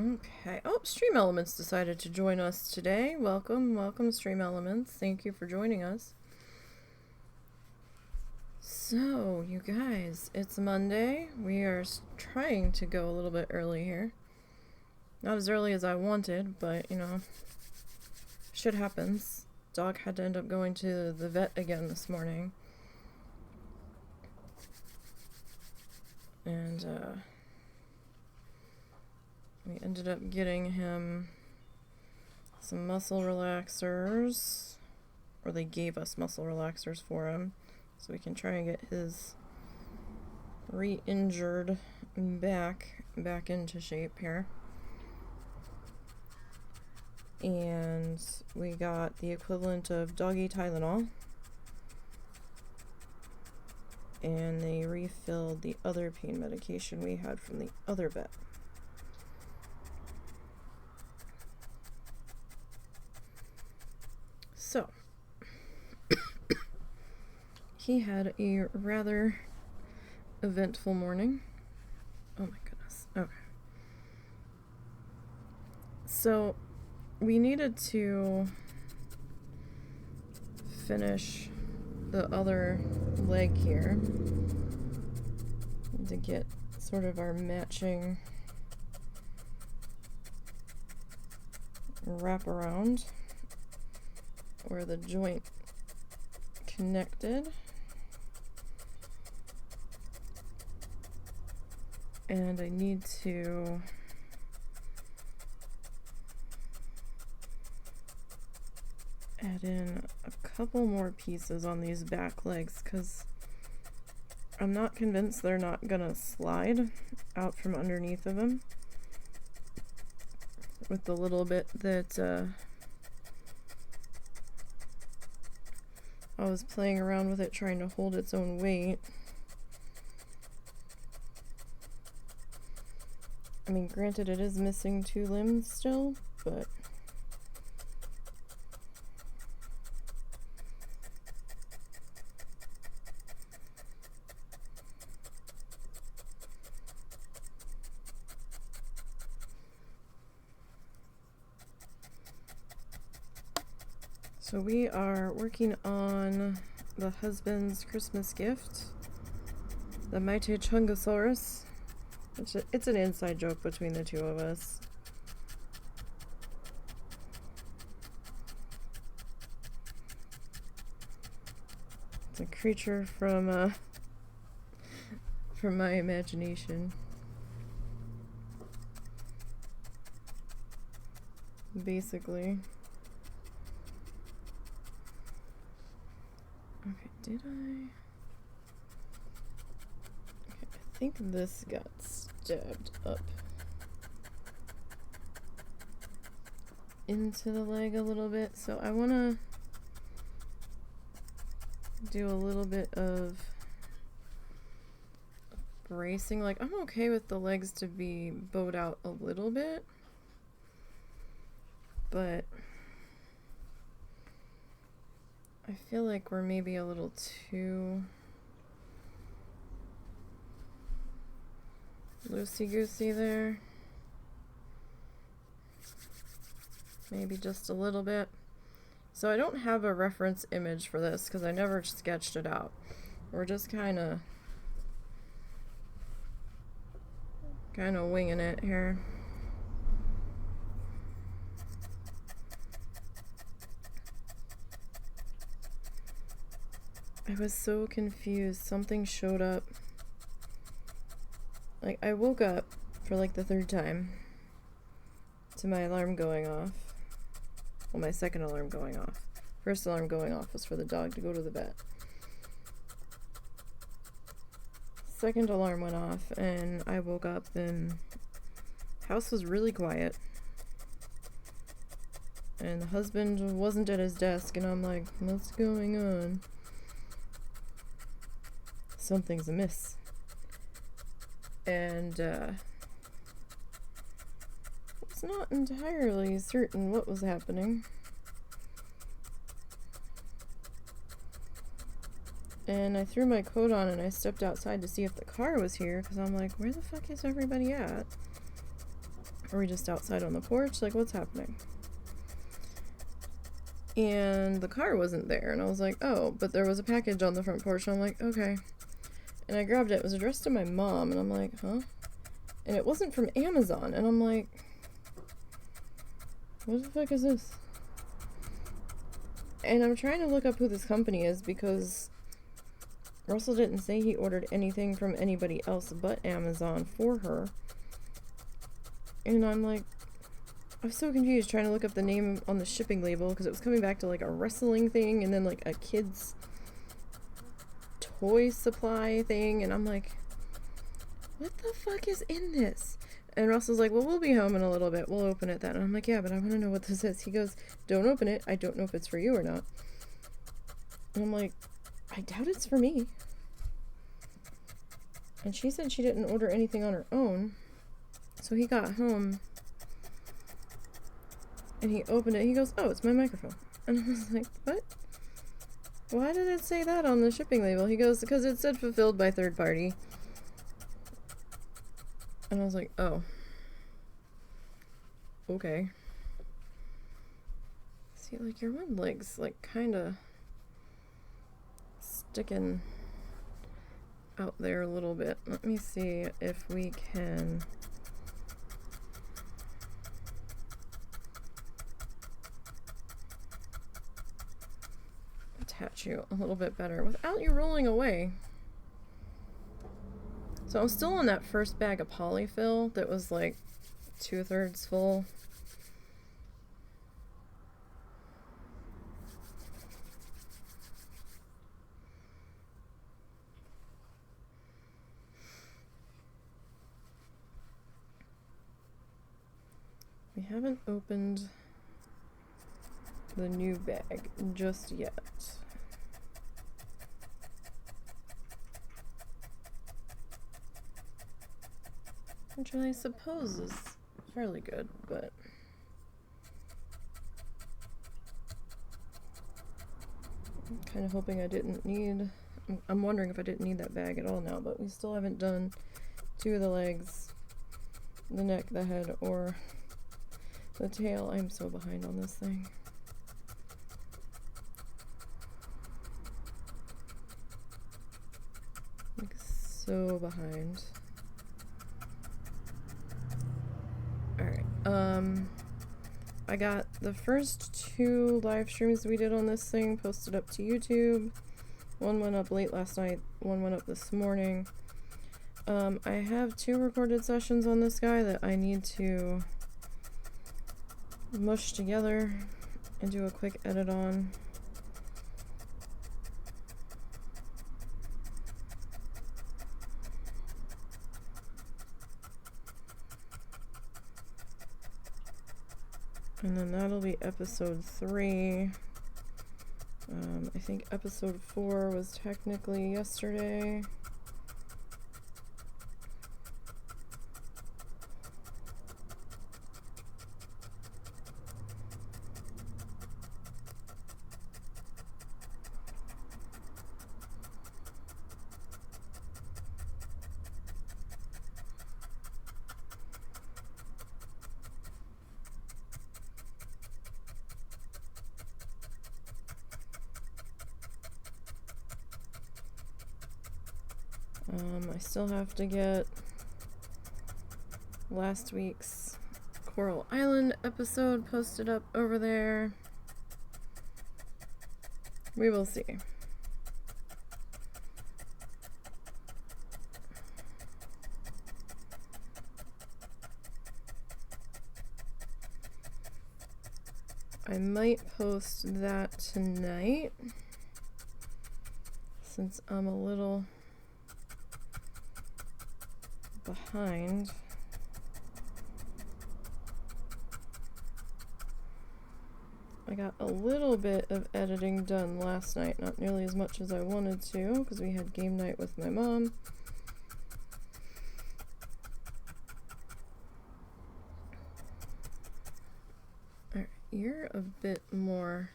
Okay. Oh, Stream Elements decided to join us today. Welcome, welcome, Stream Elements. Thank you for joining us. So, you guys, it's Monday. We are trying to go a little bit early here. Not as early as I wanted, but, you know, shit happens. Dog had to end up going to the vet again this morning. And, we ended up getting him some muscle relaxers, or they gave us muscle relaxers for him, so we can try and get his re-injured back into shape here. And we got the equivalent of doggy Tylenol, and they refilled the other pain medication we had from the other vet. So, he had a rather eventful morning. Oh my goodness. Okay. So, we needed to finish the other leg here to get sort of our matching wraparound where the joint connected. And I need to add in a couple more pieces on these back legs because I'm not convinced they're not gonna slide out from underneath of him with the little bit that I was playing around with it, trying to hold its own weight. I mean, granted, it is missing 2 limbs still, but so we are working on the husband's Christmas gift, the mighty Chungasaurus. It's an inside joke between the two of us. It's a creature from my imagination. Basically. Okay, did I? Okay, I think this got stabbed up into the leg a little bit, so I want to do a little bit of bracing. Like, I'm okay with the legs to be bowed out a little bit, but I feel like we're maybe a little too loosey-goosey there. Maybe just a little bit. So I don't have a reference image for this because I never sketched it out. We're just kind of winging it here. I was so confused. Something showed up. Like, I woke up for like the 3rd time to my alarm going off. Well, my second alarm going off. First alarm going off was for the dog to go to the vet. Second alarm went off and I woke up and the house was really quiet. And the husband wasn't at his desk and I'm like, what's going on? Something's amiss. And was not entirely certain what was happening. And I threw my coat on and I stepped outside to see if the car was here, because I'm like, where the fuck is everybody at? Are we just outside on the porch? Like, what's happening? And the car wasn't there, and I was like, oh, but there was a package on the front porch, and I'm like, okay. And I grabbed it. It was addressed to my mom, and I'm like, huh? And it wasn't from Amazon, and I'm like, what the fuck is this? And I'm trying to look up who this company is, because Russell didn't say he ordered anything from anybody else but Amazon for her. And I'm like, I was so confused trying to look up the name on the shipping label, because it was coming back to like a wrestling thing and then like a kid's toy supply thing, and I'm like, what the fuck is in this? And Russell's like, well, we'll be home in a little bit, we'll open it then. And I'm like, yeah, but I want to know what this is. He goes, don't open it, I don't know if it's for you or not. And I'm like, I doubt it's for me. And she said she didn't order anything on her own. So he got home and he opened it. He goes, oh, it's my microphone. And I was like, what? Why did it say that on the shipping label? He goes, because it said fulfilled by third party. And I was like, oh. Okay. See, like, your one leg's, like, kind of sticking out there a little bit. Let me see if we can attach you a little bit better without you rolling away. So I'm still on that first bag of polyfill that was like 2/3 full. We haven't opened the new bag just yet. Which I suppose is fairly good, but I'm kind of hoping I didn't need, I'm wondering if I didn't need that bag at all now, but we still haven't done 2 of the legs, the neck, the head, or the tail. I'm so behind on this thing. Like, so behind. Alright, I got the first 2 live streams we did on this thing posted up to YouTube. One went up late last night, one went up this morning. I have 2 recorded sessions on this guy that I need to mush together and do a quick edit on. And then that'll be episode 3. I think episode 4 was technically yesterday. I still have to get last week's Coral Island episode posted up over there. We will see. I might post that tonight since I'm a little behind. I got a little bit of editing done last night, not nearly as much as I wanted to because we had game night with my mom. Alright, you're a bit more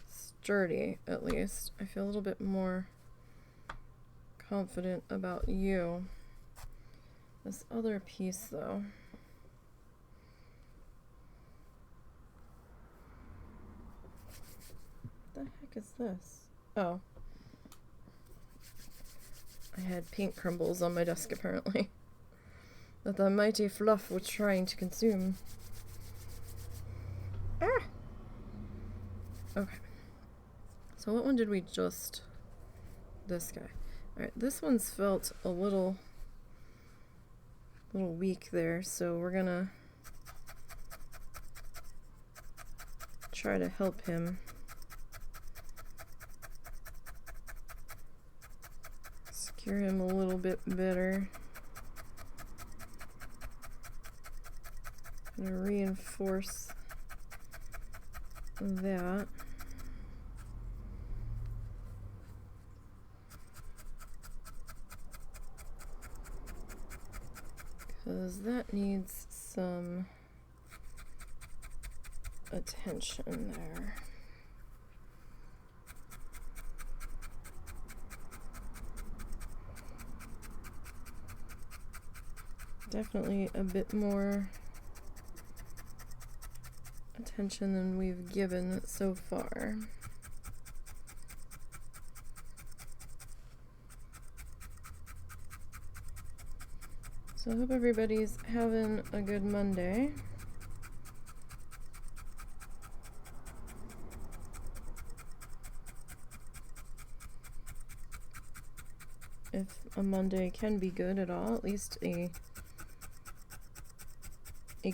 sturdy, at least. I feel a little bit more confident about you. This other piece, though, What the heck is this? Oh. I had paint crumbles on my desk apparently. That the mighty Fluff was trying to consume. Ah! Okay. So what one did we just... This guy. Alright, this one's felt a little weak there, so we're gonna try to help him. Secure him a little bit better. Gonna reinforce that. Because that needs some attention there. Definitely a bit more attention than we've given so far. So I hope everybody's having a good Monday. If a Monday can be good at all, at least a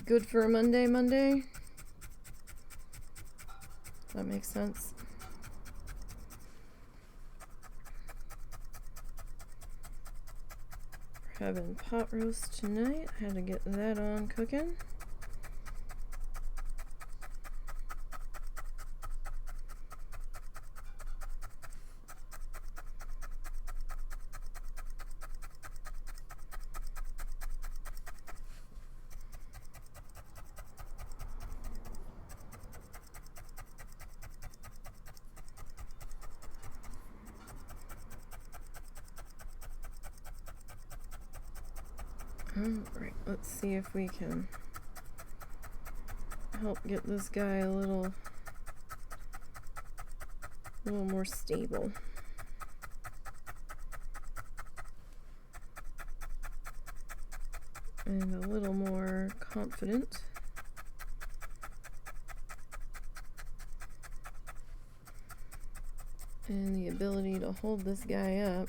good for a Monday. That makes sense. We're having pot roast tonight. I had to get that on cooking. Alright, let's see if we can help get this guy a little more stable. And a little more confident. And the ability to hold this guy up.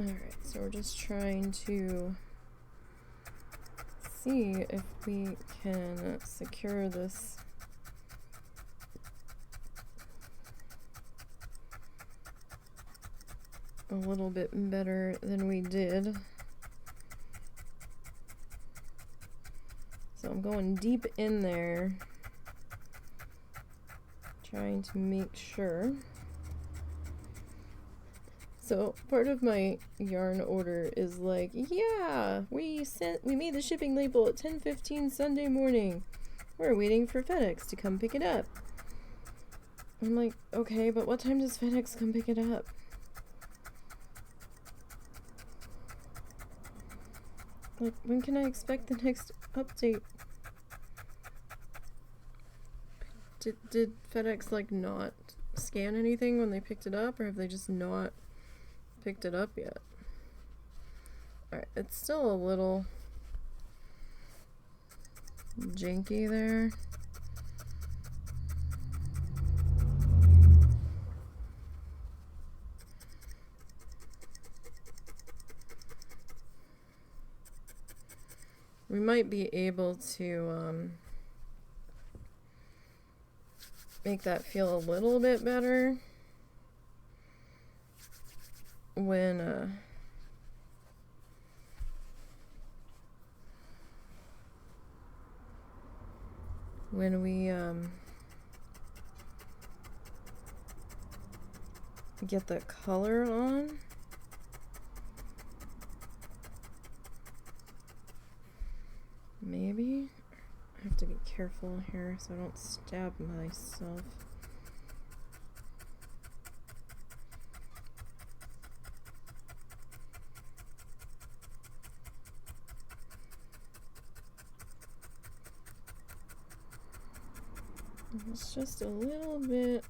Alright, so we're just trying to see if we can secure this a little bit better than we did. So I'm going deep in there, trying to make sure. So part of my yarn order is like, yeah, we made the shipping label at 10:15 Sunday morning. We're waiting for FedEx to come pick it up. I'm like, okay, but what time does FedEx come pick it up? Like, when can I expect the next update? Did FedEx like not scan anything when they picked it up, or have they just not picked it up yet? Alright, it's still a little janky there. We might be able to make that feel a little bit better when we get the color on. Maybe. I have to be careful here so I don't stab myself. It's just a little bit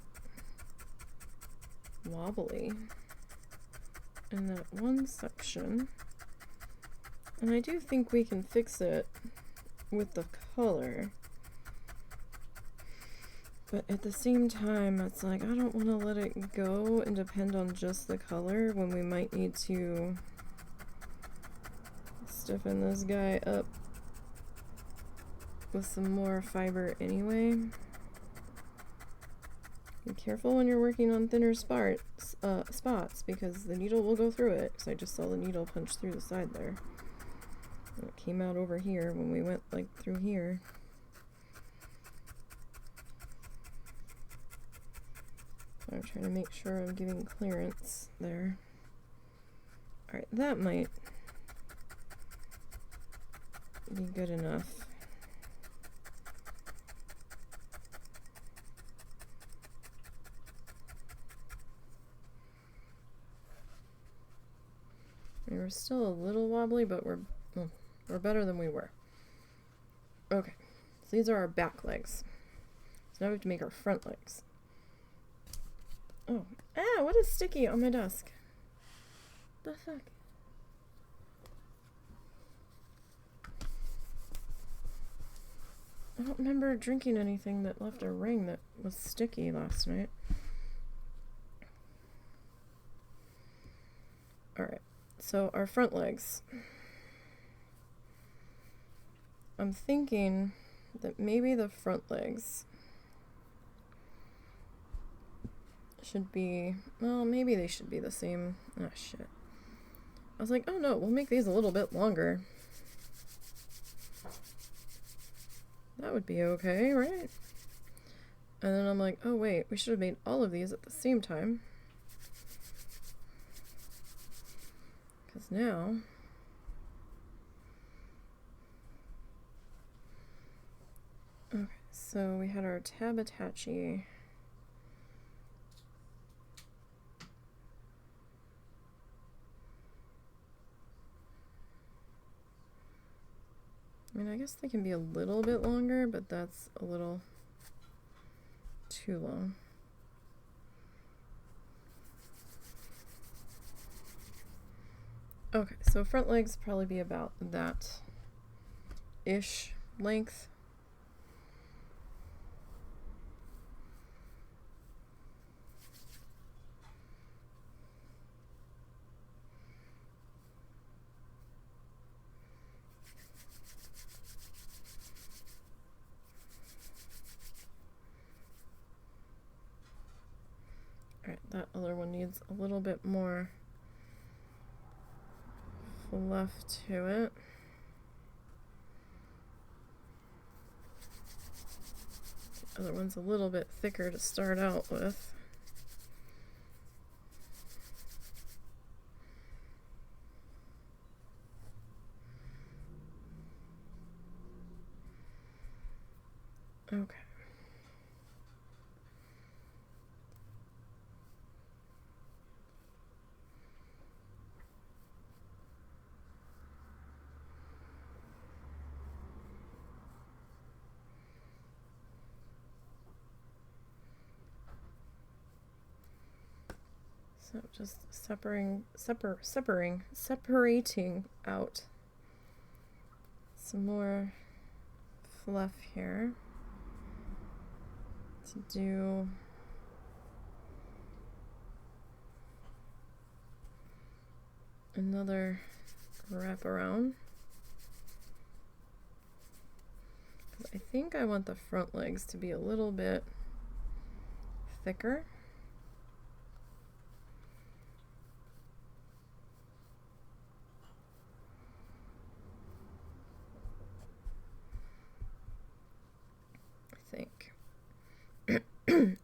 wobbly in that one section. And I do think we can fix it with the color. But at the same time, it's like, I don't want to let it go and depend on just the color when we might need to stiffen this guy up with some more fiber anyway. Be careful when you're working on thinner spots because the needle will go through it. Because I just saw the needle punch through the side there. And it came out over here when we went like through here. So I'm trying to make sure I'm giving clearance there. Alright, that might be good enough. We're still a little wobbly, but we're better than we were. Okay, so these are our back legs. So now we have to make our front legs. Oh, what is sticky on my desk? The fuck? I don't remember drinking anything that left a ring that was sticky last night. Alright, so our front legs. I'm thinking that maybe the front legs should be, well, maybe they should be the same. Ah, shit. I was like, oh no, we'll make these a little bit longer. That would be okay, right? And then I'm like, oh wait, we should have made all of these at the same time. Because now... Okay, so we had our tab attachee. I mean, I guess they can be a little bit longer, but that's a little too long. Okay, so front legs probably be about that-ish length. Alright, that other one needs a little bit more fluff to it. The other one's a little bit thicker to start out with. Okay. So just separating out some more fluff here to do another wrap around. I think I want the front legs to be a little bit thicker.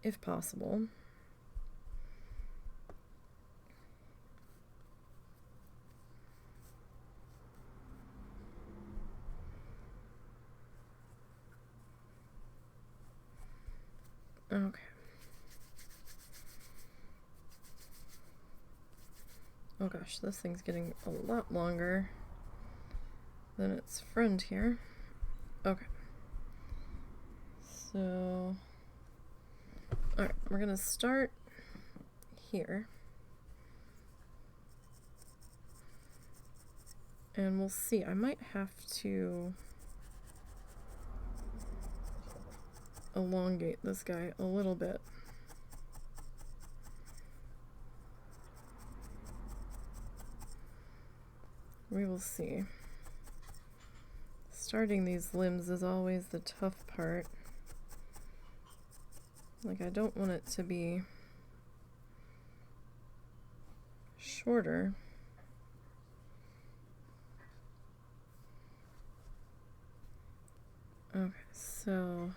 If possible. Okay. Oh gosh, this thing's getting a lot longer than its friend here. Okay. So, alright, we're gonna start here. And we'll see. I might have to elongate this guy a little bit. We will see. Starting these limbs is always the tough part. Like, I don't want it to be shorter. Okay, so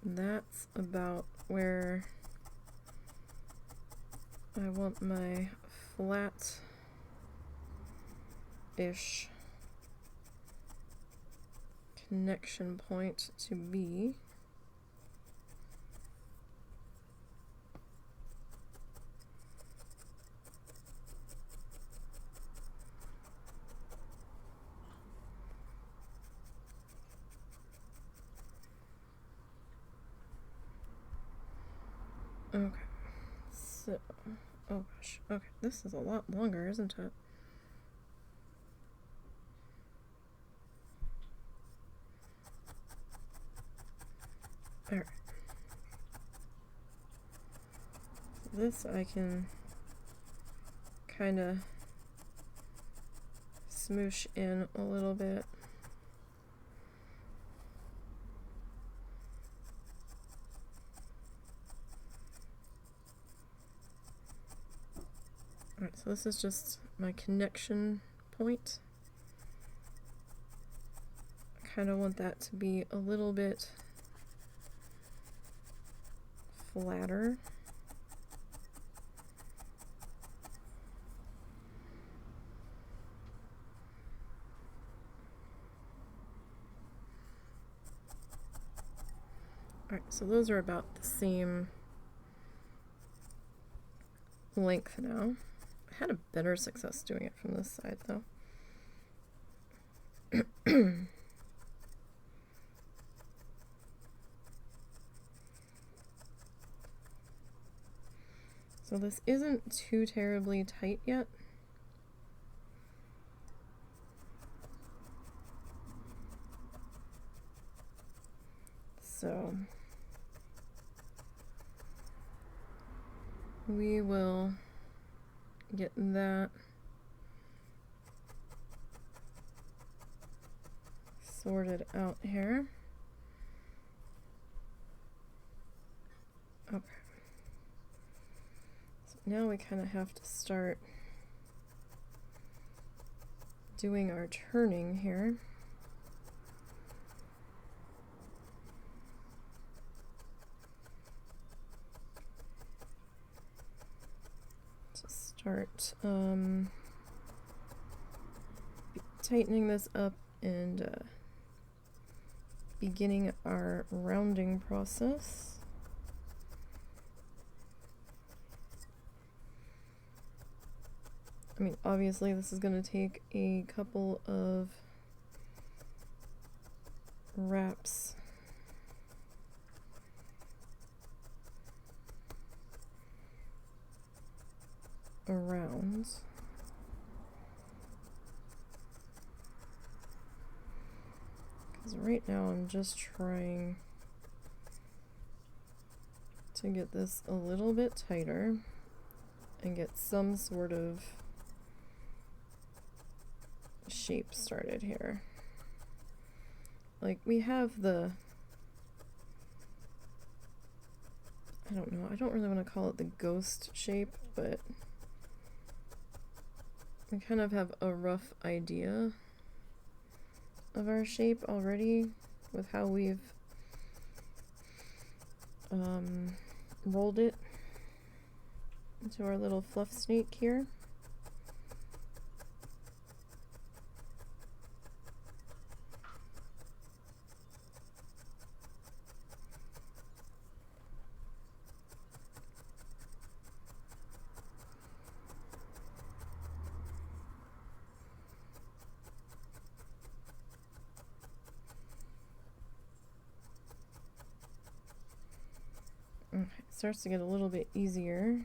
that's about where I want my flat-ish connection point to be. Okay, so, oh gosh, okay, this is a lot longer, isn't it? Alright. This I can kind of smoosh in a little bit. Alright, so this is just my connection point. I kind of want that to be a little bit flatter. Alright, so those are about the same length now. I had a better success doing it from this side though. So this isn't too terribly tight yet. So we will get that sorted out here. Okay. So now we kind of have to start doing our turning here. Start tightening this up and beginning our rounding process. I mean, obviously this is going to take a couple of wraps around. Because right now I'm just trying to get this a little bit tighter and get some sort of shape started here. Like we have the, I don't know, I don't really want to call it the ghost shape, but we kind of have a rough idea of our shape already with how we've rolled it into our little fluff snake here. Okay, it starts to get a little bit easier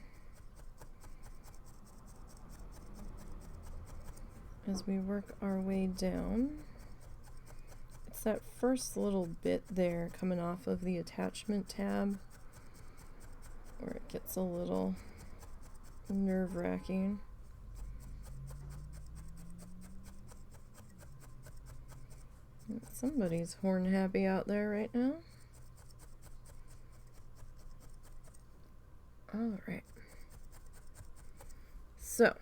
as we work our way down. It's that first little bit there coming off of the attachment tab where it gets a little nerve-wracking. Somebody's horn happy out there right now. All right. So,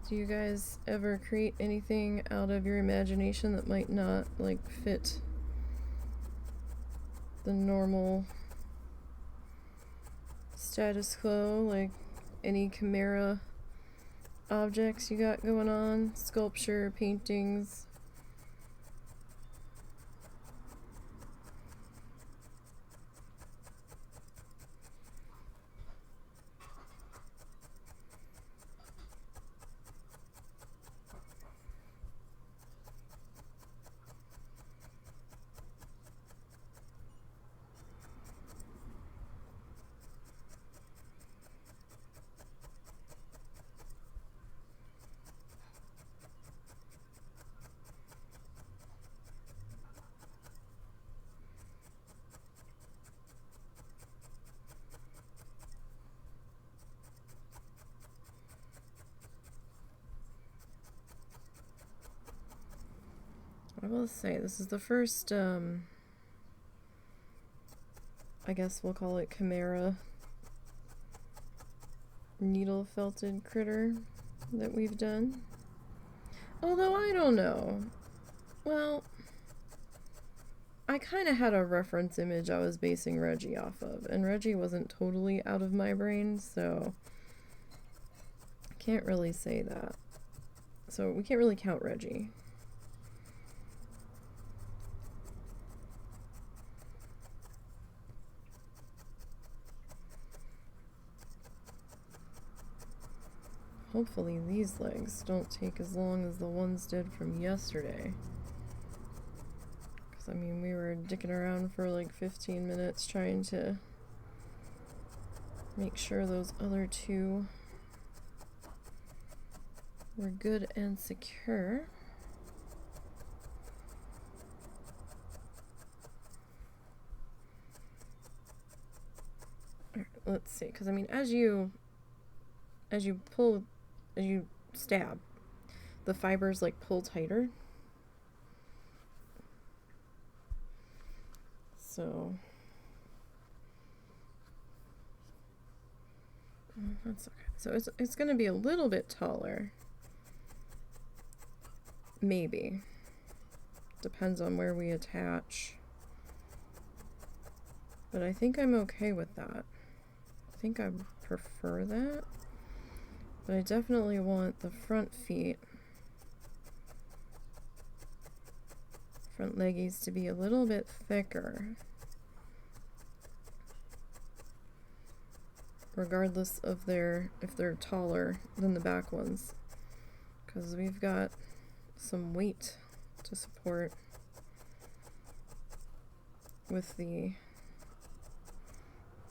do you guys ever create anything out of your imagination that might not like fit the normal status quo, like any chimera objects you got going on, sculpture, paintings? I will say, this is the first, I guess we'll call it chimera needle felted critter that we've done. Although, I don't know. Well, I kind of had a reference image I was basing Reggie off of, and Reggie wasn't totally out of my brain, so I can't really say that. So we can't really count Reggie. Hopefully these legs don't take as long as the ones did from yesterday. Because, I mean, we were dicking around for like 15 minutes trying to make sure those other two were good and secure. All right, let's see, because I mean, as you stab, the fibers like pull tighter. So that's okay. So it's going to be a little bit taller. Maybe. Depends on where we attach. But I think I'm okay with that. I think I prefer that. But I definitely want the front feet, front leggies, to be a little bit thicker, regardless of if they're taller than the back ones, because we've got some weight to support with the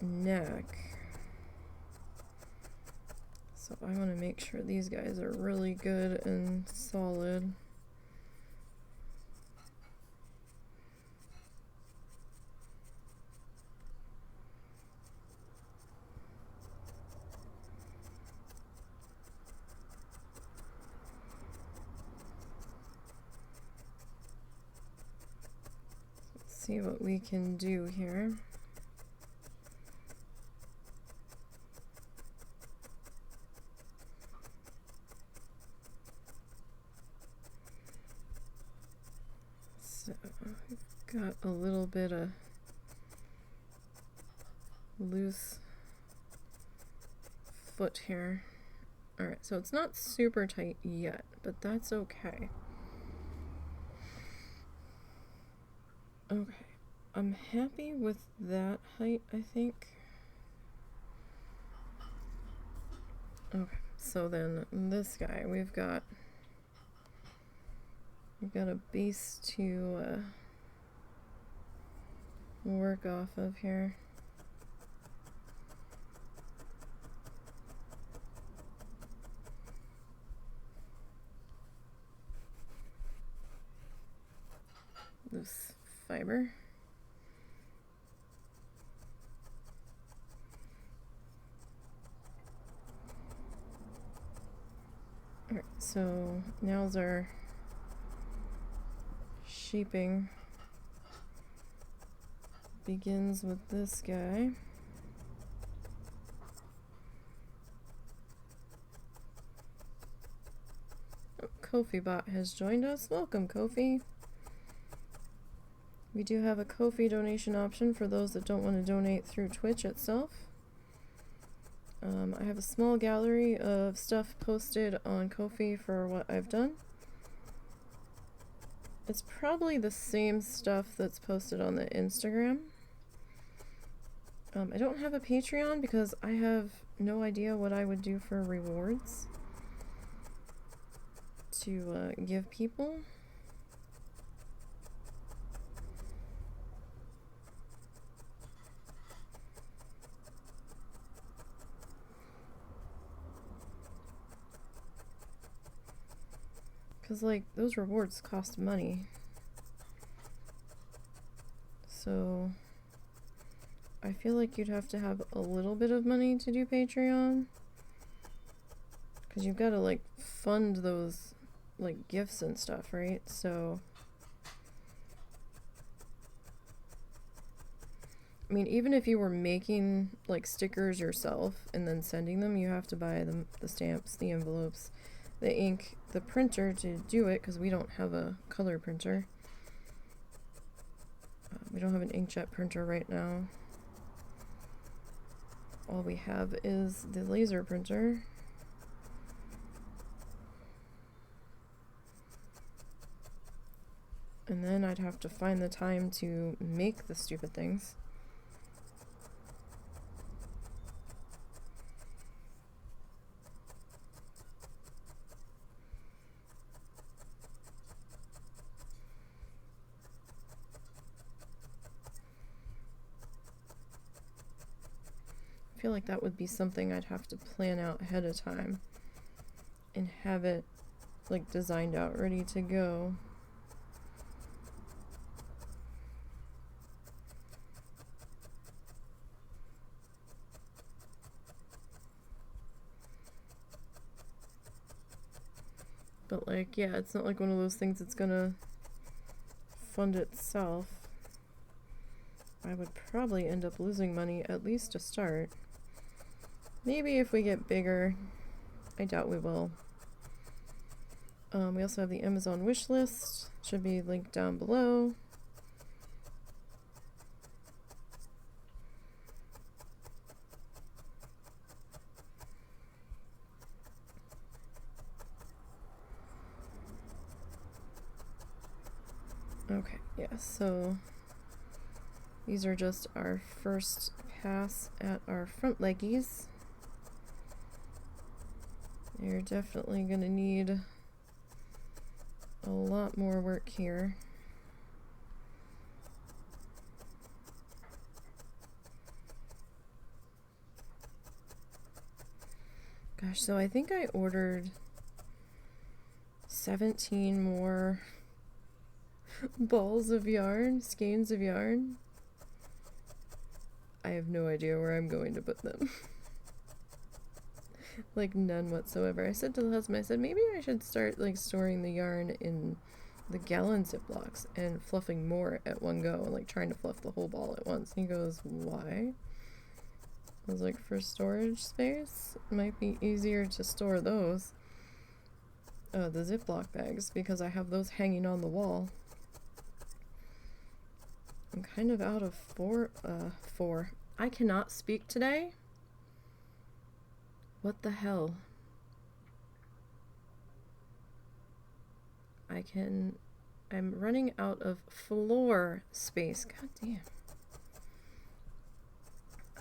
neck. So I want to make sure these guys are really good and solid. Let's see what we can do here. So we've got a little bit of loose foot here. Alright, so it's not super tight yet, but that's okay. Okay, I'm happy with that height, I think. Okay, so then this guy, we've got a base to work off of here. Loose fiber. Alright, so now's our shaping. Begins with this guy. Oh, Kofi Bot has joined us. Welcome, Kofi. We do have a Kofi donation option for those that don't want to donate through Twitch itself. I have a small gallery of stuff posted on Kofi for what I've done. It's probably the same stuff that's posted on the Instagram. I don't have a Patreon because I have no idea what I would do for rewards to give people. Because, like, those rewards cost money. So, I feel like you'd have to have a little bit of money to do Patreon. Because you've got to, like, fund those, like, gifts and stuff, right? So, I mean, even if you were making, like, stickers yourself and then sending them, you have to buy the stamps, the envelopes, the ink, the printer to do it, because we don't have a color printer. We don't have an inkjet printer right now. All we have is the laser printer. And then I'd have to find the time to make the stupid things. I feel like that would be something I'd have to plan out ahead of time and have it, like, designed out, ready to go. But, like, yeah, it's not like one of those things that's gonna fund itself. I would probably end up losing money, at least to start. Maybe if we get bigger. I doubt we will. We also have the Amazon wish list. Should be linked down below. Okay, yeah, so these are just our first pass at our front leggies. You're definitely gonna need a lot more work here. Gosh, so I think I ordered 17 more balls of yarn, skeins of yarn. I have no idea where I'm going to put them. Like, none whatsoever. I said to the husband, I said, maybe I should start, like, storing the yarn in the gallon Ziplocs and fluffing more at one go, and, like, trying to fluff the whole ball at once. And he goes, why? I was like, for storage space? It might be easier to store those. The Ziploc bags, because I have those hanging on the wall. I'm kind of out of four. I cannot speak today. What the hell? I'm running out of floor space. God damn.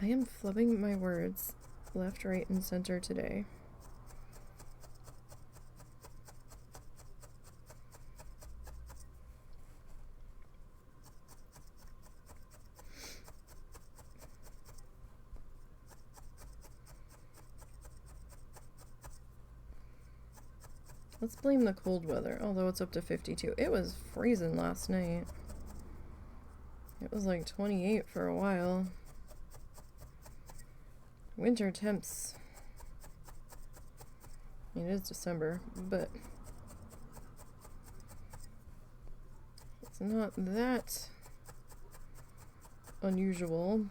I am flubbing my words left, right, and center today. Let's blame the cold weather, although it's up to 52. It was freezing last night. It was like 28 for a while. Winter temps. I mean, it is December, but it's not that unusual.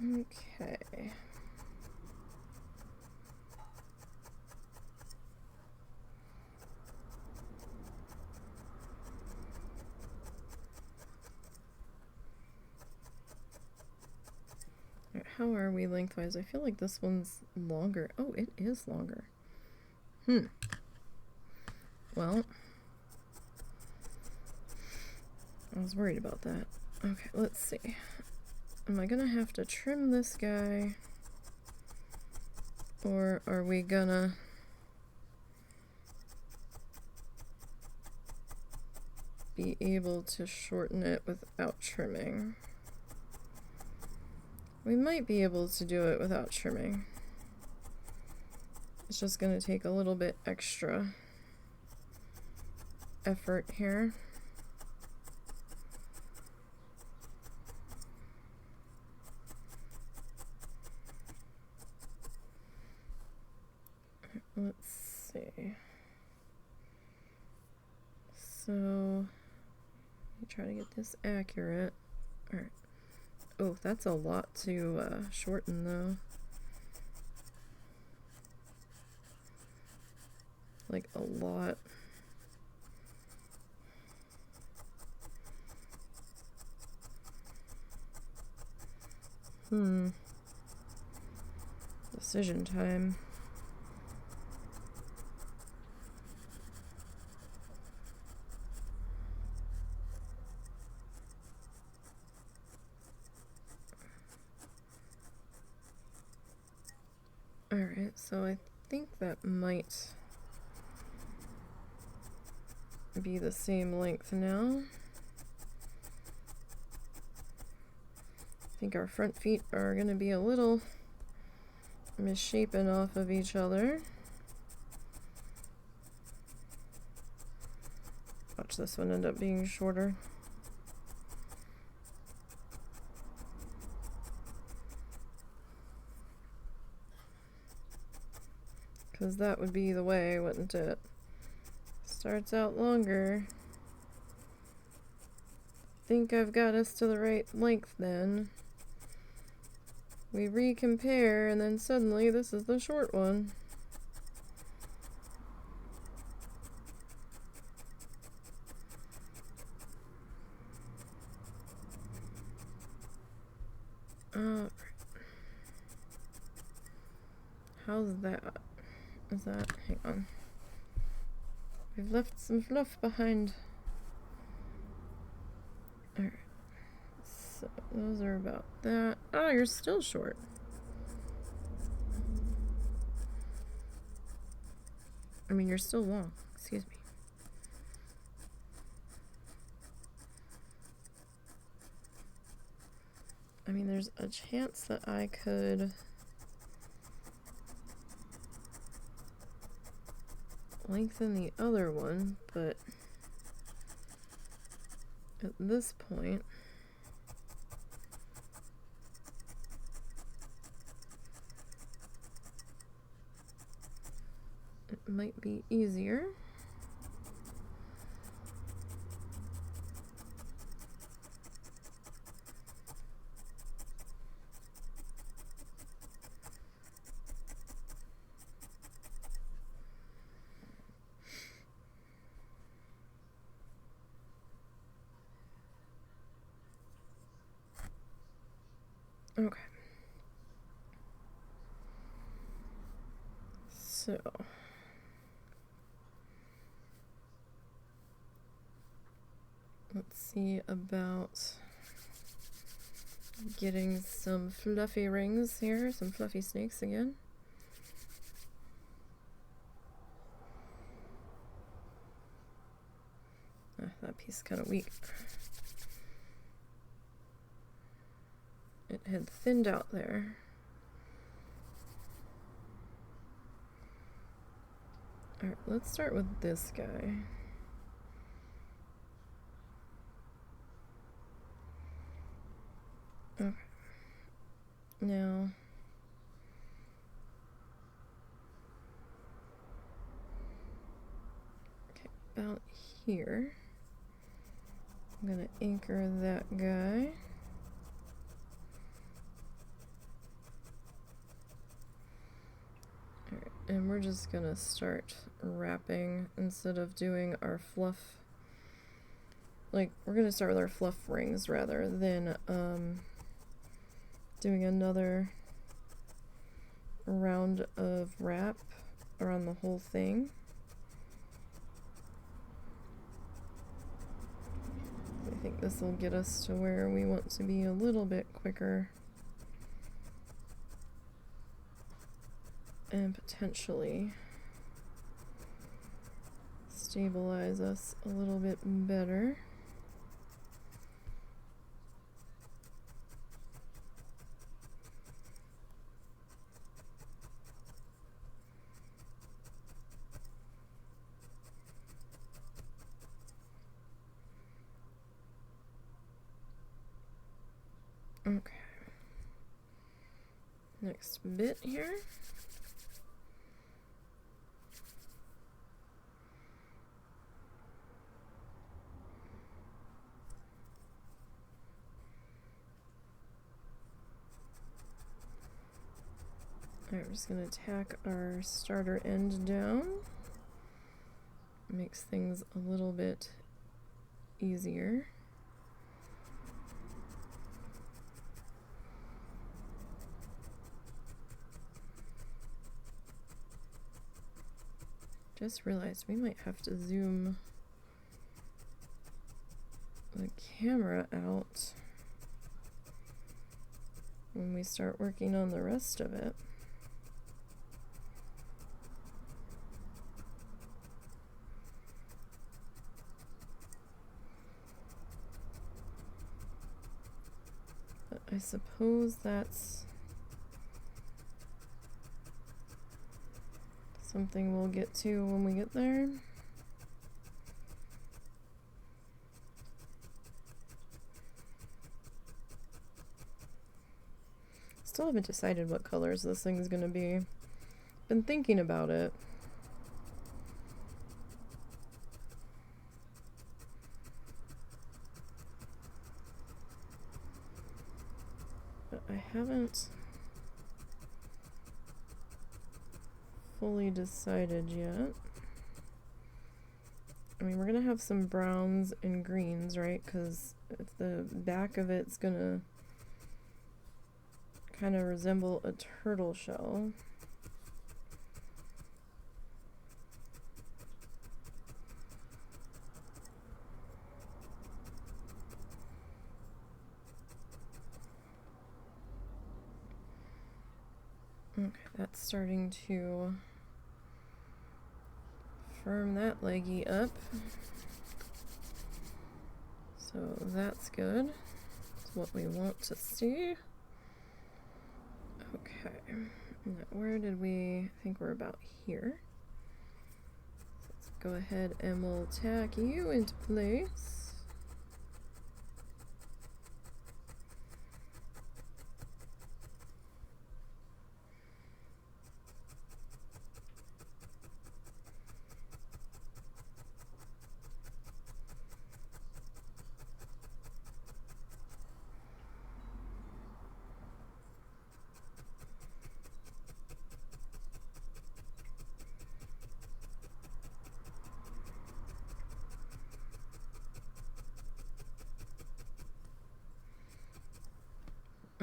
Okay. Alright, how are we lengthwise? I feel like this one's longer. Oh, it is longer. Well, I was worried about that. Okay, let's see. Am I gonna have to trim this guy? Or are we gonna be able to shorten it without trimming? We might be able to do it without trimming. It's just gonna take a little bit extra effort here. Let's see. So, let me try to get this accurate. Alright. Oh, that's a lot to shorten though. Like a lot. Decision time. Alright, so I think that might be the same length now. I think our front feet are going to be a little misshapen off of each other. Watch this one end up being shorter. Because that would be the way, wouldn't it? Starts out longer. Think I've got us to the right length then. We recompare, and then suddenly this is the short one. How's that? Is that? Hang on. We've left some fluff behind. Alright. So those are about that. Oh, you're still short. I mean, you're still long. Excuse me. I mean, there's a chance that I could lengthen the other one, but at this point it might be easier. Okay. So let's see about Getting some fluffy rings here, some fluffy snakes again. That piece is kind of weak. It had thinned out there. Alright, let's start with this guy. Okay. Now, okay, about here, I'm gonna anchor that guy. Alright, and we're just gonna start wrapping instead of doing our fluff. Like, we're gonna start with our fluff rings rather than doing another round of wrap around the whole thing. I think this will get us to where we want to be a little bit quicker and potentially stabilize us a little bit better. Okay. Next bit here. Alright, we're just going to tack our starter end down. Makes things a little bit easier. Just realized we might have to zoom the camera out when we start working on the rest of it. But I suppose that's something we'll get to when we get there. Still haven't decided what colors this thing's gonna be. Been thinking about it. But I haven't fully decided yet. I mean, we're gonna have some browns and greens, right? Because the back of it's gonna kind of resemble a turtle shell. Okay, that's starting to firm that leggy up. So that's good. That's what we want to see. Okay, now where did we think we're about here? Let's go ahead and we'll tack you into place.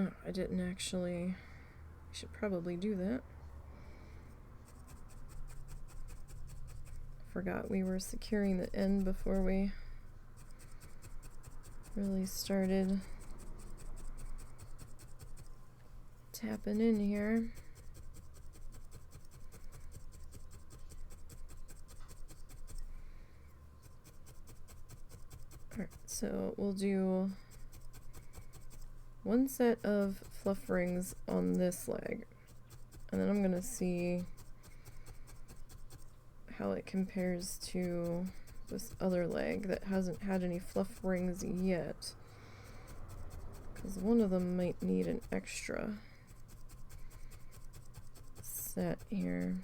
Oh, I didn't actually. I should probably do that. Forgot we were securing the end before we really started tapping in here. Alright, so we'll do one set of fluff rings on this leg, and then I'm gonna see how it compares to this other leg that hasn't had any fluff rings yet, because one of them might need an extra set here.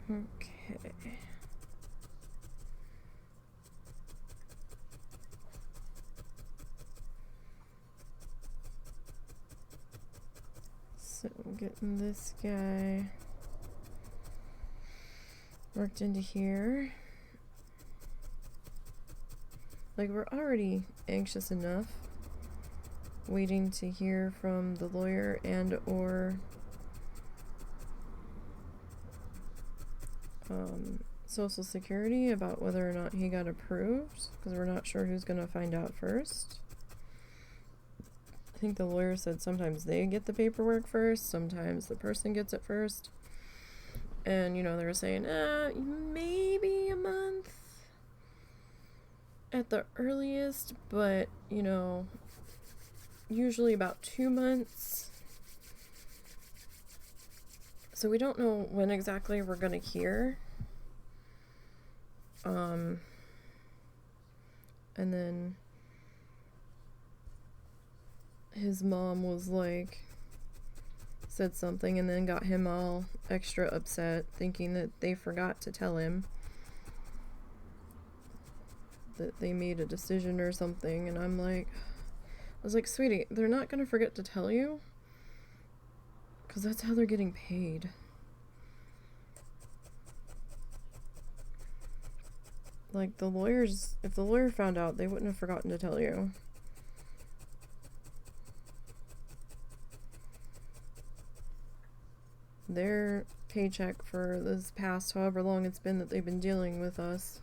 Okay. So getting this guy worked into here. Like, we're already anxious enough waiting to hear from the lawyer and or Social Security about whether or not he got approved, because we're not sure who's gonna find out first. I think the lawyer said sometimes they get the paperwork first, sometimes the person gets it first. And, you know, they were saying, maybe a month at the earliest, but, you know, usually about 2 months. So we don't know when exactly we're gonna hear. And then his mom was like, said something and then got him all extra upset, thinking that they forgot to tell him that they made a decision or something. And I'm like, I was like, sweetie, they're not gonna forget to tell you, because that's how they're getting paid. Like, the lawyers, if the lawyer found out, they wouldn't have forgotten to tell you. Their paycheck for this past however long it's been that they've been dealing with us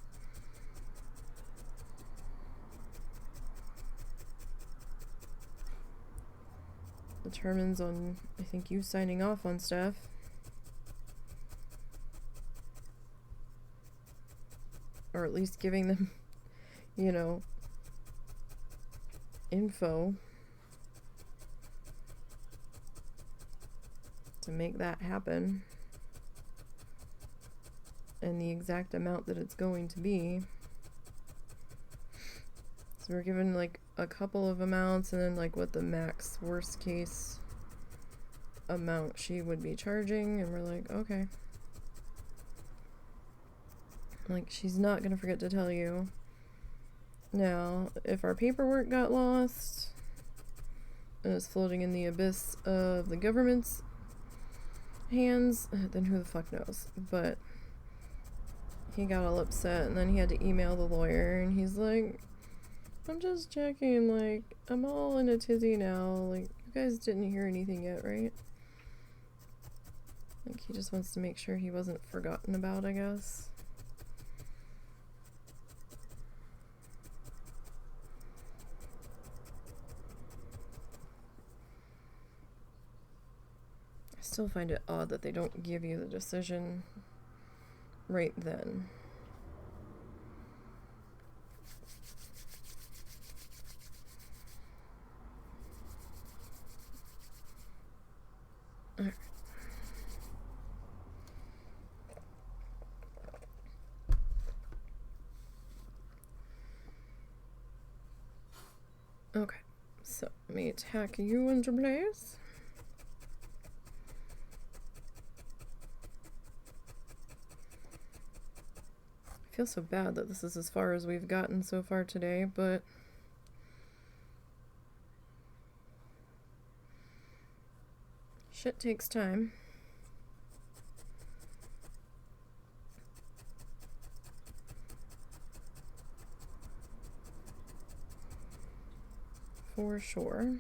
determines on, I think, you signing off on stuff. Or at least giving them, you know, info to make that happen. And the exact amount that it's going to be. So we're given like a couple of amounts and then like what the max worst case amount she would be charging, and we're like, okay. Like, she's not gonna forget to tell you. Now, if our paperwork got lost and is floating in the abyss of the government's hands, then who the fuck knows. But he got all upset, and then he had to email the lawyer, and he's like, I'm just checking, like, I'm all in a tizzy now, like, you guys didn't hear anything yet, right? Like, he just wants to make sure he wasn't forgotten about, I guess. I still find it odd that they don't give you the decision right then. Alright. Okay, so let me tack you into place. I feel so bad that this is as far as we've gotten so far today, but shit takes time. For sure.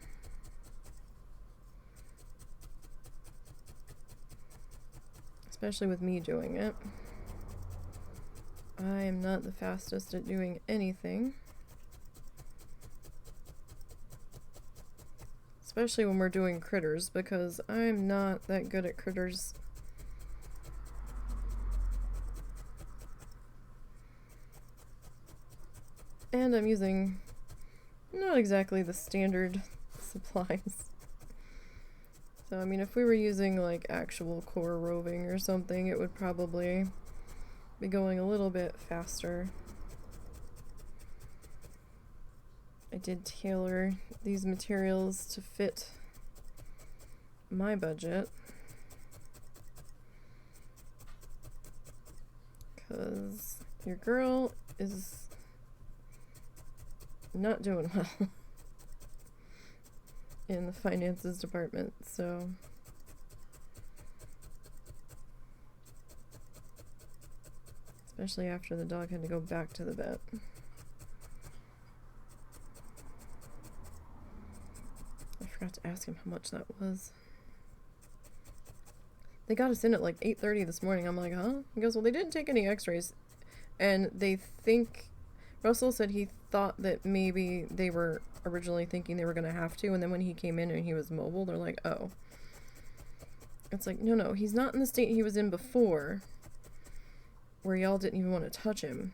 especially with me doing it. I am not the fastest at doing anything. Especially when we're doing critters, because I'm not that good at critters. And I'm using not exactly the standard supplies. So, I mean, if we were using like actual core roving or something, it would probably be going a little bit faster. I did tailor these materials to fit my budget, because your girl is not doing well in the finances department, so especially after the dog had to go back to the vet. I forgot to ask him how much that was. They got us in at like 8:30 this morning. I'm like, huh? He goes, well, they didn't take any x-rays, and they think, Russell said he thought that maybe they were originally thinking they were going to have to, and then when he came in and he was mobile, they're like, oh. It's like, no, he's not in the state he was in before, where y'all didn't even want to touch him.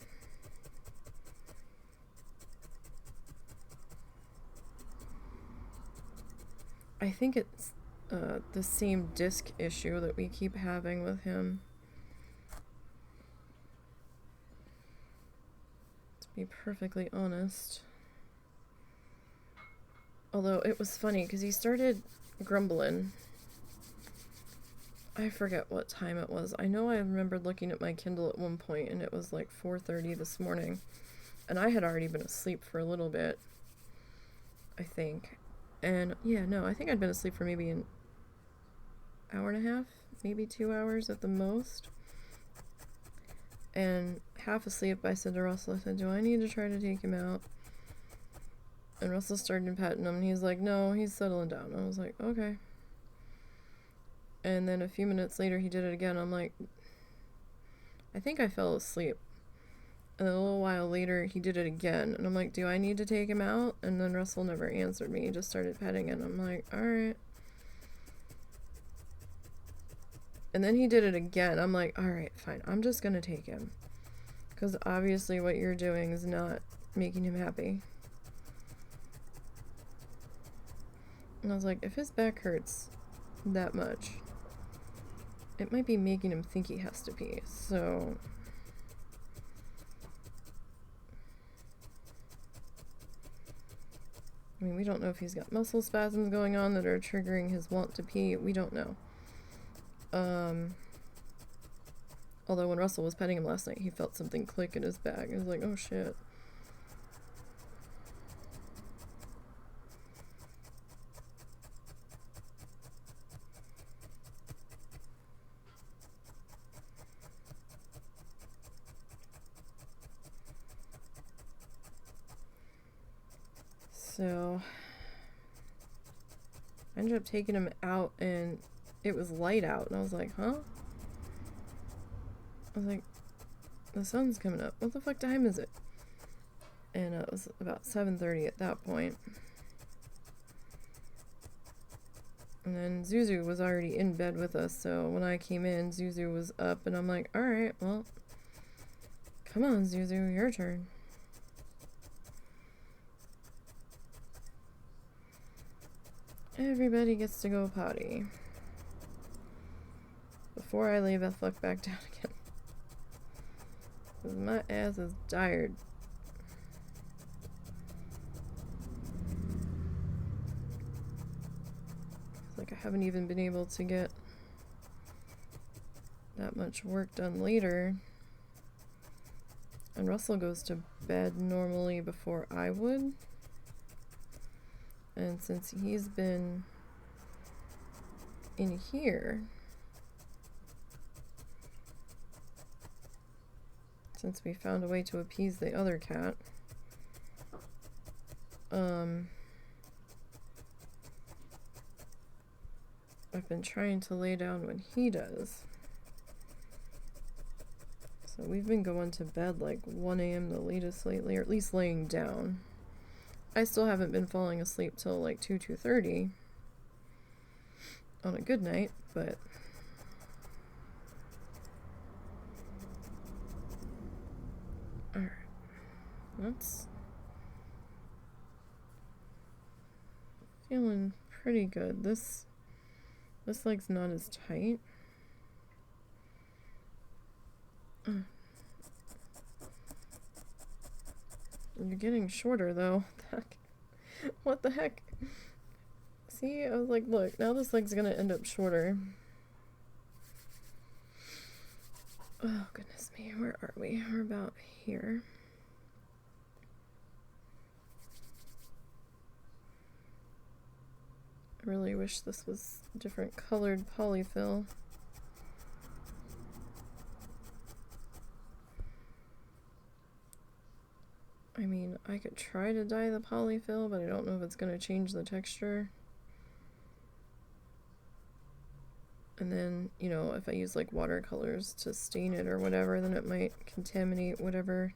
I think it's the same disc issue that we keep having with him. To be perfectly honest. Although it was funny because he started grumbling. I forget what time it was. I know I remembered looking at my Kindle at one point and it was like 4:30 this morning. And I had already been asleep for a little bit, I think. And yeah, no, I think I'd been asleep for maybe an hour and a half, maybe 2 hours at the most. And half asleep, I said to Russell, I said, do I need to try to take him out? And Russell started petting him, and he's like, no, he's settling down. I was like, okay. And then a few minutes later, he did it again. I'm like, I think I fell asleep. And then a little while later, he did it again. And I'm like, do I need to take him out? And then Russell never answered me. He just started petting, and I'm like, alright. And then he did it again. I'm like, alright, fine. I'm just gonna take him. Because obviously what you're doing is not making him happy. And I was like, if his back hurts that much, it might be making him think he has to pee. So I mean, we don't know if he's got muscle spasms going on that are triggering his want to pee. We don't know. Although when Russell was petting him last night, he felt something click in his back. He was like, oh shit. So I ended up taking him out, and it was light out, and I was like, huh? I was like, the sun's coming up. What the fuck time is it? And it was about 7:30 at that point. And then Zuzu was already in bed with us, so when I came in, Zuzu was up, and I'm like, alright, well, come on, Zuzu, your turn. Everybody gets to go potty before I lay the fuck back down again. Because my ass is tired. It's like I haven't even been able to get that much work done later. And Russell goes to bed normally before I would. And since he's been in here, since we found a way to appease the other cat, I've been trying to lay down when he does. But we've been going to bed like 1 a.m. the latest lately, or at least laying down. I still haven't been falling asleep till like 2:30 on a good night, but alright. That's feeling pretty good. This leg's not as tight. You're getting shorter though. What the heck? See, I was like, look, now this leg's gonna end up shorter. Oh, goodness me, where are we? We're about here. I really wish this was different colored polyfill. I mean, I could try to dye the polyfill, but I don't know if it's going to change the texture. And then, you know, if I use like watercolors to stain it or whatever, then it might contaminate whatever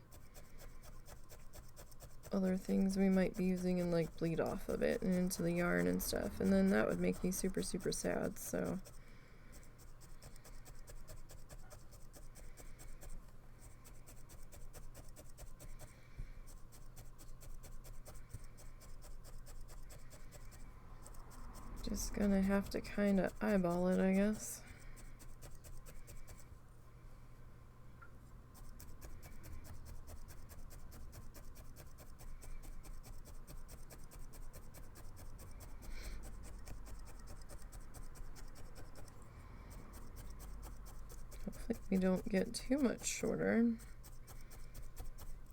other things we might be using and like bleed off of it and into the yarn and stuff. And then that would make me super, super sad, so. Just gonna have to kind of eyeball it, I guess. Hopefully we don't get too much shorter,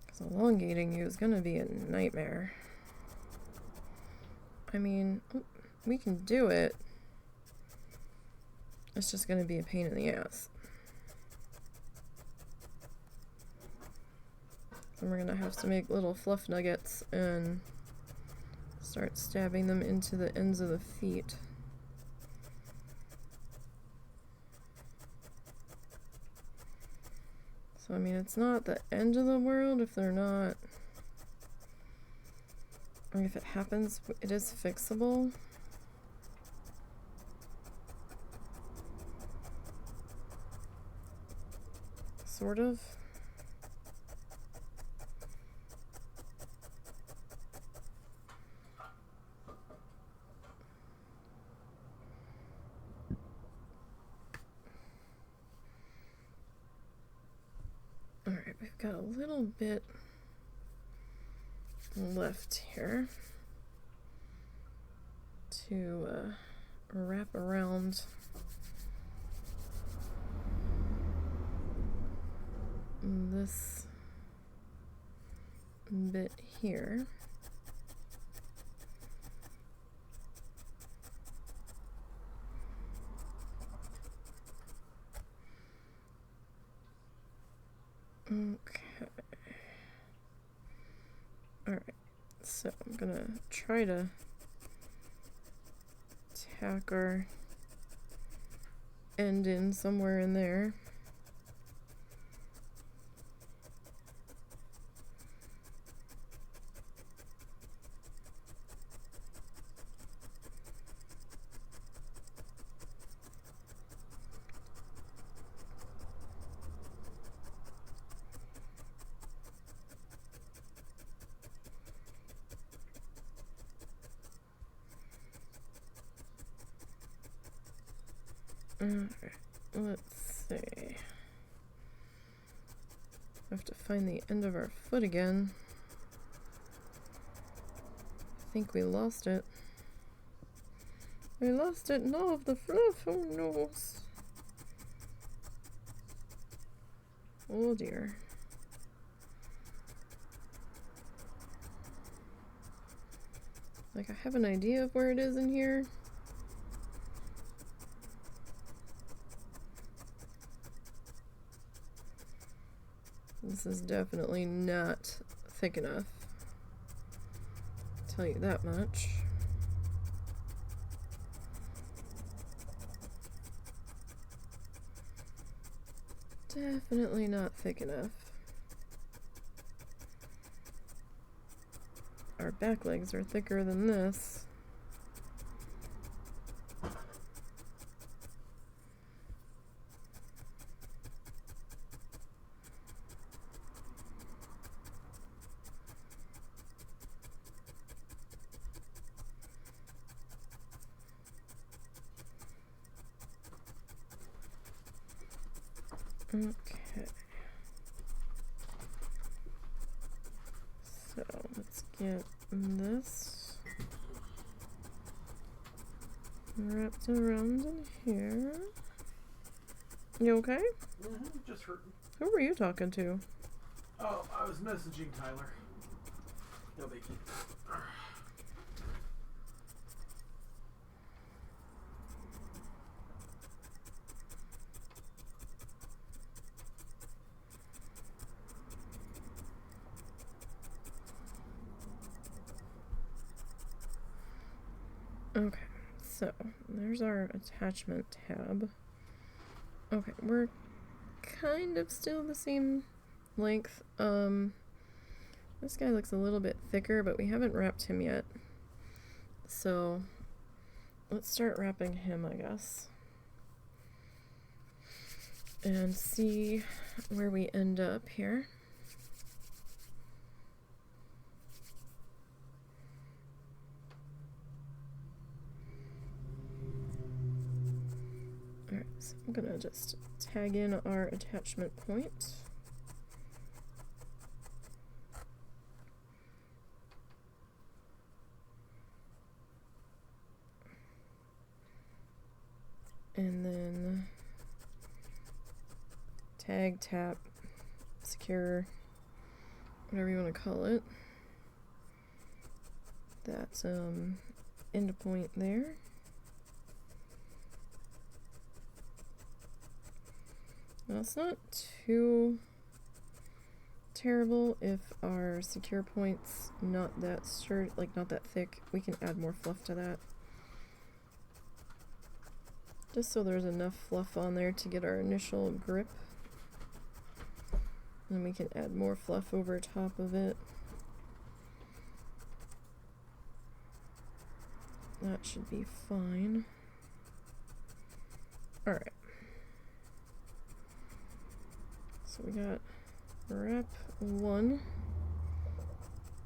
because elongating you is gonna be a nightmare. I mean, we can do it. It's just going to be a pain in the ass. And we're going to have to make little fluff nuggets and start stabbing them into the ends of the feet. So, I mean, it's not the end of the world if they're not, or if it happens, it is fixable. Sort of. All right, we've got a little bit left here to wrap around this bit here. Okay. Alright, so I'm gonna try to tack our end in somewhere in there. Alright, let's see. I have to find the end of our foot again. I think we lost it. We lost it in all of the fluff. Oh no. Oh dear. Like, I have an idea of where it is in here. This is definitely not thick enough. I'll tell you that much. Definitely not thick enough. Our back legs are thicker than this. Okay. So let's get this wrapped around in here. You okay? Just hurting. Who were you talking to? Oh, I was messaging Tyler. No biggie. Okay, so there's our attachment tab. Okay, we're kind of still the same length. This guy looks a little bit thicker, but we haven't wrapped him yet. So let's start wrapping him, I guess. And see where we end up here. Alright, so I'm gonna just tag in our attachment point. And then tag, tap, secure, whatever you want to call it. That's end point there. Now it's not too terrible if our secure point's not that not that thick. We can add more fluff to that. Just so there's enough fluff on there to get our initial grip. Then we can add more fluff over top of it. That should be fine. Alright. So we got wrap 1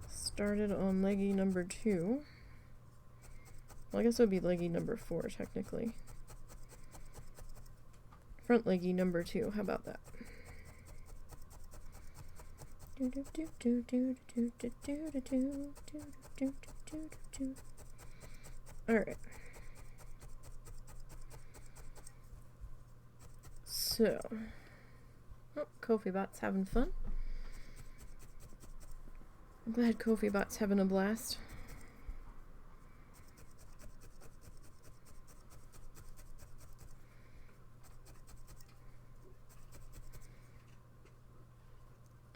started on leggy number 2. Well, I guess it would be leggy number 4 technically. Front leggy number 2, how about that? Alright. So, oh, Kofi Bot's having fun. I'm glad Kofi Bot's having a blast.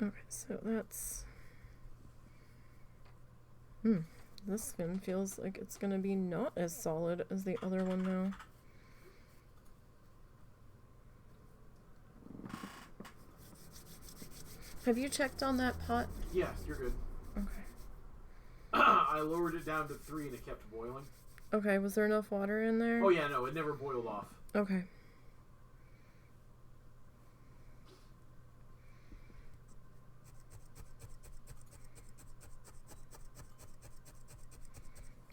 Okay, so that's... this one feels like it's gonna be not as solid as the other one now. Have you checked on that pot? Yes, you're good. Okay. I lowered it down to 3 and it kept boiling. Okay, was there enough water in there? Oh yeah, no, it never boiled off. Okay.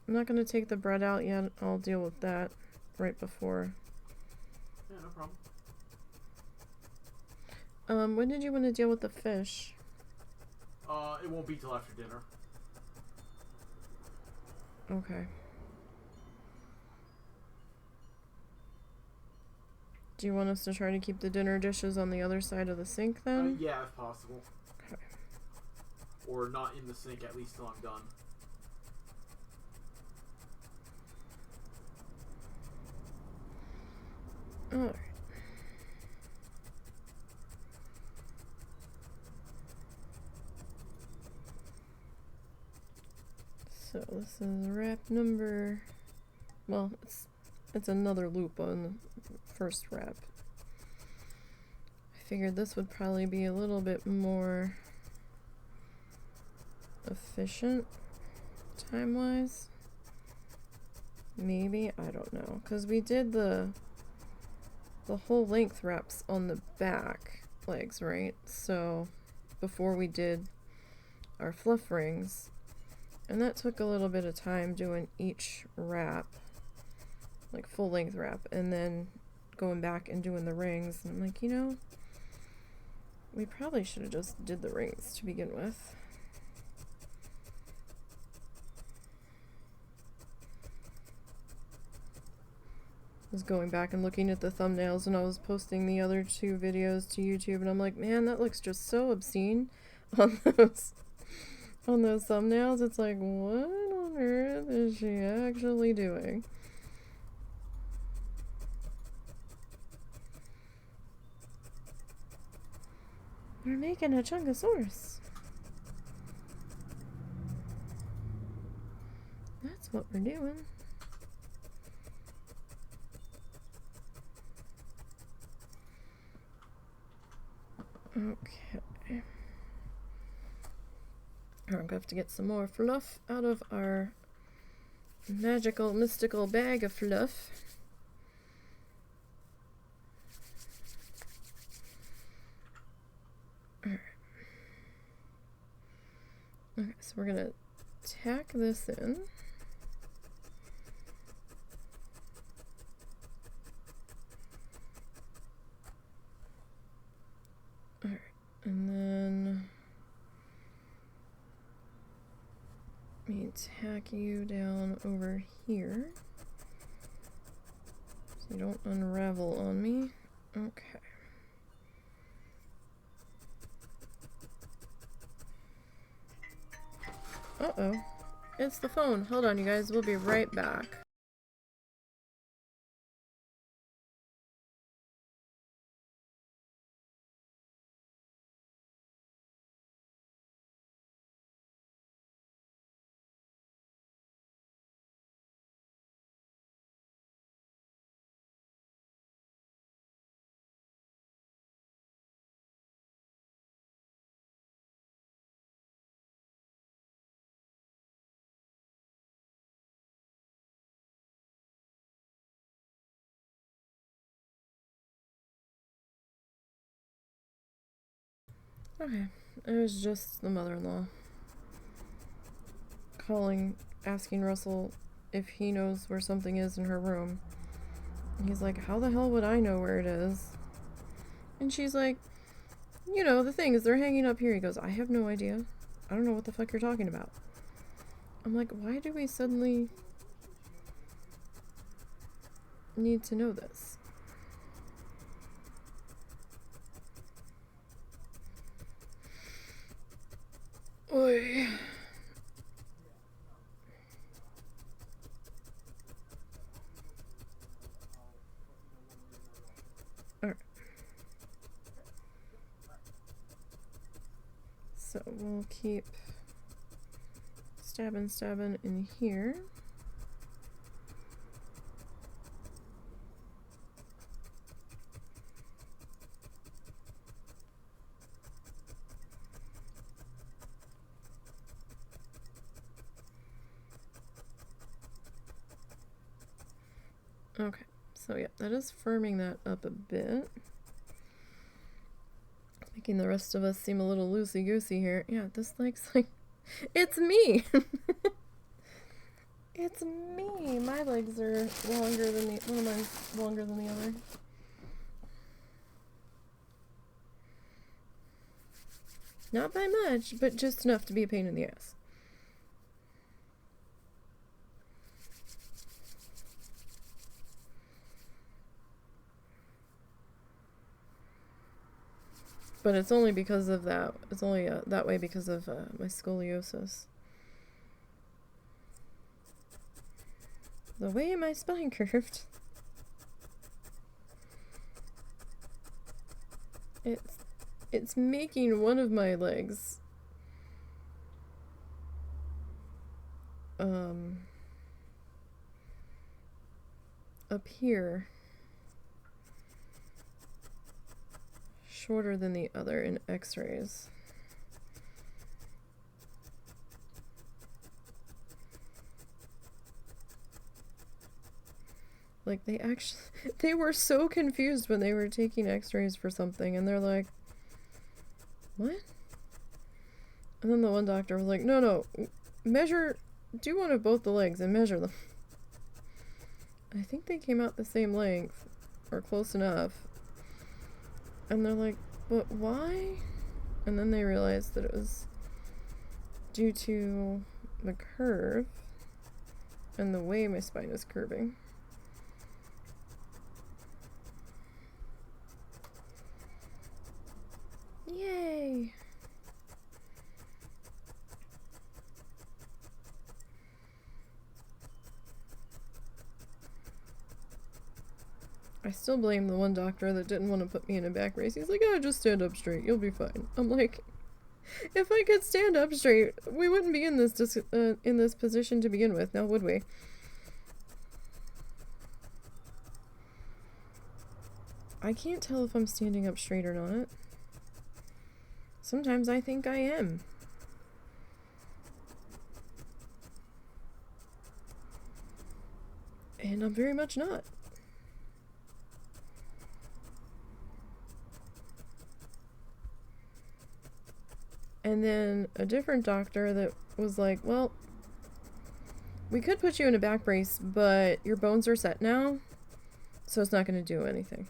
I'm not going to take the bread out yet. I'll deal with that right before. Yeah, no problem. When did you want to deal with the fish? It won't be till after dinner. Okay. Do you want us to try to keep the dinner dishes on the other side of the sink then? Yeah, if possible. Okay. Or not in the sink, at least till I'm done. Alright. So this is wrap number, well, it's another loop on the first wrap. I figured this would probably be a little bit more efficient time-wise. Maybe, I don't know, because we did the whole length wraps on the back legs, right? So before we did our fluff rings, and that took a little bit of time doing each wrap, like full length wrap, and then going back and doing the rings. And I'm like, you know, we probably should have just did the rings to begin with. Was going back and looking at the thumbnails when I was posting the other 2 videos to YouTube, and I'm like, man, that looks just so obscene on those thumbnails. It's like, what on earth is she actually doing? We're making a Chungasaurus. That's what we're doing. Okay. I'm gonna have to get some more fluff out of our magical, mystical bag of fluff. Alright. Okay, so we're gonna tack this in. Alright, and then let me tack you down over here so you don't unravel on me. Okay. Uh-oh. It's the phone. Hold on, you guys. We'll be right back. Okay, it was just the mother-in-law calling, asking Russell if he knows where something is in her room. And he's like, how the hell would I know where it is? And she's like, you know, the things, they're hanging up here. He goes, I have no idea. I don't know what the fuck you're talking about. I'm like, why do we suddenly need to know this? Oy. Alright. So we'll keep stabbing in here. Okay, so yeah, that is firming that up a bit. Making the rest of us seem a little loosey-goosey here. Yeah, this like's like... It's me! It's me! My legs are longer than the... One of mine's longer than the other. Not by much, but just enough to be a pain in the ass. But it's only because of that. It's only that way because of my scoliosis. The way my spine curved. It's making one of my legs up here shorter than the other in x-rays. Like, they were so confused when they were taking x-rays for something, and they're like, what? And then the one doctor was like, no, do one of both the legs and measure them. I think they came out the same length, or close enough. And they're like, but why? And then they realized that it was due to the curve and the way my spine is curving. Yay! I still blame the one doctor that didn't want to put me in a back brace. He's like, oh, just stand up straight. You'll be fine. I'm like, if I could stand up straight, we wouldn't be in this position to begin with, now would we? I can't tell if I'm standing up straight or not. Sometimes I think I am. And I'm very much not. And then a different doctor that was like, well, we could put you in a back brace, but your bones are set now, so it's not going to do anything.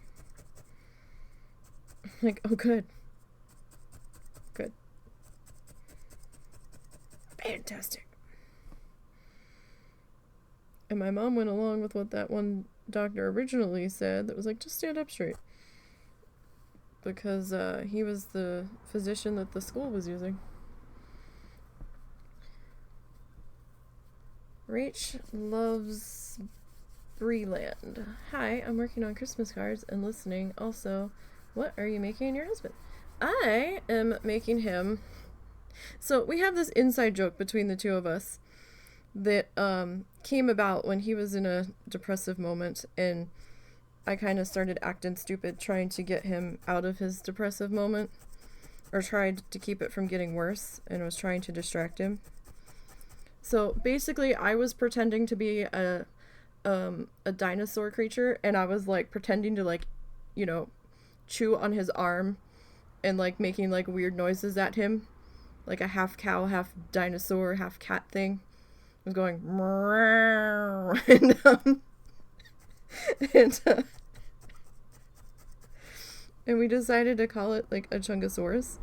Like, oh, good. Good. Fantastic. And my mom went along with what that one doctor originally said that was like, just stand up straight. Because he was the physician that the school was using. Rach loves Breland. Hi, I'm working on Christmas cards and listening. Also, what are you making your husband? I am making him... So we have this inside joke between the two of us that came about when he was in a depressive moment, and I kind of started acting stupid trying to get him out of his depressive moment, or tried to keep it from getting worse, and was trying to distract him. So basically I was pretending to be a dinosaur creature, and I was like pretending to, like, you know, chew on his arm and like making like weird noises at him, like a half cow, half dinosaur, half cat thing. I was going and we decided to call it like a Chungasaurus,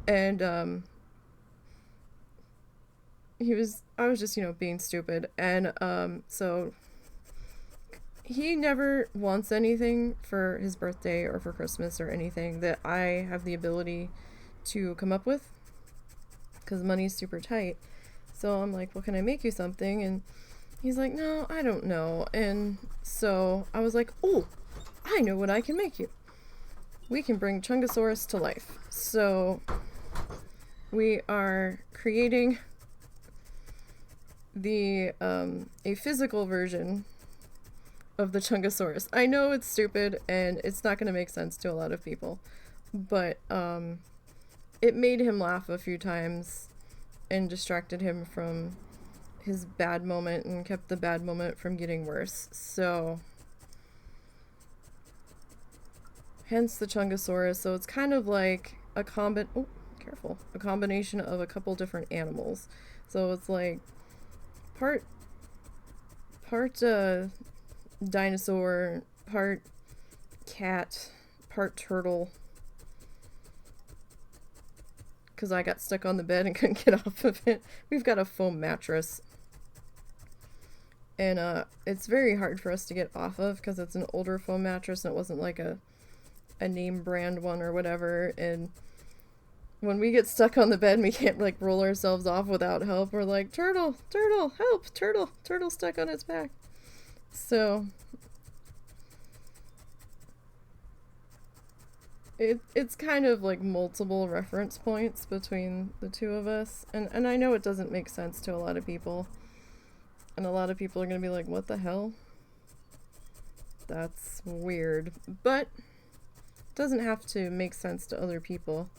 and I was just, you know, being stupid, and so he never wants anything for his birthday or for Christmas or anything that I have the ability to come up with, because money's super tight. So I'm like, well, can I make you something? And he's like, no, I don't know. And so I was like, oh, I know what I can make you. We can bring Chungasaurus to life. So we are creating a physical version of the Chungasaurus. I know it's stupid and it's not going to make sense to a lot of people, but it made him laugh a few times and distracted him from his bad moment and kept the bad moment from getting worse. So hence the Chungasaurus. So it's kind of like a combination of a couple different animals. So it's like part dinosaur, part cat, part turtle. Because I got stuck on the bed and couldn't get off of it. We've got a foam mattress. And it's very hard for us to get off of because it's an older foam mattress and it wasn't like a name brand one or whatever. And when we get stuck on the bed and we can't like roll ourselves off without help, we're like, turtle, turtle, help, turtle stuck on its back. So it's kind of like multiple reference points between the two of us. And I know it doesn't make sense to a lot of people. And a lot of people are going to be like, what the hell? That's weird. But doesn't have to make sense to other people.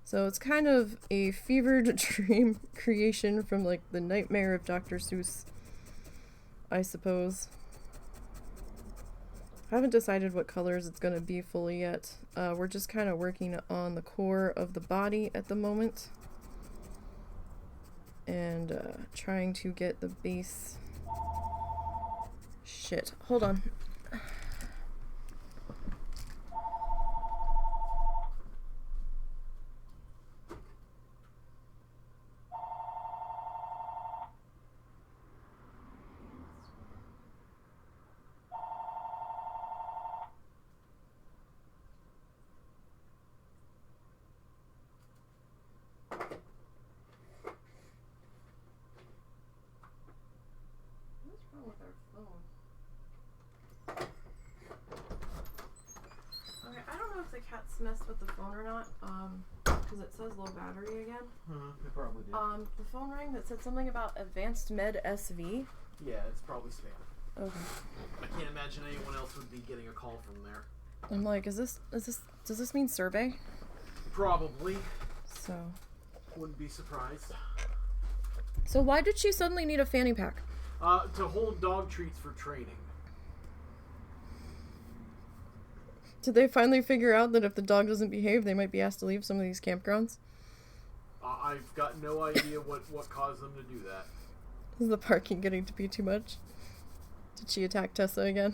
So it's kind of a fevered dream creation from like the nightmare of Dr. Seuss, I suppose. I haven't decided what colors it's going to be fully yet. We're just kind of working on the core of the body at the moment. And trying to get the base... Shit, hold on. Messed with the phone or not, because it says low battery again. It probably did. The phone rang that said something about Advanced Med SV. Yeah, it's probably spam. Okay. I can't imagine anyone else would be getting a call from there. I'm like, does this mean survey? Probably. So. Wouldn't be surprised. So why did she suddenly need a fanny pack? To hold dog treats for training. Did they finally figure out that if the dog doesn't behave, they might be asked to leave some of these campgrounds? I've got no idea what caused them to do that. Is the parking getting to be too much? Did she attack Tessa again?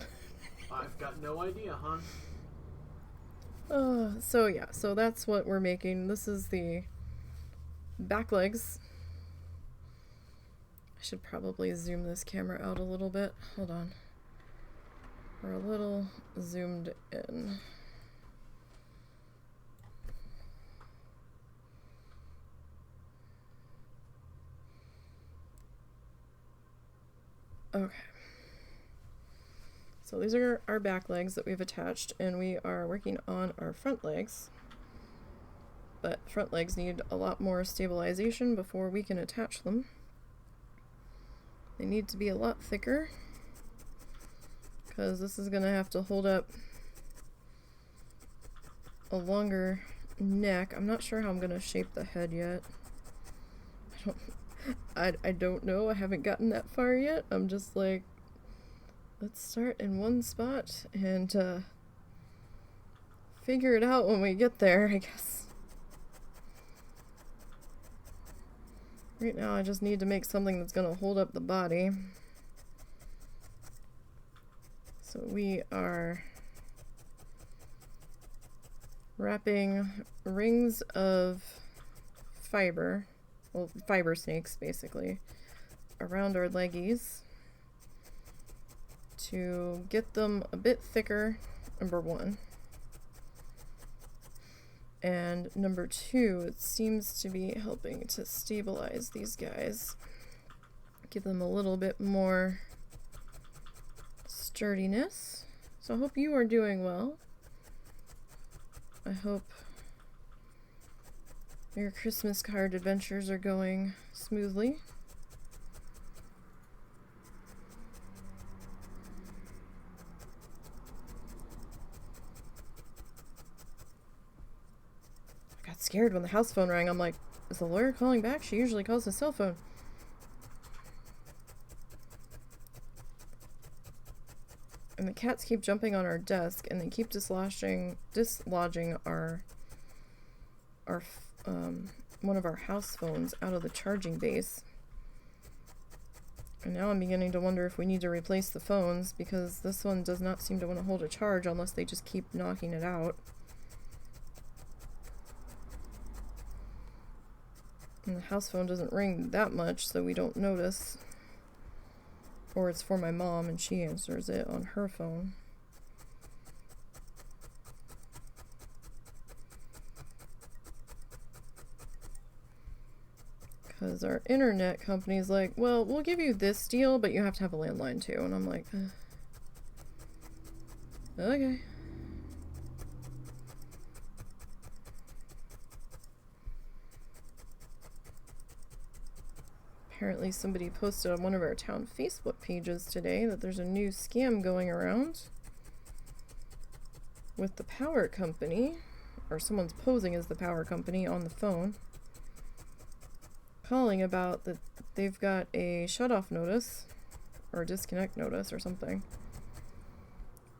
I've got no idea, hon. So yeah, so that's what we're making. This is the back legs. I should probably zoom this camera out a little bit. Hold on. We're a little zoomed in. Okay. So these are our back legs that we've attached, and we are working on our front legs. But front legs need a lot more stabilization before we can attach them. They need to be a lot thicker, because this is going to have to hold up a longer neck. I'm not sure how I'm going to shape the head yet. I don't know. I haven't gotten that far yet. I'm just like, let's start in one spot and figure it out when we get there, I guess. Right now I just need to make something that's going to hold up the body. So we are wrapping rings of fiber, well, fiber snakes basically, around our leggies to get them a bit thicker, number one. And number two, it seems to be helping to stabilize these guys, give them a little bit more sturdiness. So I hope you are doing well. I hope your Christmas card adventures are going smoothly. I got scared when the house phone rang. I'm like, is the lawyer calling back? She usually calls his cell phone. And the cats keep jumping on our desk, and they keep dislodging our one of our house phones out of the charging base. And now I'm beginning to wonder if we need to replace the phones, because this one does not seem to want to hold a charge unless they just keep knocking it out. And the house phone doesn't ring that much, so we don't notice. Or it's for my mom and she answers it on her phone. Because our internet company's like, well, we'll give you this deal, but you have to have a landline too. And I'm like, okay. Apparently somebody posted on one of our town Facebook pages today that there's a new scam going around. with the power company, or someone's posing as the power company on the phone, calling about that they've got a shut-off notice or disconnect notice or something,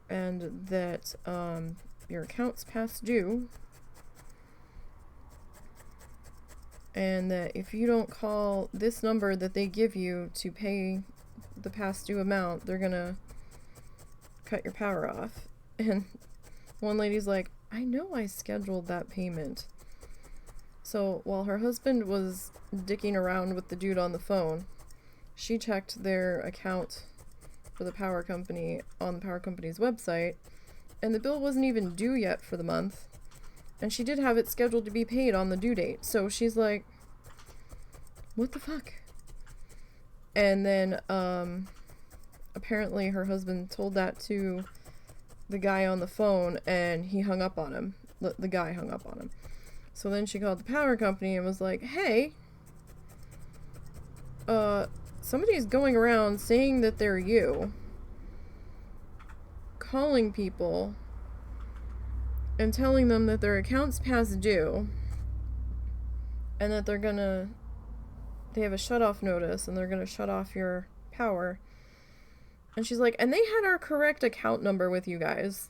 and that your account's past due, and that if you don't call this number that they give you to pay the past due amount, they're gonna cut your power off. And one lady's like, I know I scheduled that payment. So while her husband was dicking around with the dude on the phone, she checked their account for the power company on the power company's website, and the bill wasn't even due yet for the month, and she did have it scheduled to be paid on the due date. So she's like, what the fuck? And then apparently her husband told that to the guy on the phone, and he hung up on him. The guy hung up on him. So then she called the power company and was like, hey, somebody's going around saying that they're you, calling people and telling them that their account's past due and that they have a shut-off notice and they're gonna shut off your power. And she's like, and they had our correct account number with you guys.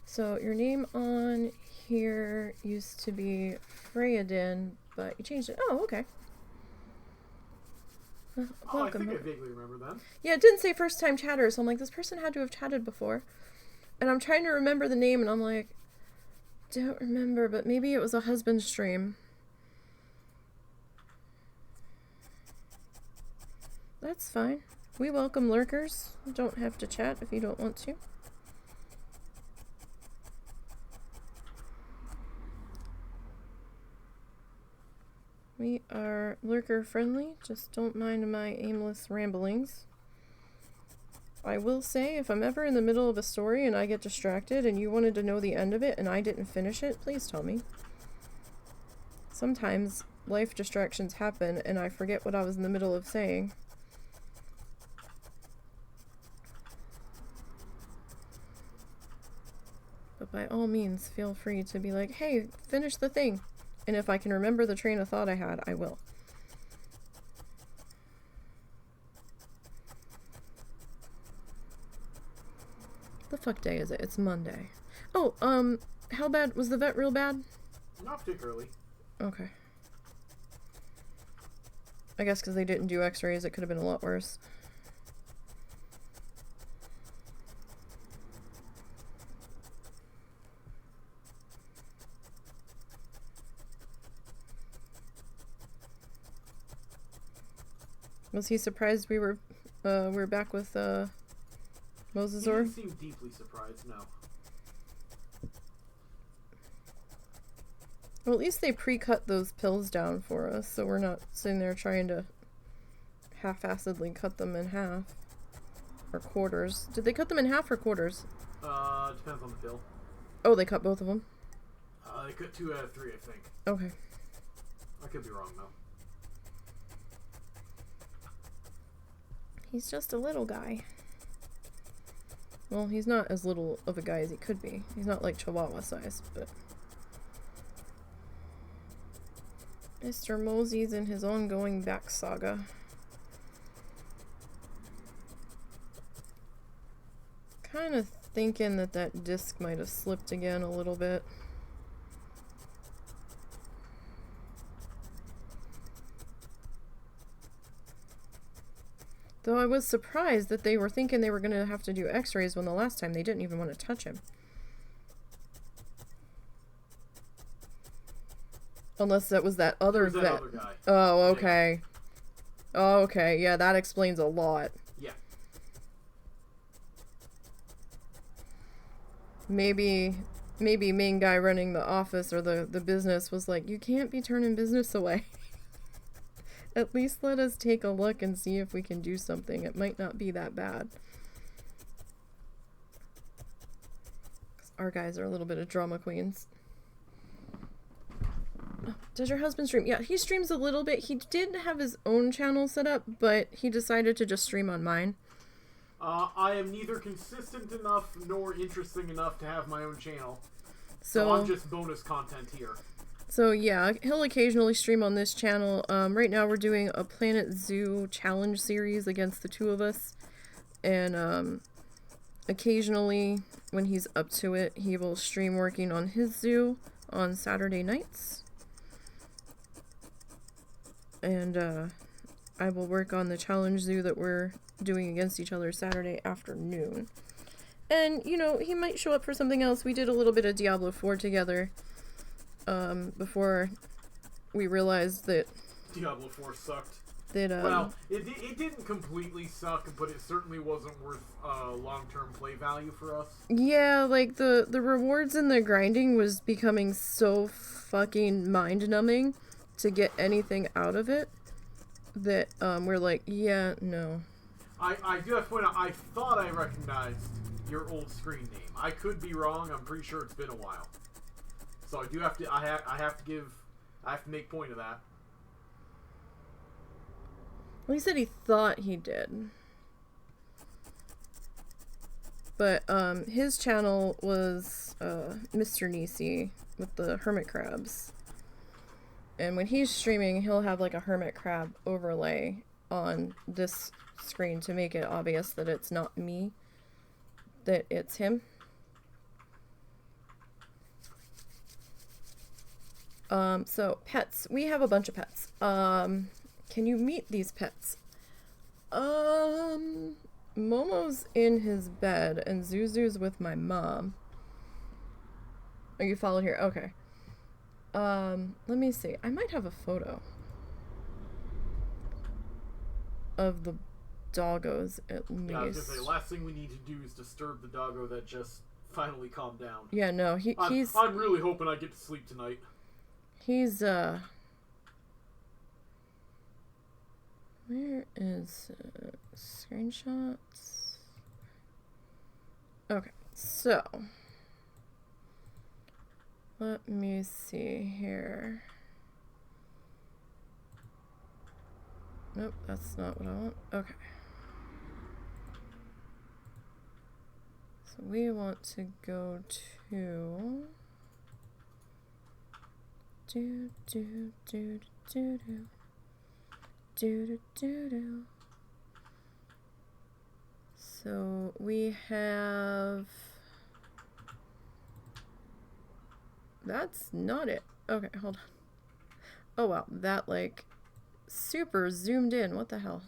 So your name on here used to be Freyaden, but you changed it. Oh, okay. Welcome. I think I vaguely remember that. Yeah, it didn't say first time chatter, so I'm like, this person had to have chatted before. And I'm trying to remember the name, and I'm like, don't remember, but maybe it was a husband stream. That's fine. We welcome lurkers. You don't have to chat if you don't want to. We are lurker friendly, just don't mind my aimless ramblings. I will say, if I'm ever in the middle of a story and I get distracted and you wanted to know the end of it and I didn't finish it, please tell me. Sometimes life distractions happen and I forget what I was in the middle of saying. But by all means, feel free to be like, hey, finish the thing. And if I can remember the train of thought I had, I will. The fuck day is it? It's Monday. Oh, how bad? Was the vet real bad? Not particularly. Okay. I guess because they didn't do x-rays, it could have been a lot worse. Was he surprised we were back with Moses? He didn't seem deeply surprised, no. Well, at least they pre-cut those pills down for us, so we're not sitting there trying to half-assedly cut them in half. Or quarters. Did they cut them in half or quarters? Depends on the pill. Oh, they cut both of them? They cut 2 out of 3, I think. Okay. I could be wrong, though. He's just a little guy. Well, he's not as little of a guy as he could be. He's not like Chihuahua size, but... Mr. Mosey's in his ongoing back saga. Kind of thinking that that disc might have slipped again a little bit. Though I was surprised that they were thinking they were going to have to do x-rays when the last time they didn't even want to touch him. Unless that was that other vet. Other guy. Oh, okay. Yeah. Oh, okay. Yeah, that explains a lot. Yeah. Maybe main guy running the office or the business was like, you can't be turning business away. At least let us take a look and see if we can do something. It might not be that bad. Our guys are a little bit of drama queens. Does your husband stream? Yeah, he streams a little bit. He did have his own channel set up, but he decided to just stream on mine. I am neither consistent enough nor interesting enough to have my own channel. So I'm just bonus content here. So yeah, he'll occasionally stream on this channel. Right now we're doing a Planet Zoo challenge series against the two of us. And occasionally, when he's up to it, he will stream working on his zoo on Saturday nights. And I will work on the challenge zoo that we're doing against each other Saturday afternoon. And, you know, he might show up for something else. We did a little bit of Diablo 4 together before we realized that Diablo 4 sucked. Well, it didn't completely suck, but it certainly wasn't worth long-term play value for us. Yeah, like the rewards and the grinding was becoming so fucking mind-numbing to get anything out of it that we're like, yeah, no. I do have to point out, I thought I recognized your old screen name. I could be wrong. I'm pretty sure it's been a while. So I do have to. I have to make point of that. Well, he said he thought he did. But his channel was Mr. Nisey with the hermit crabs. And when he's streaming, he'll have like a hermit crab overlay on this screen to make it obvious that it's not me, that it's him. So pets. We have a bunch of pets. Can you meet these pets? Momo's in his bed and Zuzu's with my mom. Oh, you followed here? Okay. Let me see. I might have a photo of the doggos at least. Yeah, I was gonna say, last thing we need to do is disturb the doggo that just finally calmed down. Yeah, no, he's... I'm really hoping I get to sleep tonight. He's, where is screenshots? Okay, so let me see here. Nope, that's not what I want. Okay. So we want to go to do do do do do do do do do. So we have, that's not it. Okay, hold on. Oh wow, that like super zoomed in. What the hell?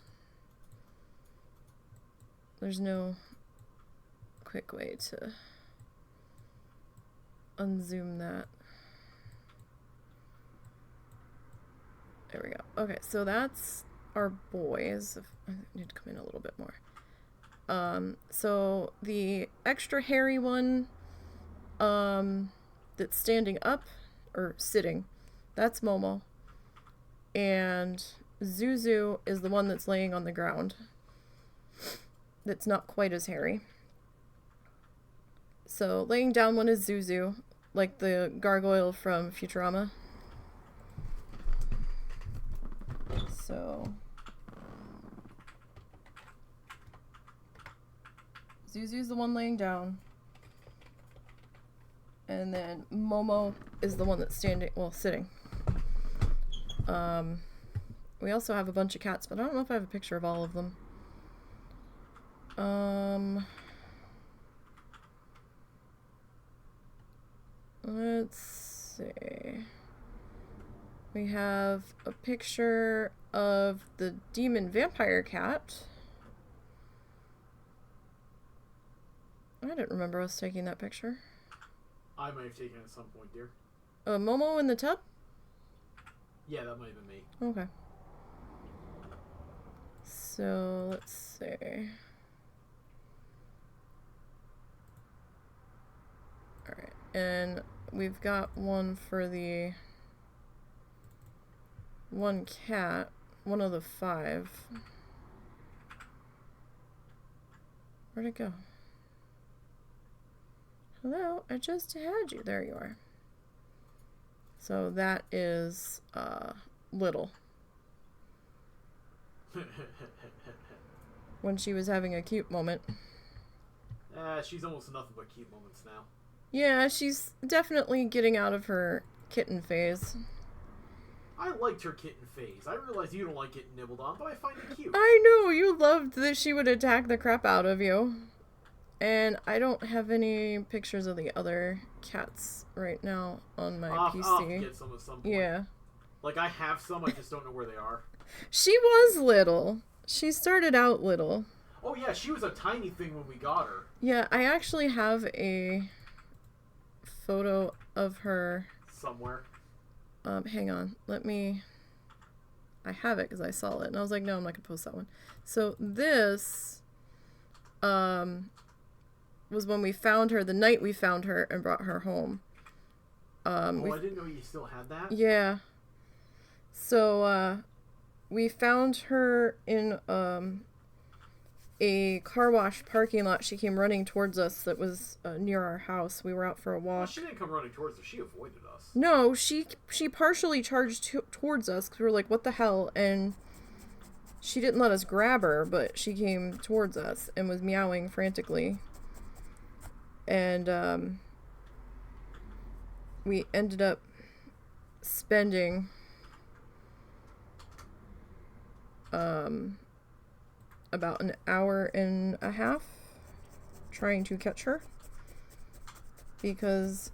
There's no quick way to unzoom that. There we go. Okay, so that's our boys. I need to come in a little bit more. So the extra hairy one, that's standing up or sitting, that's Momo. And Zuzu is the one that's laying on the ground. That's not quite as hairy. So laying down one is Zuzu, like the gargoyle from Futurama. So Zuzu's the one laying down. And then Momo is the one that's standing, well, sitting. We also have a bunch of cats, but I don't know if I have a picture of all of them. Let's see. We have a picture of the demon vampire cat. I didn't remember us taking that picture. I might have taken it at some point, dear. Momo in the tub? Yeah, that might have been me. Okay. So, let's see. Alright, and we've got one for the one cat, one of the 5. Where'd it go? Hello, I just had you. There you are. So that is Little. when she was having a cute moment. She's almost nothing but cute moments now. Yeah, she's definitely getting out of her kitten phase. I liked her kitten phase. I realize you don't like getting nibbled on, but I find it cute. I know, you loved that she would attack the crap out of you. And I don't have any pictures of the other cats right now on my PC. I'll get some at some point. Yeah. Like, I have some, I just don't know where they are. She was little. She started out little. Oh, yeah, she was a tiny thing when we got her. Yeah, I actually have a photo of her. Somewhere. Hang on. I have it because I saw it. And I was like, no, I'm not going to post that one. So this was when we found her, the night we found her and brought her home. I didn't know you still had that? Yeah. So, we found her in a car wash parking lot. She came running towards us that was near our house. We were out for a walk. Well, she didn't come running towards us. She avoided us. No, she partially charged towards us because we were like, what the hell? And she didn't let us grab her, but she came towards us and was meowing frantically. And we ended up spending about an hour and a half trying to catch her because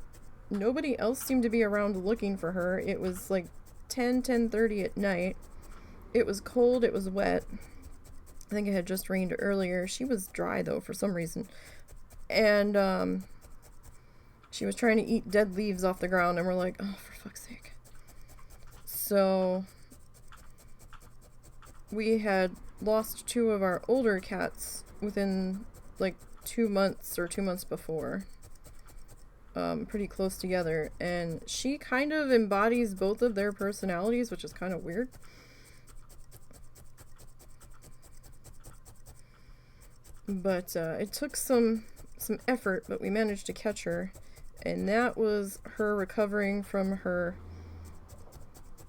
nobody else seemed to be around looking for her. It was like 10:30 at night. It was cold, it was wet. I think it had just rained earlier. She was dry though for some reason. And she was trying to eat dead leaves off the ground and we're like, oh, for fuck's sake. So we had lost 2 of our older cats within like 2 months or 2 months before. Pretty close together. And she kind of embodies both of their personalities, which is kind of weird. But it took some effort, but we managed to catch her. And that was her recovering from her,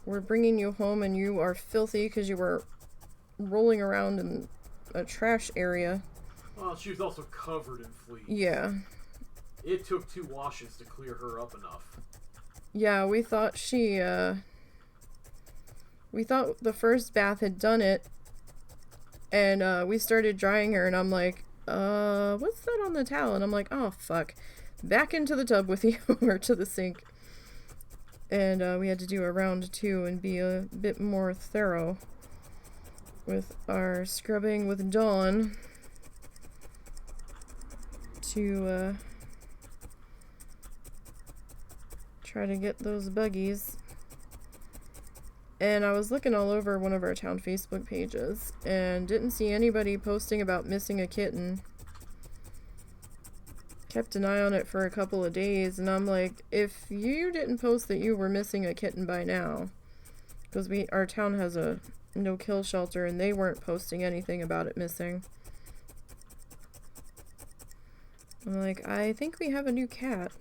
we're bringing you home and you are filthy because you were rolling around in a trash area. Well, she was also covered in fleas. Yeah. It took 2 washes to clear her up enough. Yeah, we thought we thought the first bath had done it. And we started drying her and I'm like, what's that on the towel? And I'm like, oh, fuck. Back into the tub with you, or to the sink. And we had to do a round 2 and be a bit more thorough with our scrubbing with Dawn to try to get those buggies. And I was looking all over one of our town Facebook pages and didn't see anybody posting about missing a kitten. Kept an eye on it for a couple of days and I'm like, if you didn't post that you were missing a kitten by now, because our town has a no-kill shelter and they weren't posting anything about it missing. I'm like, I think we have a new cat.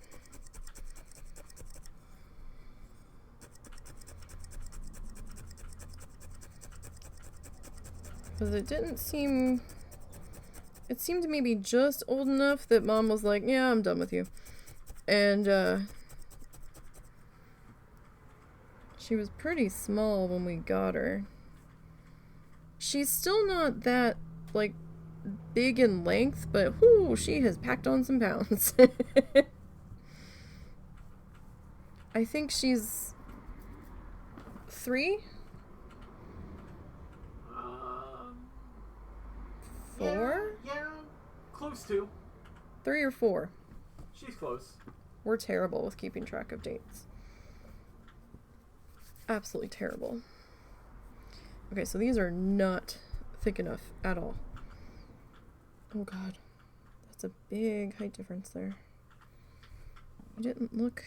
Because it didn't seem... It seemed to maybe just old enough that Mom was like, yeah, I'm done with you. And, she was pretty small when we got her. She's still not that, like, big in length, but, whoo, she has packed on some pounds. I think she's 3? 4? Yeah, close to. 3 or 4. She's close. We're terrible with keeping track of dates. Absolutely terrible. Okay, so these are not thick enough at all. Oh god. That's a big height difference there. I didn't look.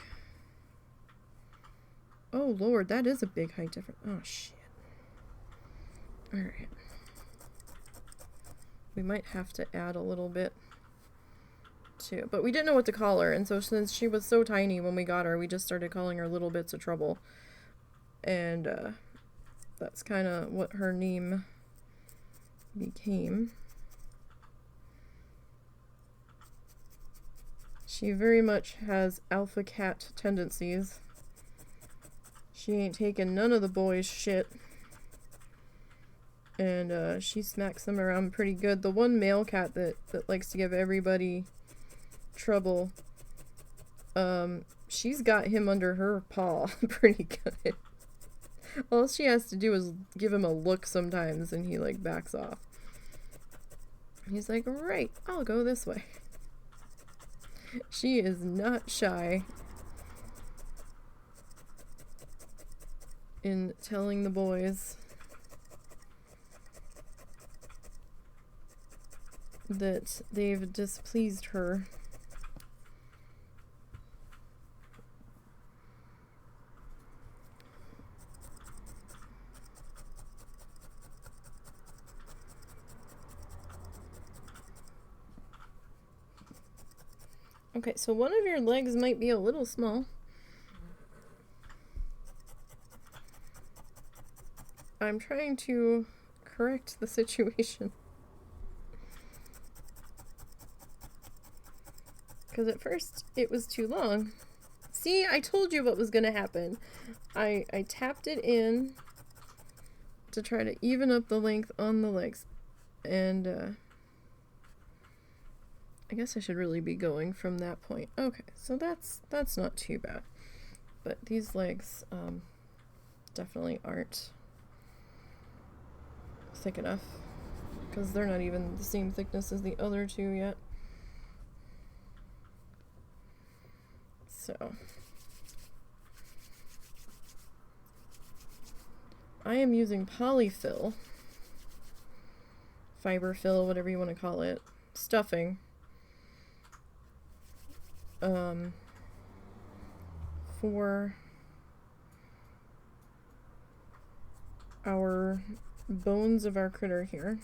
Oh lord, that is a big height difference. Oh shit. Alright. We might have to add a little bit too. But we didn't know what to call her, and so since she was so tiny when we got her, we just started calling her Little Bits of Trouble. And that's kind of what her name became. She very much has alpha cat tendencies. She ain't taking none of the boys' shit. And she smacks them around pretty good. The one male cat that likes to give everybody trouble, she's got him under her paw pretty good. All she has to do is give him a look sometimes and he like backs off. He's like, right, I'll go this way. She is not shy in telling the boys that they've displeased her. Okay, so one of your legs might be a little small. I'm trying to correct the situation. Because at first it was too long. See, I told you what was going to happen. I tapped it in to try to even up the length on the legs. And I guess I should really be going from that point. Okay, so that's not too bad. But these legs definitely aren't thick enough. Because they're not even the same thickness as the other two yet. So I am using polyfill, fiber fill, whatever you want to call it, stuffing, for our bones of our critter here.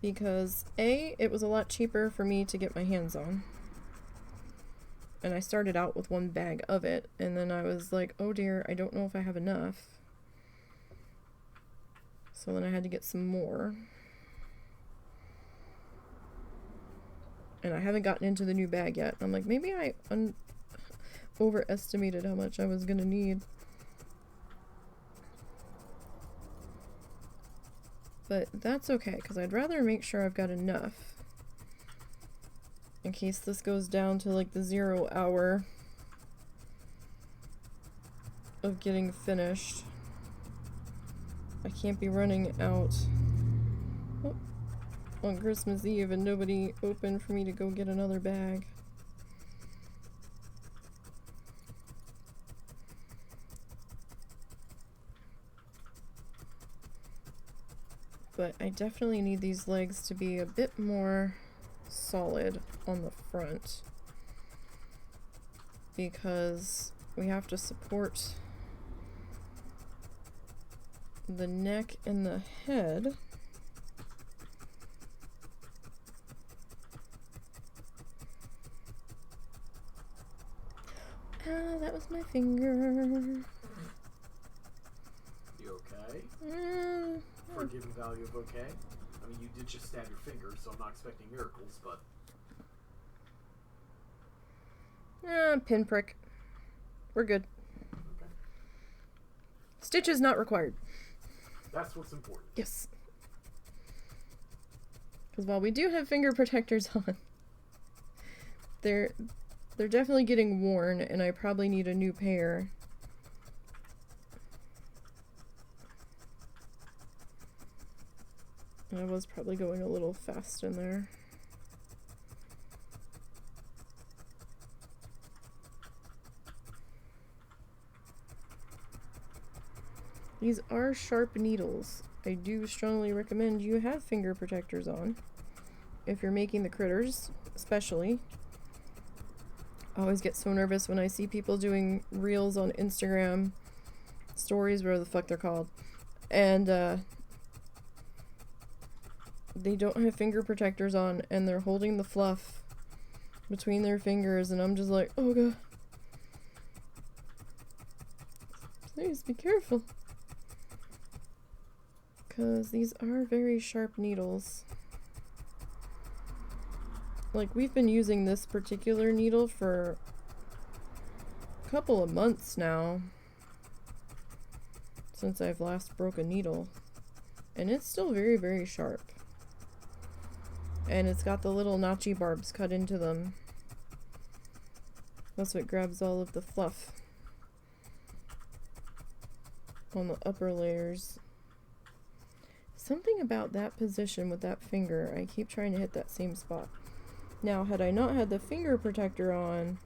Because A, it was a lot cheaper for me to get my hands on. And I started out with one bag of it, and then I was like, oh dear, I don't know if I have enough. So then I had to get some more. And I haven't gotten into the new bag yet. I'm like, maybe I overestimated how much I was gonna need. But that's okay, because I'd rather make sure I've got enough. In case this goes down to like the 0 hour of getting finished. I can't be running out on Christmas Eve and nobody open for me to go get another bag. But I definitely need these legs to be a bit more solid on the front because we have to support the neck and the head. Ah, that was my finger. You okay? Forgiving value of okay. I mean, you did just stab your finger, so I'm not expecting miracles, but... Pinprick. We're good. Okay. Stitches not required. That's what's important. Yes. Because while we do have finger protectors on, they're definitely getting worn, and I probably need a new pair. I was probably going a little fast in there. These are sharp needles. I do strongly recommend you have finger protectors on. If you're making the critters, especially. I always get so nervous when I see people doing reels on Instagram, stories, whatever the fuck they're called. And, they don't have finger protectors on, and they're holding the fluff between their fingers, and I'm just like, oh god. Please be careful. Because these are very sharp needles. like, we've been using this particular needle for a couple of months now. Since I've last broke a needle. And it's still very, very sharp. And it's got the little notchy barbs cut into them. That's what grabs all of the fluff on the upper layers. Something about that position with that finger, I keep trying to hit that same spot. Now, had I not had the finger protector on,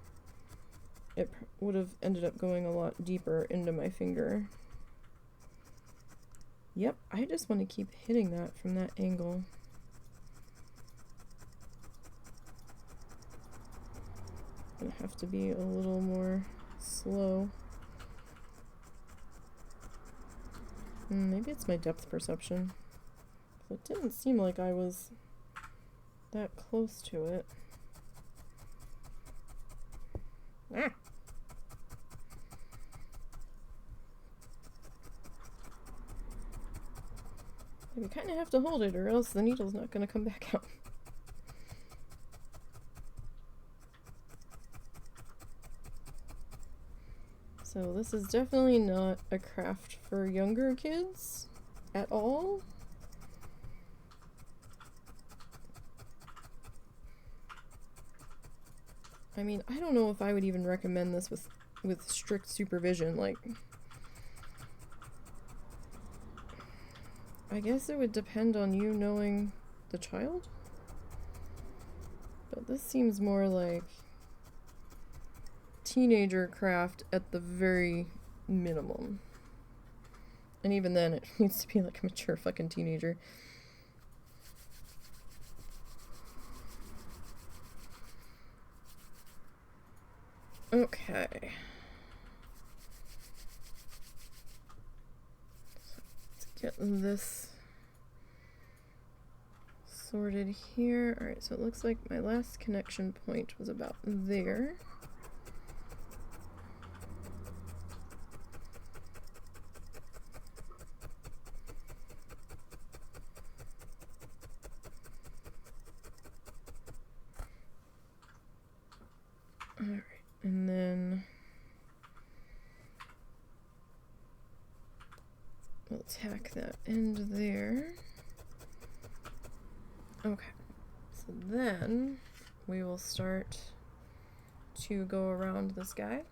it would have ended up going a lot deeper into my finger. Yep, I just want to keep hitting that from that angle. Gonna have to be a little more slow. Maybe it's my depth perception. It didn't seem like I was that close to it. Ah! You kind of have to hold it or else the needle's not going to come back out. So this is definitely not a craft for younger kids at all. I mean, I don't know if I would even recommend this with strict supervision. Like, I guess it would depend on you knowing the child. But this seems more like teenager craft at the very minimum. And even then, it needs to be like a mature fucking teenager. Okay. So let's get this sorted here. Alright, so it looks like my last connection point was about there. Alright, and then we'll tack that end there. Okay, so then we will start to go around this guy.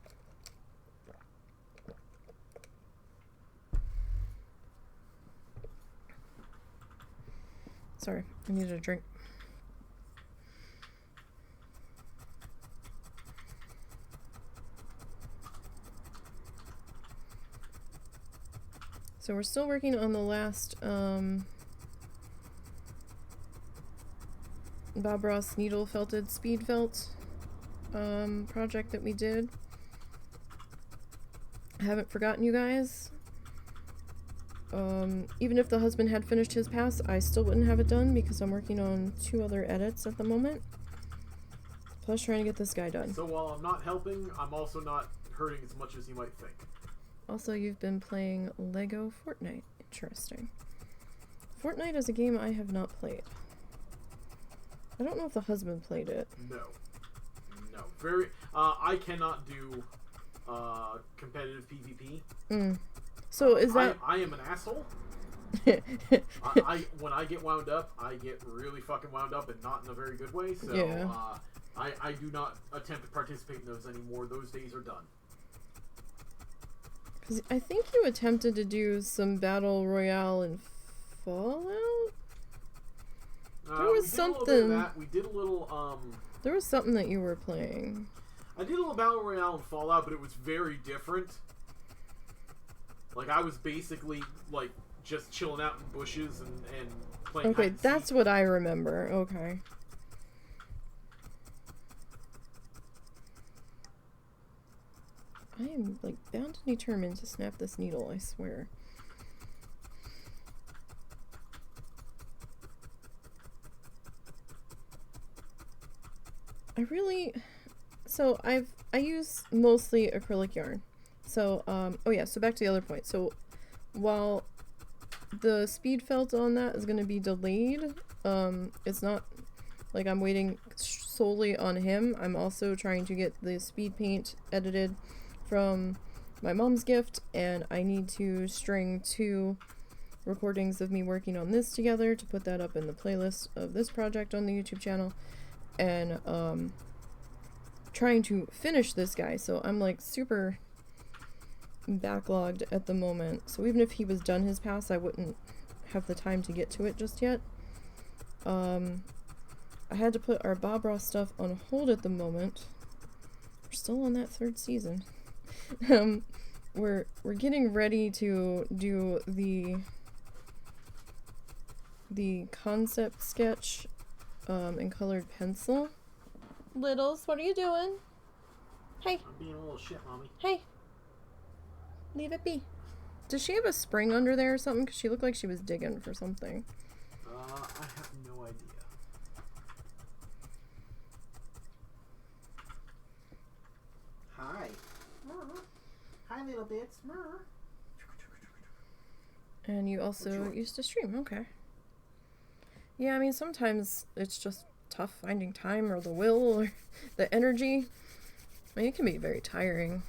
Sorry, I needed a drink. So we're still working on the last Bob Ross needle felted speed felt project that we did. I haven't forgotten you guys. Even if the husband had finished his pass, I still wouldn't have it done because I'm working on 2 other edits at the moment. Plus trying to get this guy done. So while I'm not helping, I'm also not hurting as much as you might think. Also, you've been playing Lego Fortnite. Interesting. Fortnite is a game I have not played. I don't know if the husband played it. No. No. Very, I cannot do, competitive PvP. So is that... I am an asshole. When I get wound up, I get really fucking wound up and not in a very good way, so, yeah. I do not attempt to participate in those anymore. Those days are done. Because I think you attempted to do some Battle Royale in Fallout? There was something... We did a little, There was something that you were playing. I did a little Battle Royale in Fallout, but it was very different. Like, I was basically, like, just chilling out in bushes and playing Okay, that's what I remember. Okay. I am, like, bound and determined to snap this needle, I swear. So I use mostly acrylic yarn. So, oh yeah, so back to the other point. So, while the speed felt on that is going to be delayed, it's not like I'm waiting solely on him. I'm also trying to get the speed paint edited from my mom's gift, and I need to string 2 recordings of me working on this together to put that up in the playlist of this project on the YouTube channel, and trying to finish this guy. So I'm like super backlogged at the moment, so even if he was done his pass, I wouldn't have the time to get to it just yet. I had to put our Bob Ross stuff on hold at the moment. We're still on that 3rd season. We're getting ready to do the concept sketch in colored pencil. Littles, what are you doing? Hey. I'm being a little shit, Mommy. Hey. Leave it be. Does she have a spring under there or something? Because she looked like she was digging for something. I have no idea. Hi. Hi, little bits. And you also used to stream, okay. Yeah, I mean, sometimes it's just tough finding time or the will or the energy. I mean, it can be very tiring.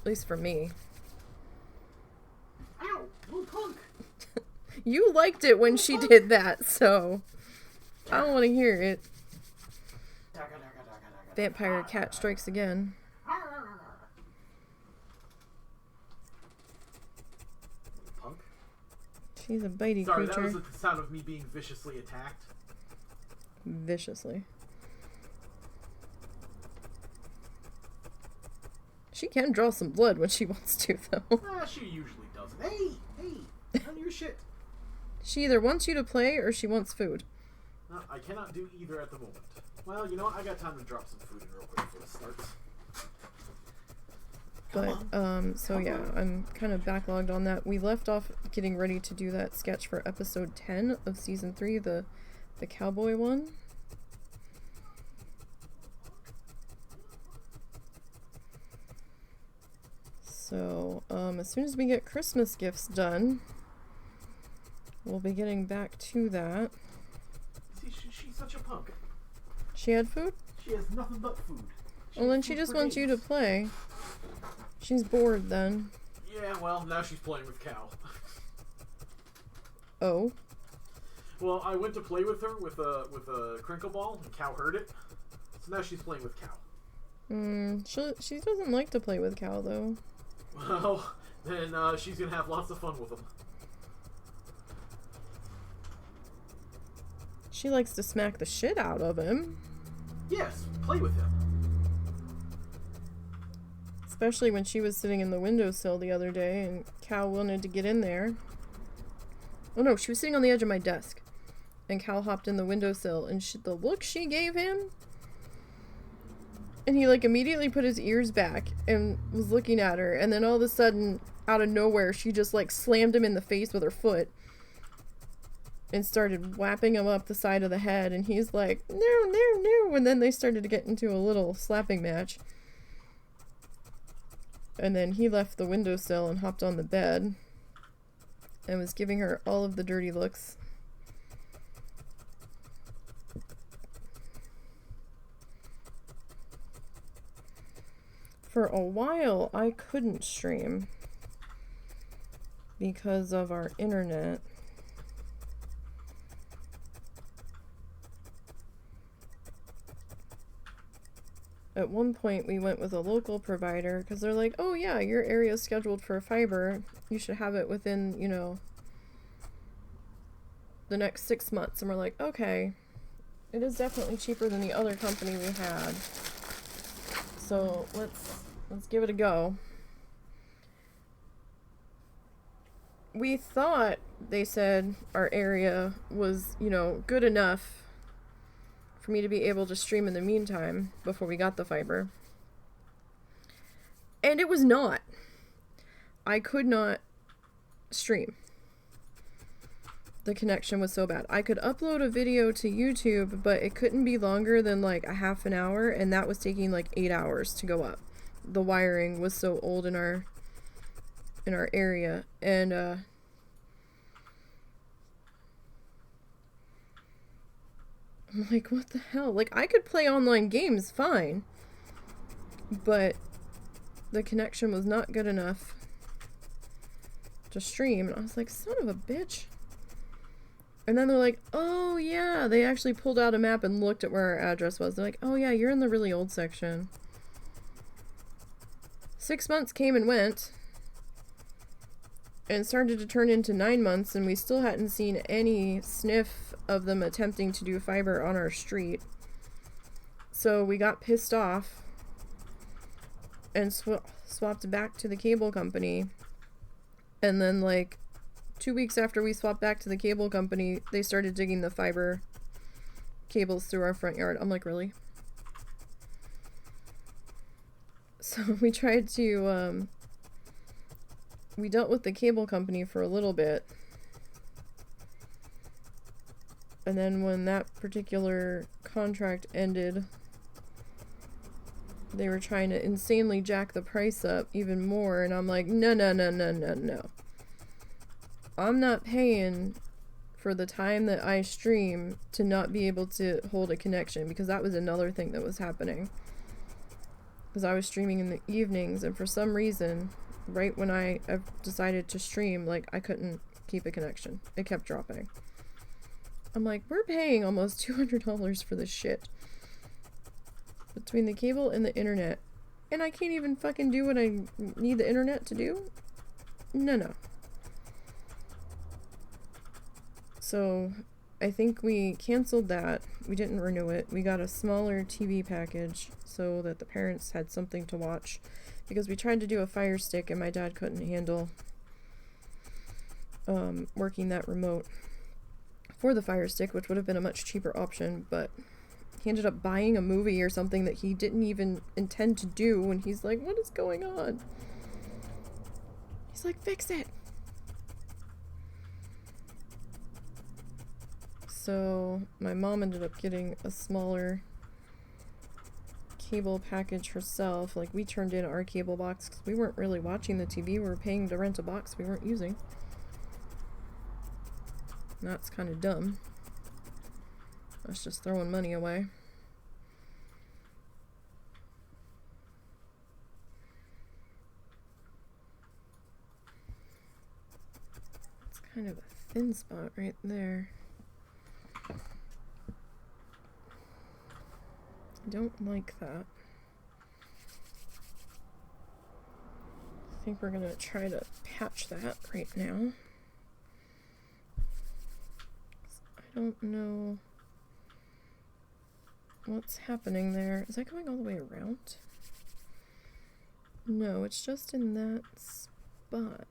At least for me. Ow! Little punk! You liked it when she did that, so I don't want to hear it. Vampire cat strikes again. Punk? She's a bitey Sorry, creature. that was the sound of me being viciously attacked. Viciously. She can draw some blood when she wants to, though. She usually doesn't. Hey! On your shit. She either wants you to play or she wants food. No, I cannot do either at the moment. Well, you know what? I got time to drop some food in real quick before it starts. But, so yeah, I'm kind of backlogged on that. We left off getting ready to do that sketch for episode 10 of season 3, the cowboy one. So, as soon as we get Christmas gifts done, we'll be getting back to that. See, she's such a punk. She had food? She has nothing but food. Well, then she just wants you to play. She's bored then. Yeah, well, now she's playing with Cal. Oh. Well, I went to play with her with a crinkle ball, and Cal heard it. So now she's playing with Cal. She doesn't like to play with Cal, though. Well, then she's gonna have lots of fun with him. She likes to smack the shit out of him. Yes, play with him. Especially when she was sitting in the windowsill the other day and Cal wanted to get in there. Oh no, she was sitting on the edge of my desk. And Cal hopped in the windowsill and the look she gave him. And he like immediately put his ears back and was looking at her. And then all of a sudden, out of nowhere, she just like slammed him in the face with her foot. And started whapping him up the side of the head. And he's like, no, no, no. And then they started to get into a little slapping match. And then he left the windowsill and hopped on the bed. And was giving her all of the dirty looks. For a while, I couldn't stream. Because of our internet. At one point, we went with a local provider because they're like, oh yeah, your area is scheduled for fiber. You should have it within, you know, the next 6 months. And we're like, okay, it is definitely cheaper than the other company we had. So let's give it a go. We thought they said our area was, you know, good enough for me to be able to stream in the meantime before we got the fiber. And it was not. I could not stream. The connection was so bad. I could upload a video to YouTube, but it couldn't be longer than like a half an hour, and that was taking like 8 hours to go up. The wiring was so old in our area, and I'm like, what the hell? Like, I could play online games fine, but the connection was not good enough to stream. And I was like, son of a bitch. And then they're like, oh yeah, they actually pulled out a map and looked at where our address was. They're like, oh yeah, you're in the really old section. 6 months came and went, and started to turn into 9 months, and we still hadn't seen any sniff of them attempting to do fiber on our street. So we got pissed off and swapped back to the cable company. And then, like, 2 weeks after we swapped back to the cable company, they started digging the fiber cables through our front yard. I'm like, really? So we tried to, we dealt with the cable company for a little bit. And then when that particular contract ended, they were trying to insanely jack the price up even more. And I'm like, no, no, no, no, no, no. I'm not paying for the time that I stream to not be able to hold a connection, because that was another thing that was happening. Because I was streaming in the evenings, and for some reason, right when I decided to stream, like, I couldn't keep a connection. It kept dropping. I'm like, we're paying almost $200 for this shit. Between the cable and the internet. And I can't even fucking do what I need the internet to do? No, no. So, I think we canceled that. We didn't renew it. We got a smaller TV package so that the parents had something to watch. Because we tried to do a Fire Stick and my dad couldn't handle working that remote for the Fire Stick, which would have been a much cheaper option, but he ended up buying a movie or something that he didn't even intend to do, and he's like, what is going on? He's like, fix it. So my mom ended up getting a smaller cable package herself. Like, we turned in our cable box because we weren't really watching the TV. We were paying to rent a box we weren't using. And that's kind of dumb. That's just throwing money away. It's kind of a thin spot right there. I don't like that. I think we're gonna try to patch that right now. I don't know what's happening there. Is that going all the way around? No, it's just in that spot.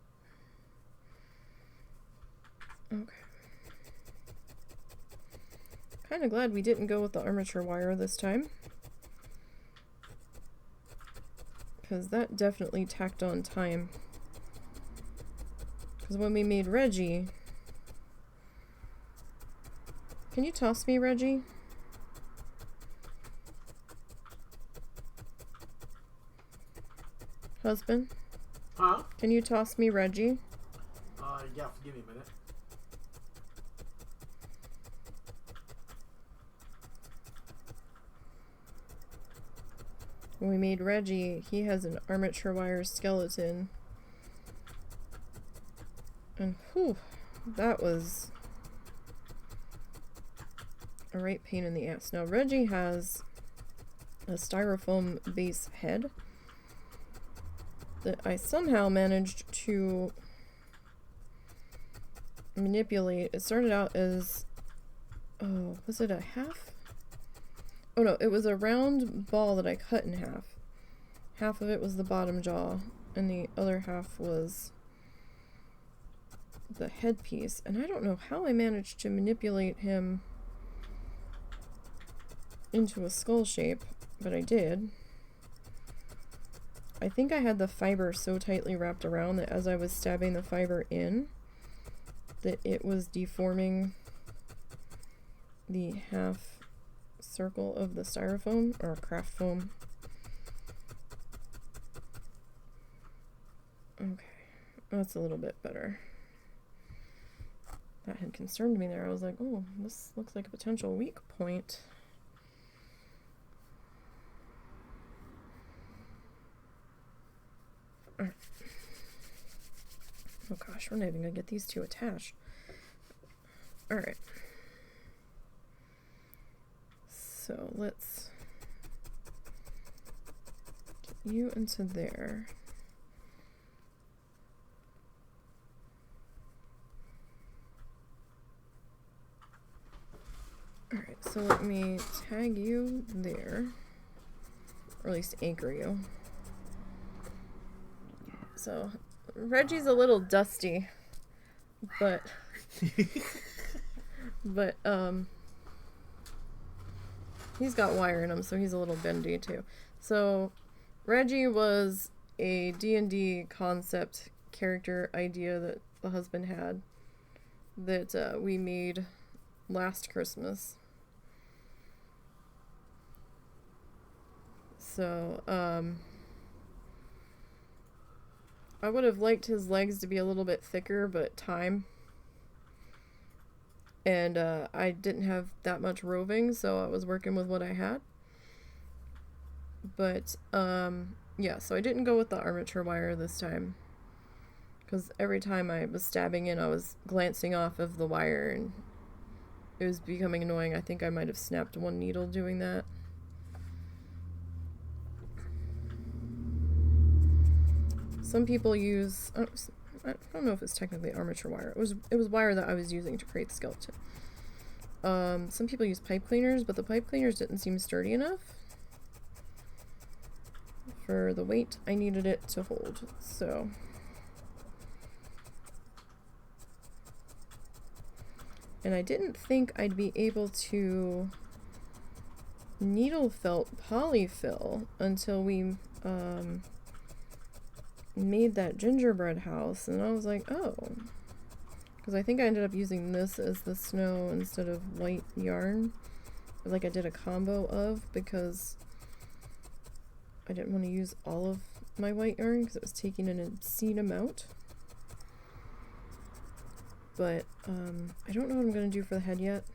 Okay. Kind of glad we didn't go with the armature wire this time, because that definitely tacked on time. Because when we made Reggie... Can you toss me, Reggie? Husband? Huh? Can you toss me, Reggie? Yeah, give me a minute. When we made Reggie, he has an armature wire skeleton. And whew, that was a right pain in the ass. Now, Reggie has a styrofoam base head that I somehow managed to manipulate. It started out as, oh, was it a half? Oh no, it was a round ball that I cut in half. Half of it was the bottom jaw, and the other half was the headpiece. And I don't know how I managed to manipulate him into a skull shape, but I did. I think I had the fiber so tightly wrapped around that as I was stabbing the fiber in, that it was deforming the half circle of the styrofoam or craft foam. Okay, that's a little bit better. That had concerned me there. I was like, oh, this looks like a potential weak point. Alright. Oh gosh, we're not even gonna get these two attached. Alright. So let's get you into there. Alright, so let me tag you there. Or at least anchor you. So, Reggie's a little dusty. But... but, he's got wire in him, so he's a little bendy too. So, Reggie was a D&D concept character idea that the husband had that we made last Christmas. So, I would have liked his legs to be a little bit thicker, but time. And I didn't have that much roving, so I was working with what I had. But, yeah, so I didn't go with the armature wire this time. Because every time I was stabbing in, I was glancing off of the wire, and it was becoming annoying. I think I might have snapped one needle doing that. Some people use... I don't know if it's technically armature wire. It was wire that I was using to create the skeleton. Some people use pipe cleaners, but the pipe cleaners didn't seem sturdy enough for the weight I needed it to hold. So and I didn't think I'd be able to needle felt polyfill until we made that gingerbread house, and I was like, oh, because I think I ended up using this as the snow instead of white yarn, like I did a combo of, because I didn't want to use all of my white yarn because it was taking an obscene amount. But I don't know what I'm going to do for the head yet.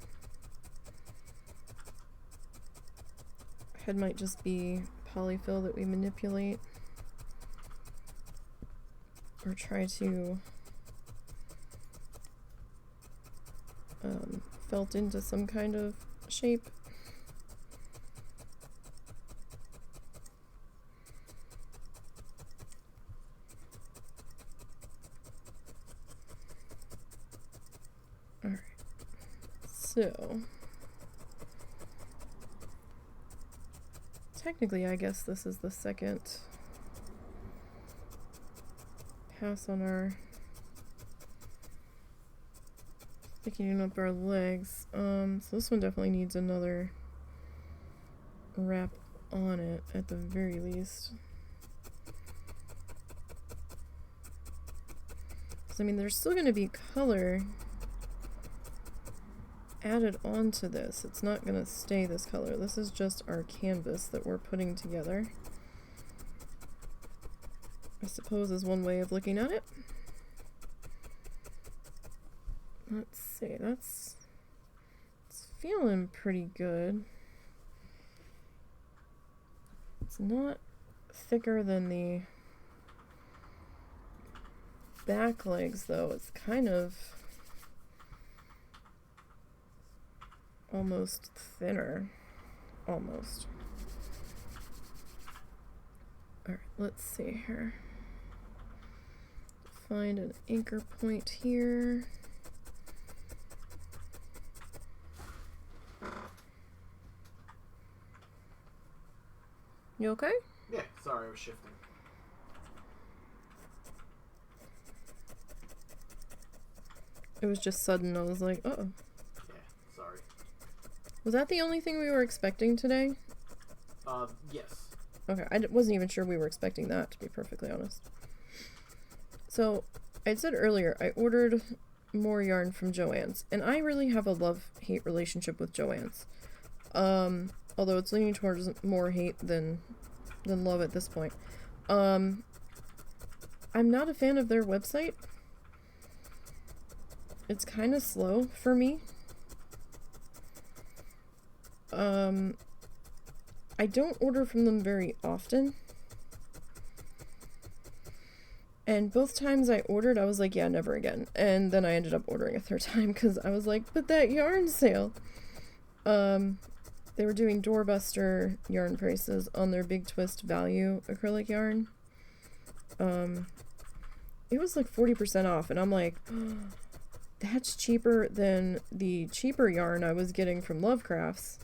Head might just be polyfill that we manipulate. Or try to felt into some kind of shape. Alright, so technically I guess this is the second pass on our picking up our legs. So this one definitely needs another wrap on it at the very least. So, I mean, there's still going to be color added onto this. It's not going to stay this color. This is just our canvas that we're putting together, I suppose, is one way of looking at it. Let's see, it's feeling pretty good. It's not thicker than the back legs, though. It's kind of almost thinner. Almost. Alright, let's see here. Find an anchor point here. You okay? Yeah, sorry, I was shifting. It was just sudden. I was like, uh-oh. Yeah, sorry. Was that the only thing we were expecting today? Yes. Okay, I wasn't even sure we were expecting that, to be perfectly honest. So, I said earlier, I ordered more yarn from Joann's, and I really have a love-hate relationship with Joann's. Although it's leaning towards more hate than love at this point. I'm not a fan of their website. it's kind of slow for me. I don't order from them very often. And both times I ordered, I was like, yeah, never again. And then I ended up ordering a third time because I was like, but that yarn sale. They were doing doorbuster yarn prices on their Big Twist Value acrylic yarn. It was like 40% off, and I'm like, oh, that's cheaper than the cheaper yarn I was getting from Lovecrafts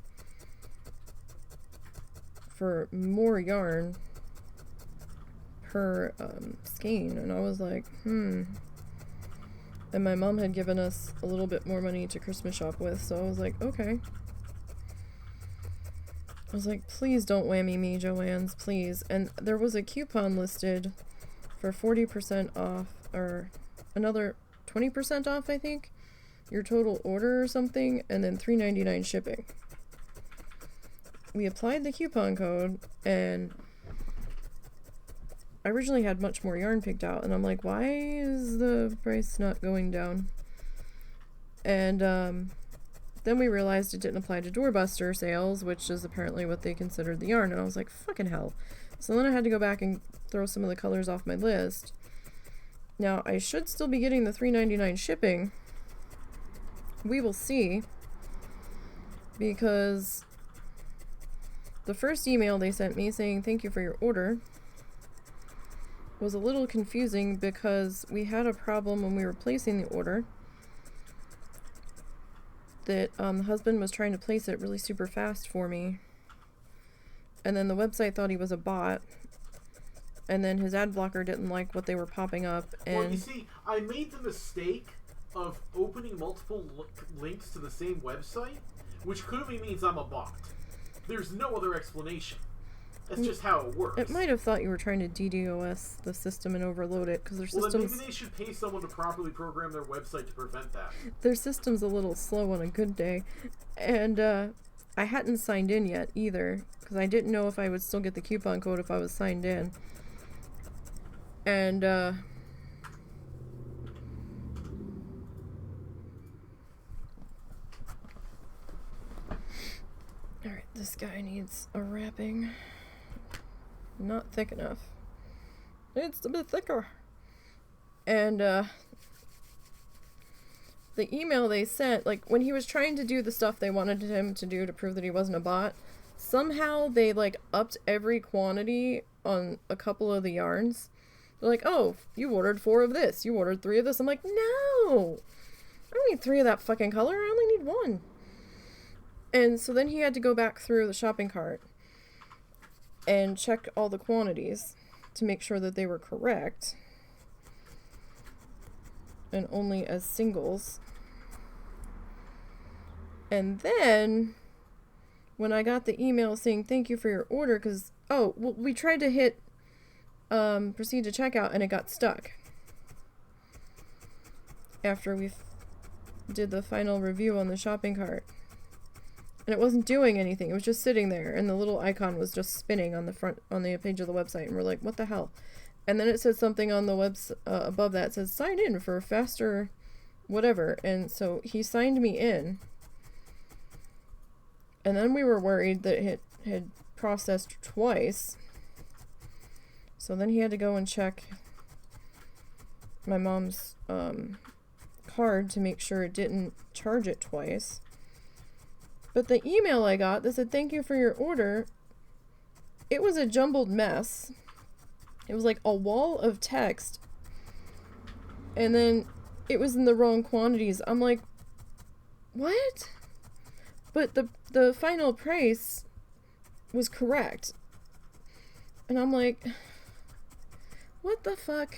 for more yarn per skein. And I was like, and my mom had given us a little bit more money to Christmas shop with, so I was like, okay. I was like, please don't whammy me, Joann's, please. And there was a coupon listed for 40% off, or another 20% off, I think, your total order or something, and then $3.99 shipping. We applied the coupon code, and I originally had much more yarn picked out, and I'm like, why is the price not going down? And then we realized it didn't apply to doorbuster sales, which is apparently what they considered the yarn, and I was like, fucking hell. So then I had to go back and throw some of the colors off my list. Now, I should still be getting the $3.99 shipping. We will see. Because the first email they sent me saying thank you for your order was a little confusing because we had a problem when we were placing the order. That the husband was trying to place it really super fast for me. And then the website thought he was a bot. And then his ad blocker didn't like what they were popping up. And well, you see, I made the mistake of opening multiple links to the same website, which clearly means I'm a bot. There's no other explanation. That's just how it works. It might have thought you were trying to DDoS the system and overload it, because their systems... Well, then maybe they should pay someone to properly program their website to prevent that. Their system's a little slow on a good day. And I hadn't signed in yet, either, because I didn't know if I would still get the coupon code if I was signed in. And, alright, this guy needs a wrapping. Not thick enough. It's a bit thicker. And, the email they sent, like, when he was trying to do the stuff they wanted him to do to prove that he wasn't a bot, somehow they, like, upped every quantity on a couple of the yarns. They're like, oh, you ordered 4 of this. You ordered 3 of this. I'm like, no! I don't need 3 of that fucking color. I only need 1. And so then he had to go back through the shopping cart and check all the quantities to make sure that they were correct. And only as singles. And then, when I got the email saying thank you for your order, because, well, we tried to hit proceed to checkout, and it got stuck after we did the final review on the shopping cart, and it wasn't doing anything. It was just sitting there, and the little icon was just spinning on the front on the page of the website, and we're like, what the hell? And then it said something on the webs above that says sign in for faster whatever, and so he signed me in, and then we were worried that it had processed twice. So then he had to go and check my mom's card to make sure it didn't charge it twice. But the email I got that said thank you for your order, it was a jumbled mess. It was like a wall of text, and then it was in the wrong quantities. I'm like, what? But the final price was correct. And I'm like, what the fuck?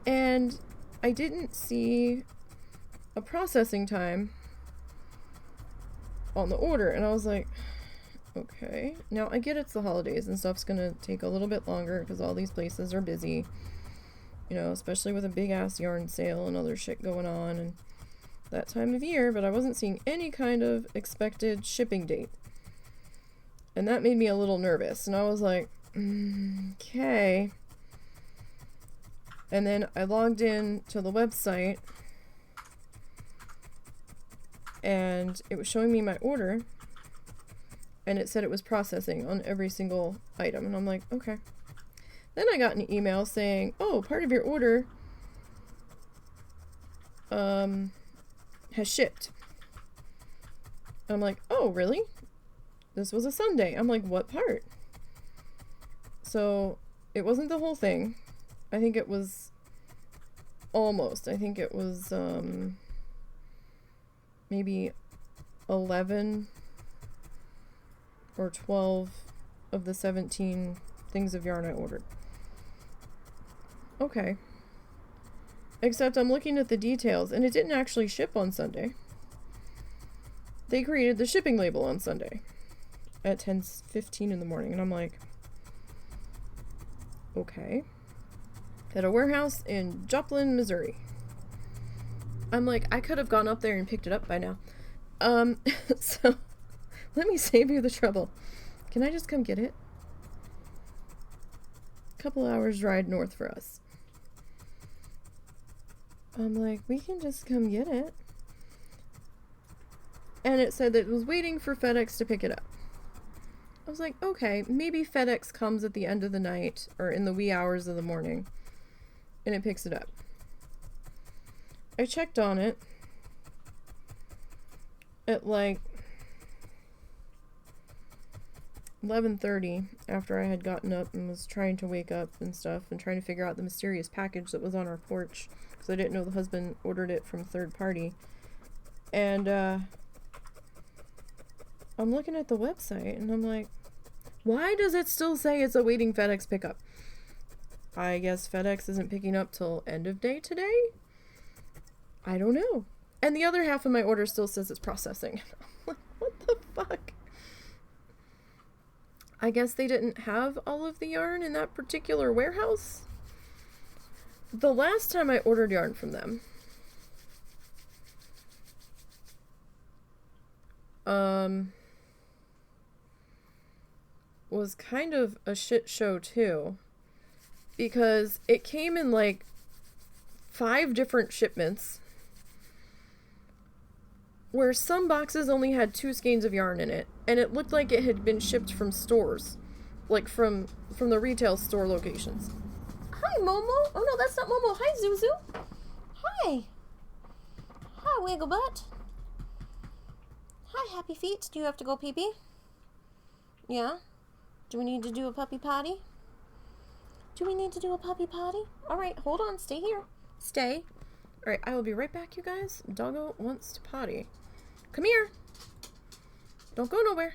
And I didn't see a processing time on the order, and I was like, okay. Now I get it's the holidays and stuff's gonna take a little bit longer because all these places are busy, you know, especially with a big ass yarn sale and other shit going on and that time of year, but I wasn't seeing any kind of expected shipping date. And that made me a little nervous, and I was like, okay. And then I logged in to the website and it was showing me my order and it said it was processing on every single item. And I'm like, okay. Then I got an email saying, oh, part of your order has shipped. And I'm like, oh, really? This was a Sunday. I'm like, what part? So it wasn't the whole thing. I think it was almost. I think it was maybe 11 or 12 of the 17 things of yarn I ordered. Okay. Except I'm looking at the details and it didn't actually ship on Sunday. They created the shipping label on Sunday at 10:15 in the morning and I'm like, okay. At a warehouse in Joplin, Missouri. I'm like, I could have gone up there and picked it up by now. So let me save you the trouble. Can I just come get it? Couple hours ride north for us. I'm like, we can just come get it. And it said that it was waiting for FedEx to pick it up. I was like, okay, maybe FedEx comes at the end of the night or in the wee hours of the morning and it picks it up. I checked on it at like 11:30 after I had gotten up and was trying to wake up and stuff and trying to figure out the mysterious package that was on our porch because I didn't know the husband ordered it from third party. And I'm looking at the website and I'm like, why does it still say it's awaiting FedEx pickup? I guess FedEx isn't picking up till end of day today? I don't know. And the other half of my order still says it's processing. I'm like, what the fuck? I guess they didn't have all of the yarn in that particular warehouse. The last time I ordered yarn from them, was kind of a shit show too, because it came in like 5 different shipments where some boxes only had 2 skeins of yarn in it, and it looked like it had been shipped from stores, like from the retail store locations. Hi, Momo. Oh no, that's not Momo. Hi, Zuzu. Hi. Hi, Wigglebutt. Hi, Happy Feet. Do you have to go pee-pee? Yeah? Do we need to do a puppy potty? Do we need to do a puppy potty? Alright, hold on. Stay here. Stay. Alright, I will be right back, you guys. Doggo wants to potty. Come here. Don't go nowhere.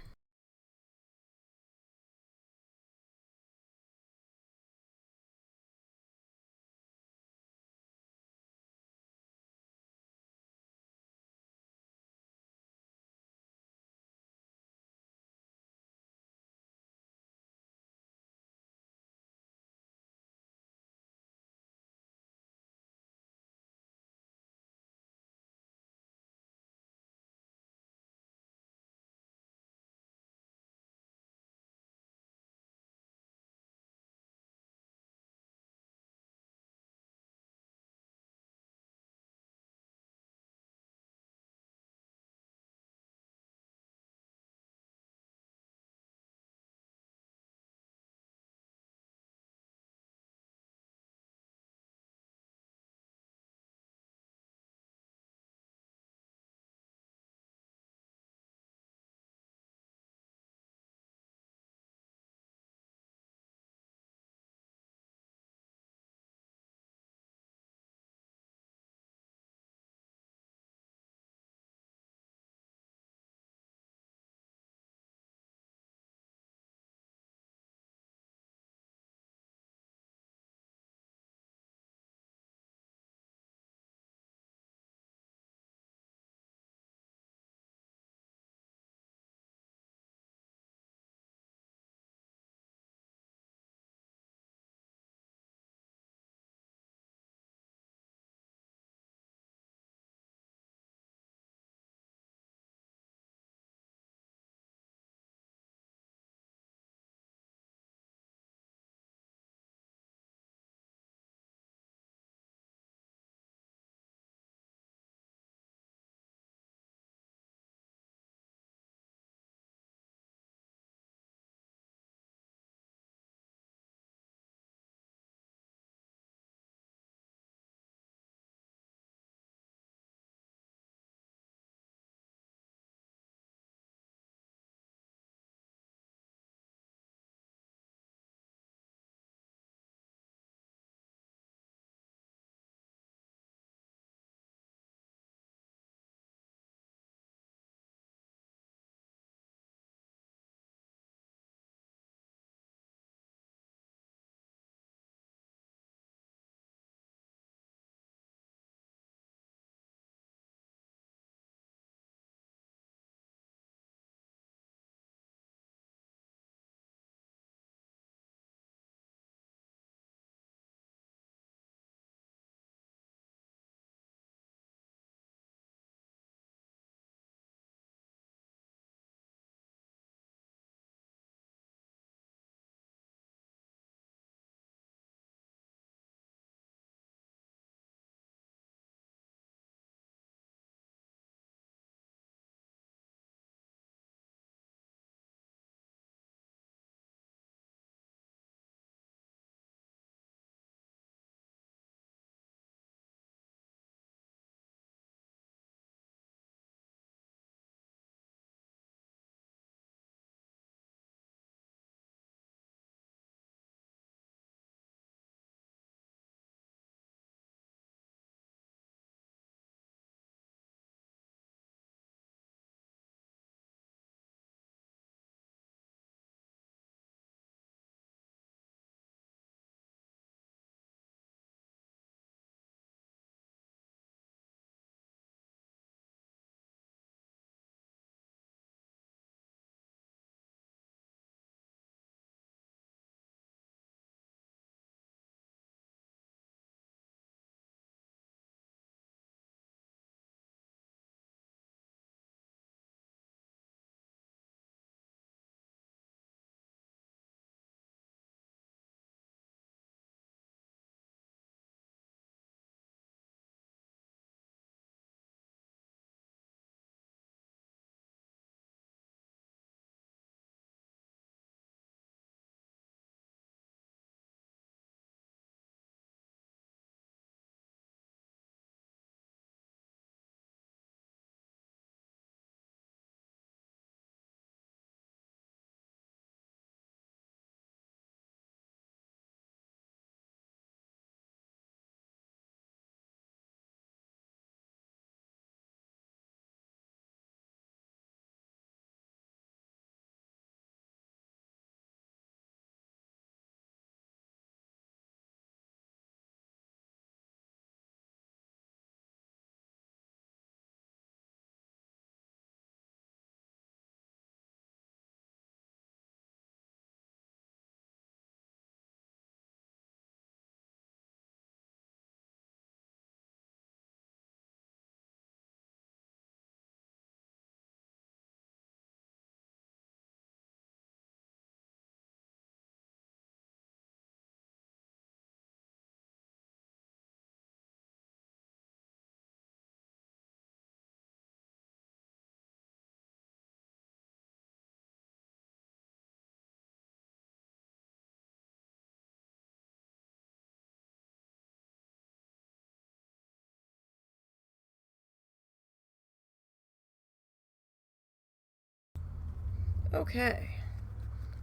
Okay.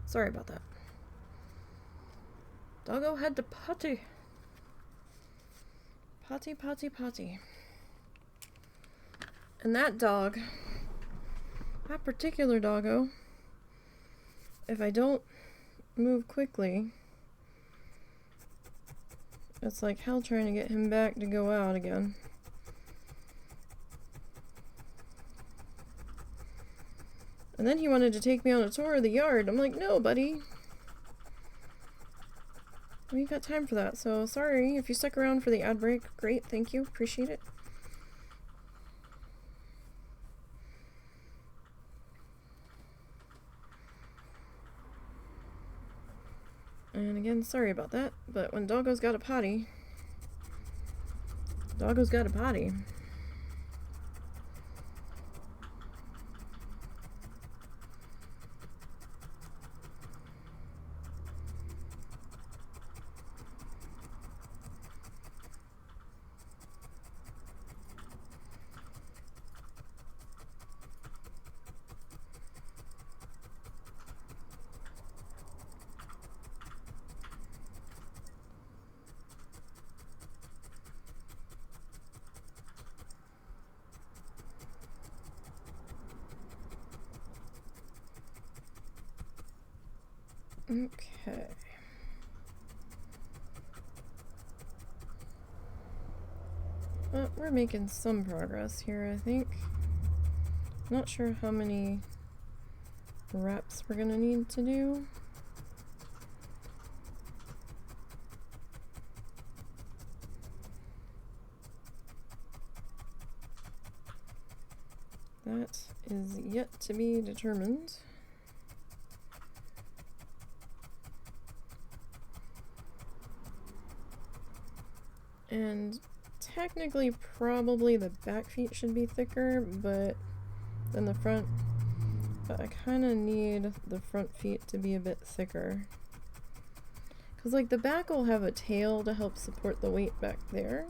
Sorry about that. Doggo had to potty. Potty, potty, potty. And that dog, that particular doggo, if I don't move quickly, it's like hell trying to get him back to go out again. And then he wanted to take me on a tour of the yard. I'm like, no, buddy. We ain't got time for that. So sorry if you stuck around for the ad break. Great, thank you. Appreciate it. And again, sorry about that. But when doggo's got a potty, doggo's got a potty. Okay. Well, we're making some progress here, I think. Not sure how many wraps we're gonna need to do. That is yet to be determined. And technically, probably the back feet should be thicker, but than the front. But I kind of need the front feet to be a bit thicker. Because, like, the back will have a tail to help support the weight back there.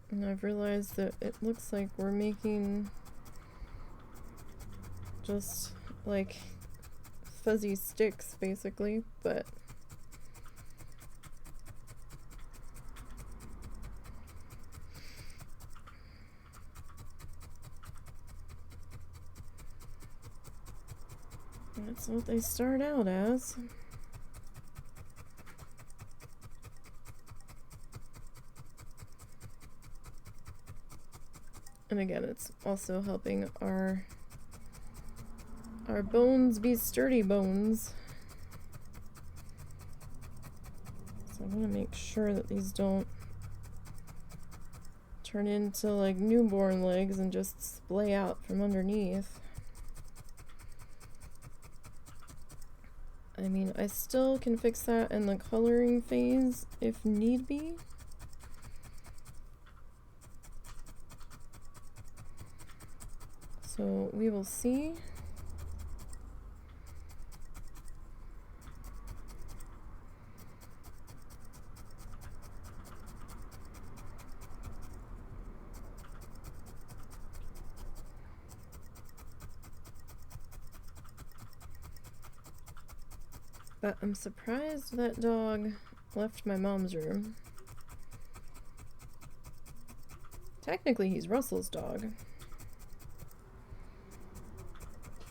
And I've realized that it looks like we're making just like fuzzy sticks basically, but that's what they start out as. And again, it's also helping our bones be sturdy bones. So I want to make sure that these don't turn into like newborn legs and just splay out from underneath. I mean, I still can fix that in the coloring phase if need be. So we will see. But I'm surprised that dog left my mom's room. Technically, he's Russell's dog.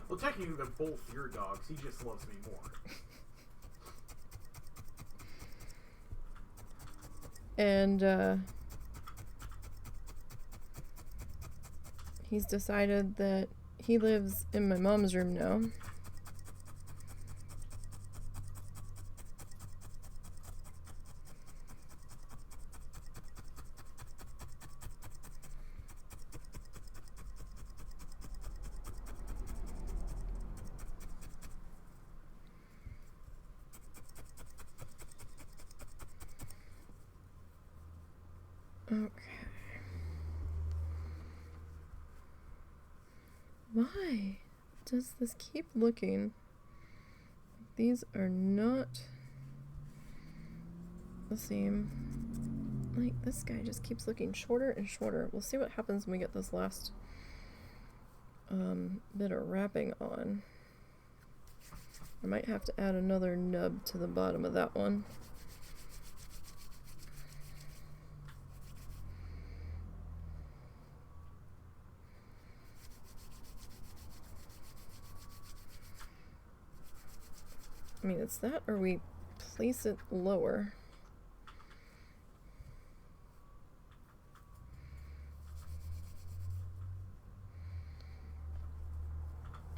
Well, technically, they're both your dogs. He just loves me more. And, he's decided that he lives in my mom's room now. Okay. Why? does this keep looking? These are not the same. Like, this guy just keeps looking shorter and shorter. We'll see what happens when we get this last bit of wrapping on. I might have to add another nub to the bottom of that one. I mean, it's that or we place it lower.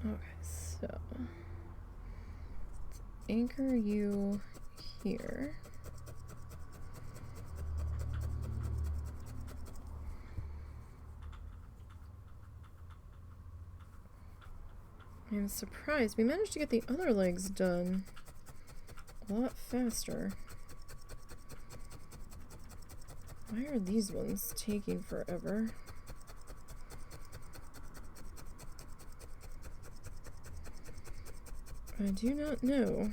Okay, so let's anchor you here. I'm surprised we managed to get the other legs done a lot faster. Why are these ones taking forever? I do not know.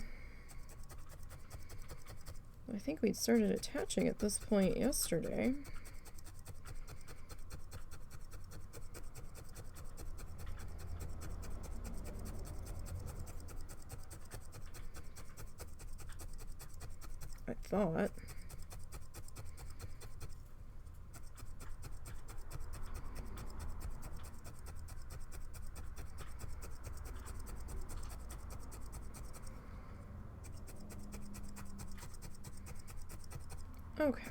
I think we'd started attaching at this point yesterday. I thought. Okay.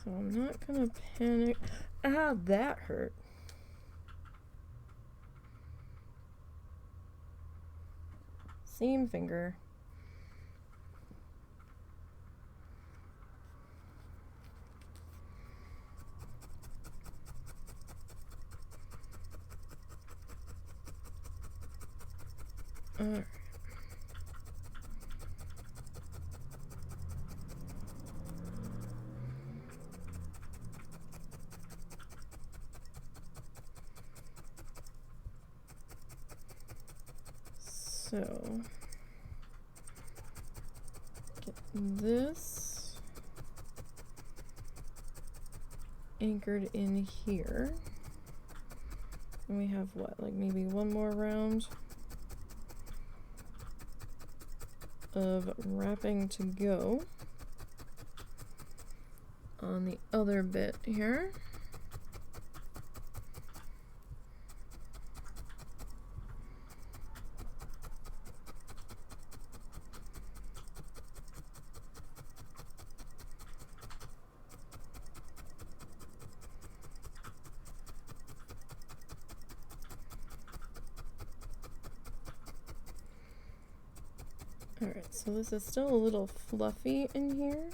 So I'm not gonna panic. Ah, that hurt. Same finger. Alright. So, get this anchored in here. And we have what, like maybe one more round of wrapping to go on the other bit here. Alright, so this is still a little fluffy in here.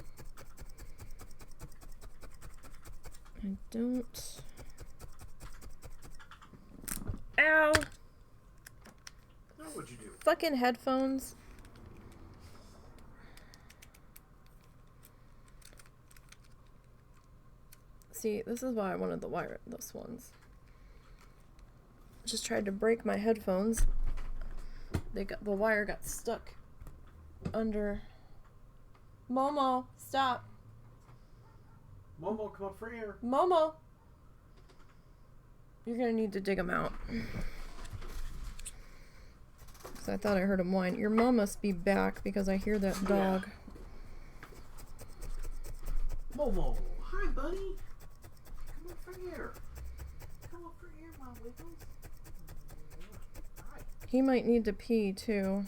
I don't... Ow! Now what'd you do? Fucking headphones. See, this is why I wanted the wireless ones. Just tried to break my headphones. The wire got stuck under. Momo, stop. Momo, come up for air. Momo! You're gonna need to dig them out. So I thought I heard him whine. Your mom must be back because I hear that dog. Yeah. Momo, hi buddy. Come up for air. Come up for air, Mom Wiggles. Hi. He might need to pee too.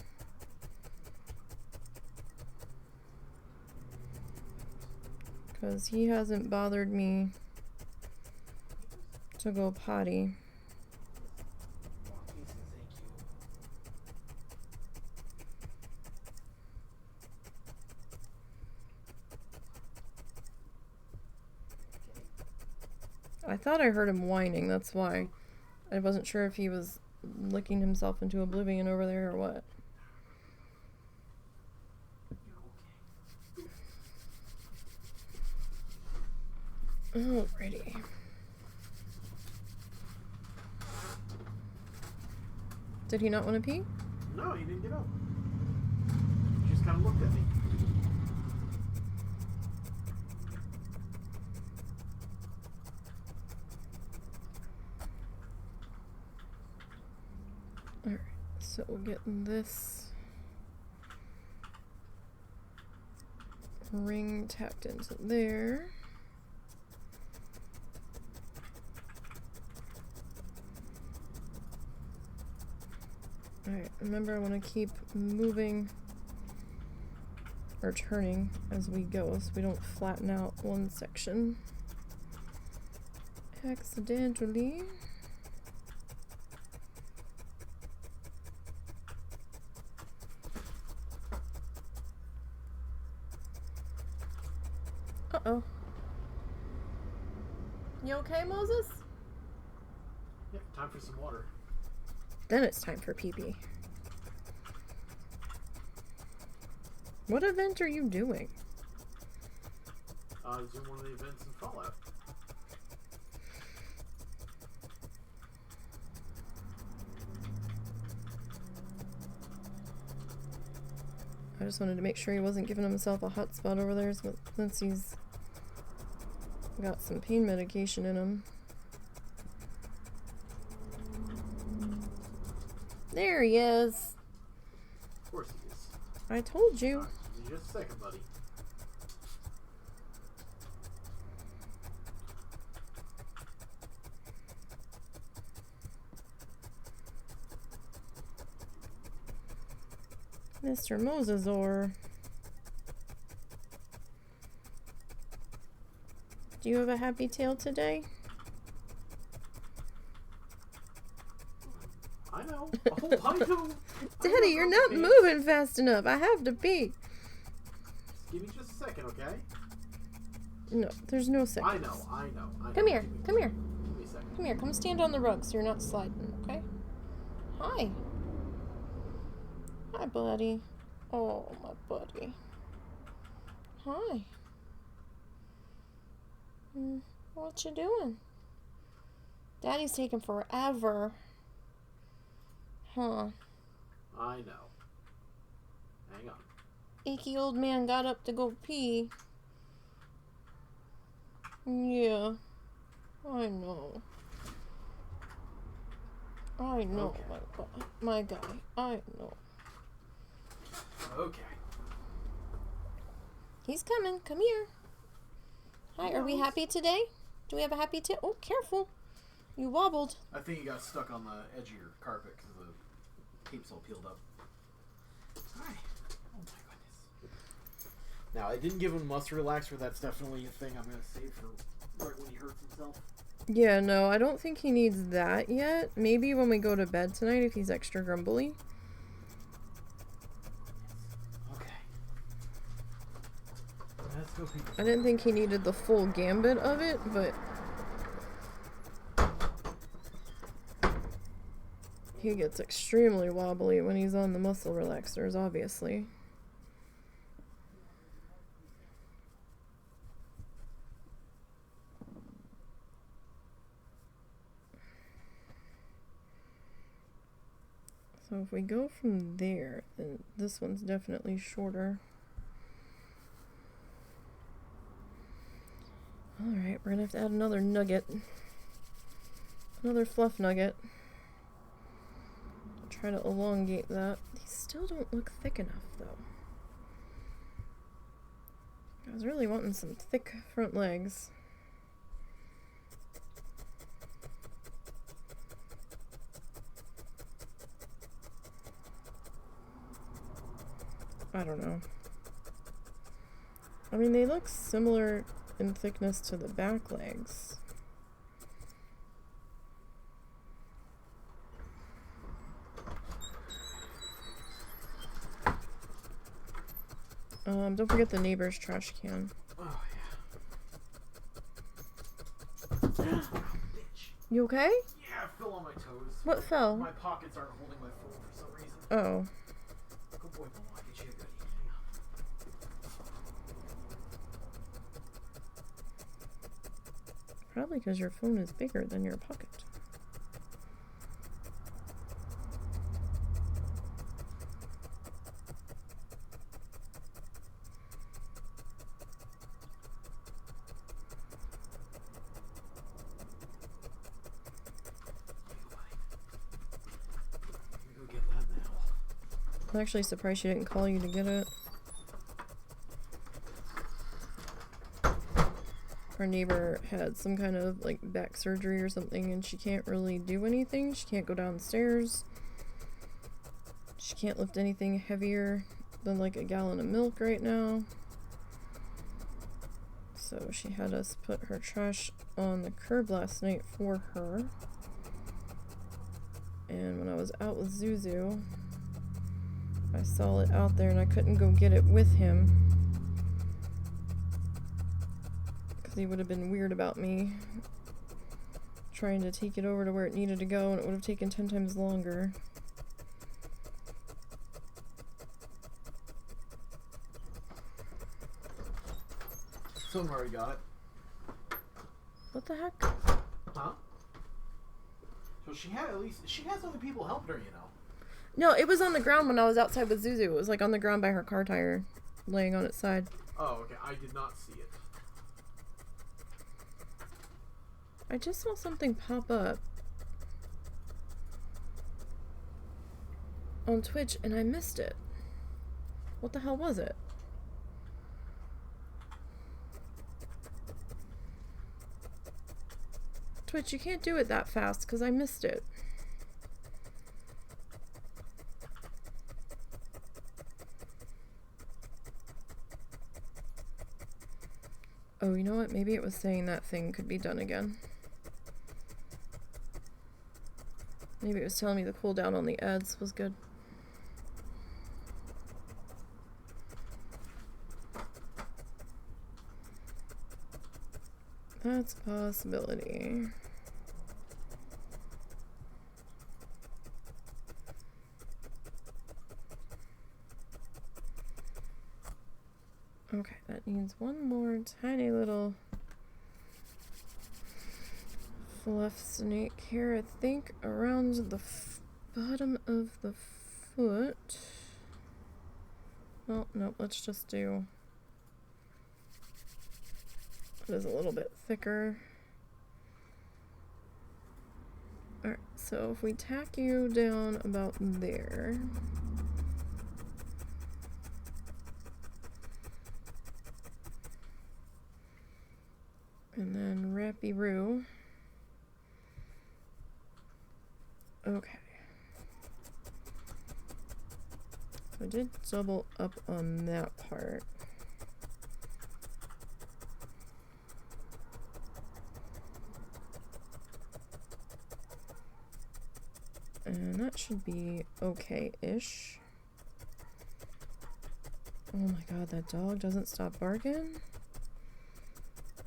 Because he hasn't bothered me to go potty. I thought I heard him whining, that's why. I wasn't sure if he was licking himself into oblivion over there or what. Alrighty. Did he not want to pee? No, he didn't get up. He just kind of looked at me. Alright, so we'll get this ring tapped into there. Alright, remember I want to keep moving or turning as we go so we don't flatten out one section accidentally. Uh-oh. You okay, Moses? Yep, time for some water. Then it's time for pee-pee. What event are you doing? I was in one of the events in Fallout. I just wanted to make sure he wasn't giving himself a hot spot over there since he's got some pain medication in him. There he is. Of course he is. I told you. Just a second, buddy. Mr. Moses, or do you have a happy tail today? I know. Oh, I know. Daddy, you're not moving fast enough. I have to pee. Give me just a second, okay? No, there's no seconds. I know. Come here, come here. Give me a second. Come here, come stand on the rug so you're not sliding, okay? Hi. Hi, buddy. Oh, my buddy. Hi. What you doing? Daddy's taking forever. Huh. I know. Hang on. Achy old man got up to go pee. Yeah. I know. I know, Okay. my guy. I know. Okay. He's coming. Come here. Hi, are we happy today? Do we have a happy tail? Oh, careful. You wobbled. I think you got stuck on the edge of your carpet because the tape's all peeled up. Hi. Oh my goodness. Now, I didn't give him muscle relaxer. That's definitely a thing I'm going to save for right when he hurts himself. Yeah, no, I don't think he needs that yet. Maybe when we go to bed tonight if he's extra grumbly. Okay. Let's go pee. I didn't think he needed the full gambit of it, but he gets extremely wobbly when he's on the muscle relaxers, obviously. So if we go from there, then this one's definitely shorter. Alright, we're gonna have to add another nugget. Another fluff nugget. Try to elongate that. These still don't look thick enough, though. I was really wanting some thick front legs. I don't know. I mean, they look similar in thickness to the back legs. Don't forget the neighbor's trash can. Oh, yeah. You okay? Yeah, I fell on my toes. What fell? My pockets aren't holding my phone for some reason. Oh. Good boy, Mama. I'll get you a goodie. Hang Probably because your phone is bigger than your pocket. Go get that now. I'm actually surprised she didn't call you to get it. Our neighbor had some kind of like back surgery or something, and she can't really do anything. She can't go downstairs. She can't lift anything heavier than like a gallon of milk right now. So she had us put her trash on the curb last night for her. And when I was out with Zuzu, I saw it out there and I couldn't go get it with him. He would have been weird about me trying to take it over to where it needed to go, and it would have taken 10 times longer. Someone already got it. What the heck? Huh? So she has other people helping her, you know. No, it was on the ground when I was outside with Zuzu. It was like on the ground by her car tire, laying on its side. Oh, okay. I did not see it. I just saw something pop up on Twitch and I missed it. What the hell was it? Twitch, you can't do it that fast because I missed it. Oh, you know what? Maybe it was saying that thing could be done again. Maybe it was telling me the cooldown on the ads was good. That's a possibility. Okay, that needs one more tiny little fluff snake here, I think, around the bottom of the foot. Well, no, let's just do it is a little bit thicker. Alright, so if we tack you down about there. And then wrappy-roo. Okay. So I did double up on that part. And that should be okay-ish. Oh my god, that dog doesn't stop barking?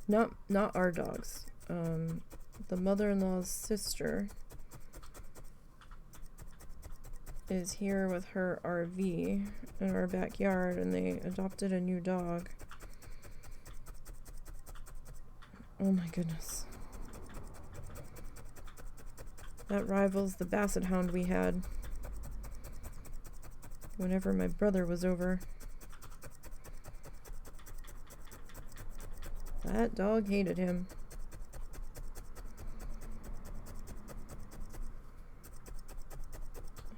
Not our dogs. The mother-in-law's sister is here with her RV in our backyard, and they adopted a new dog. Oh my goodness. That rivals the basset hound we had whenever my brother was over. That dog hated him.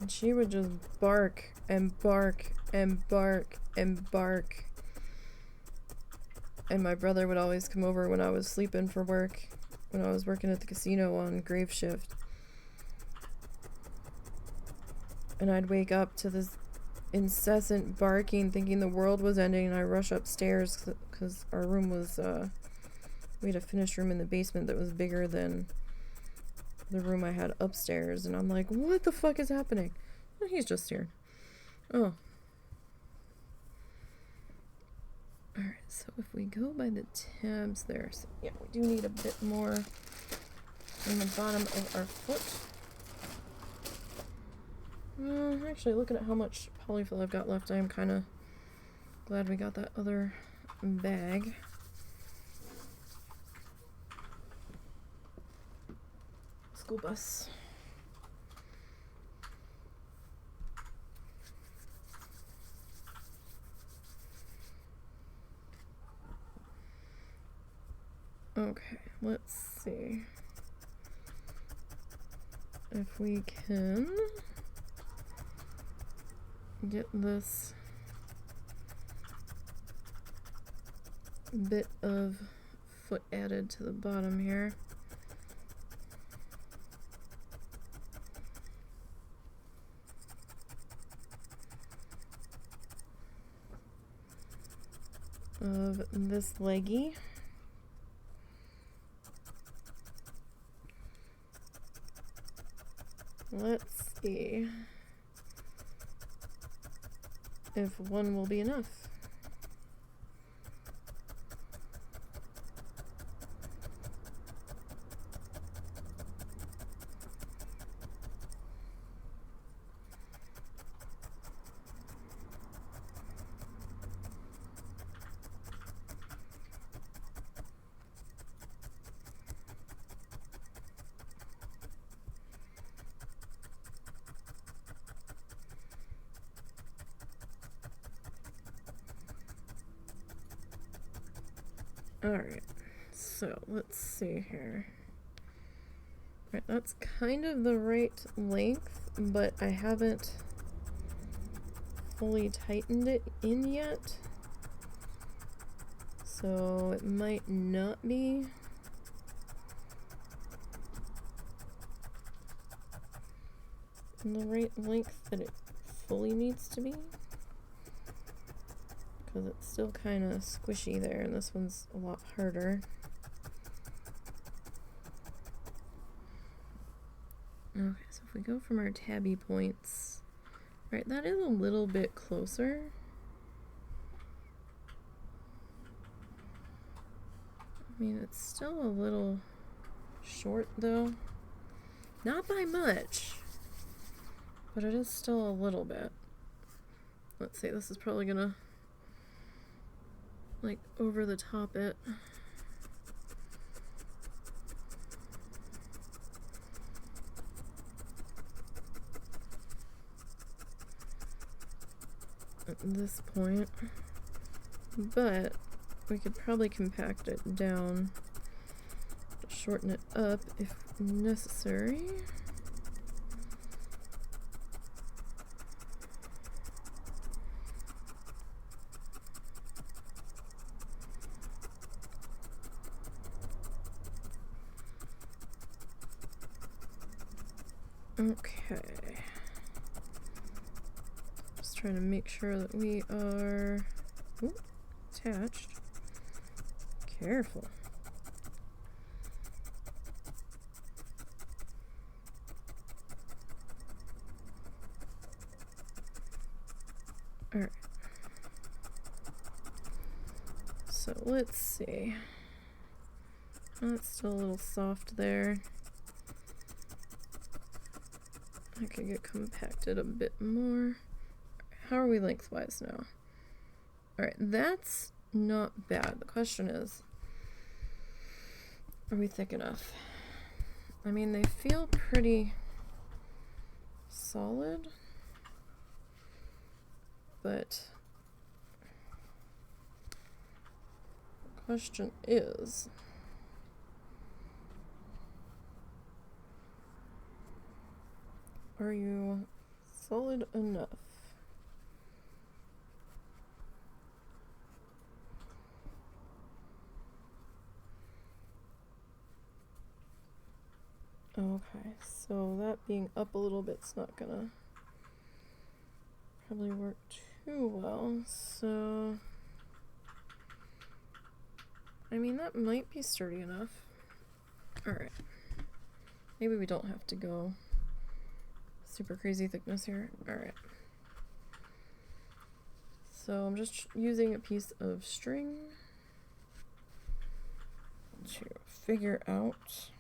And she would just bark and bark and bark and bark. And my brother would always come over when I was sleeping for work, when I was working at the casino on grave shift. And I'd wake up to this incessant barking, thinking the world was ending, and I rush upstairs because our room was, we had a finished room in the basement that was bigger than the room I had upstairs, and I'm like, what the fuck is happening? Oh, he's just here. Oh. Alright, so if we go by the tabs there, so yeah, we do need a bit more on the bottom of our foot. Actually, looking at how much polyfill I've got left, I am kind of glad we got that other bag. school bus. Okay, let's see if we can get this bit of foot added to the bottom here. Of this leggy. Let's see if one will be enough. Alright, so let's see here. Right, that's kind of the right length, but I haven't fully tightened it in yet. So it might not be the right length that it fully needs to be. Because it's still kind of squishy there, and this one's a lot harder. Okay, so if we go from our tabby points, right, that is a little bit closer. I mean, it's still a little short though. Not by much, but it is still a little bit. Let's see, this is probably gonna like over the top it. At this point, but we could probably compact it down, shorten it up if necessary. Okay. Just trying to make sure that we are attached. Careful. All right. So let's see. That's still a little soft there. I could get compacted a bit more. How are we lengthwise now? Alright, that's not bad. The question is, are we thick enough? I mean, they feel pretty solid, but the question is, are you solid enough? Okay, so that being up a little bit's not gonna probably work too well, so I mean, that might be sturdy enough. Alright, maybe we don't have to go super crazy thickness here. Alright, so I'm just using a piece of string to figure out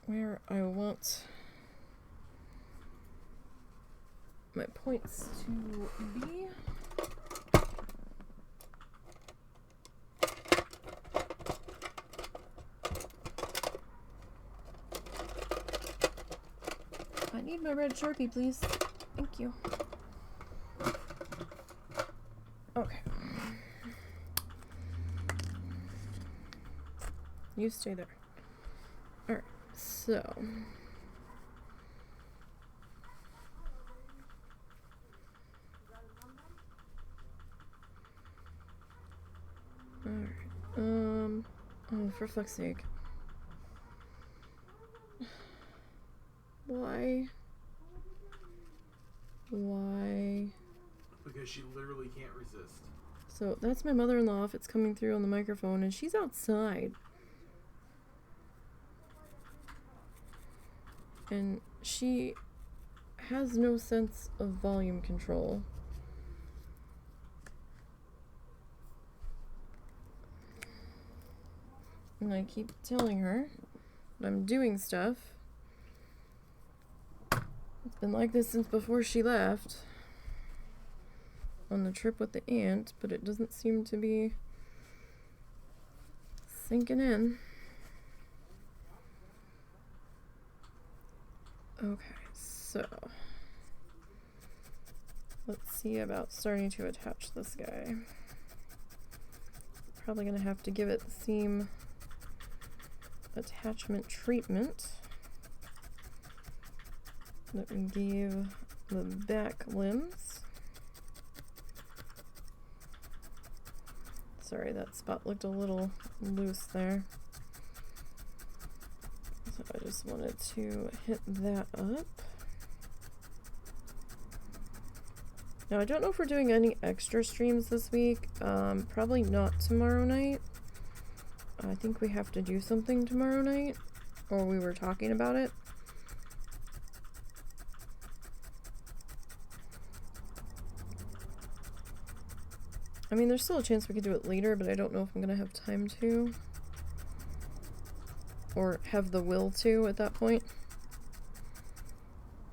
where I want my points to be. I need my red Sharpie, please. Thank you. Okay. You stay there. Alright, so. Alright, oh, for fuck's sake. Why? Because she literally can't resist. So that's my mother-in-law if it's coming through on the microphone, and she's outside. And she has no sense of volume control. And I keep telling her that I'm doing stuff. It's been like this since before she left on the trip with the aunt, but it doesn't seem to be sinking in. Okay, so let's see about starting to attach this guy. Probably gonna have to give it the seam attachment treatment that we gave the back limbs. Sorry, that spot looked a little loose there. So I just wanted to hit that up. Now I don't know if we're doing any extra streams this week. Probably not tomorrow night. I think we have to do something tomorrow night, or we were talking about it. I mean, there's still a chance we could do it later, but I don't know if I'm gonna have time to. Or have the will to at that point.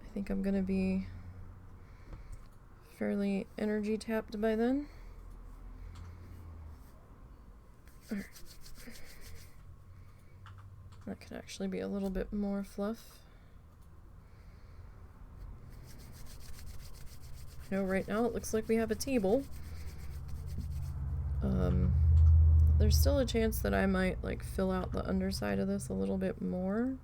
I think I'm gonna be fairly energy tapped by then. Alright. That could actually be a little bit more fluff. You know, right now it looks like we have a table. There's still a chance that I might like fill out the underside of this a little bit more.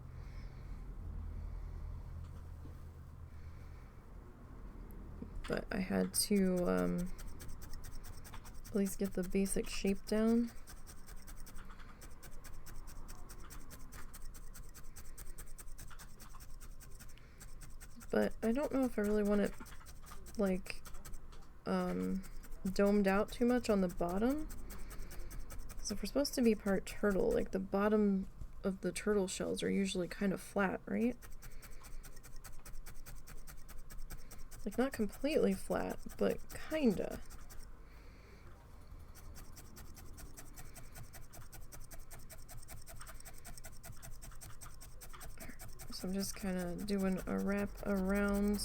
But I had to at least get the basic shape down. But I don't know if I really want it like domed out too much on the bottom. So if we're supposed to be part turtle, like the bottom of the turtle shells are usually kind of flat, right? Like not completely flat, but kinda. So I'm just kind of doing a wrap around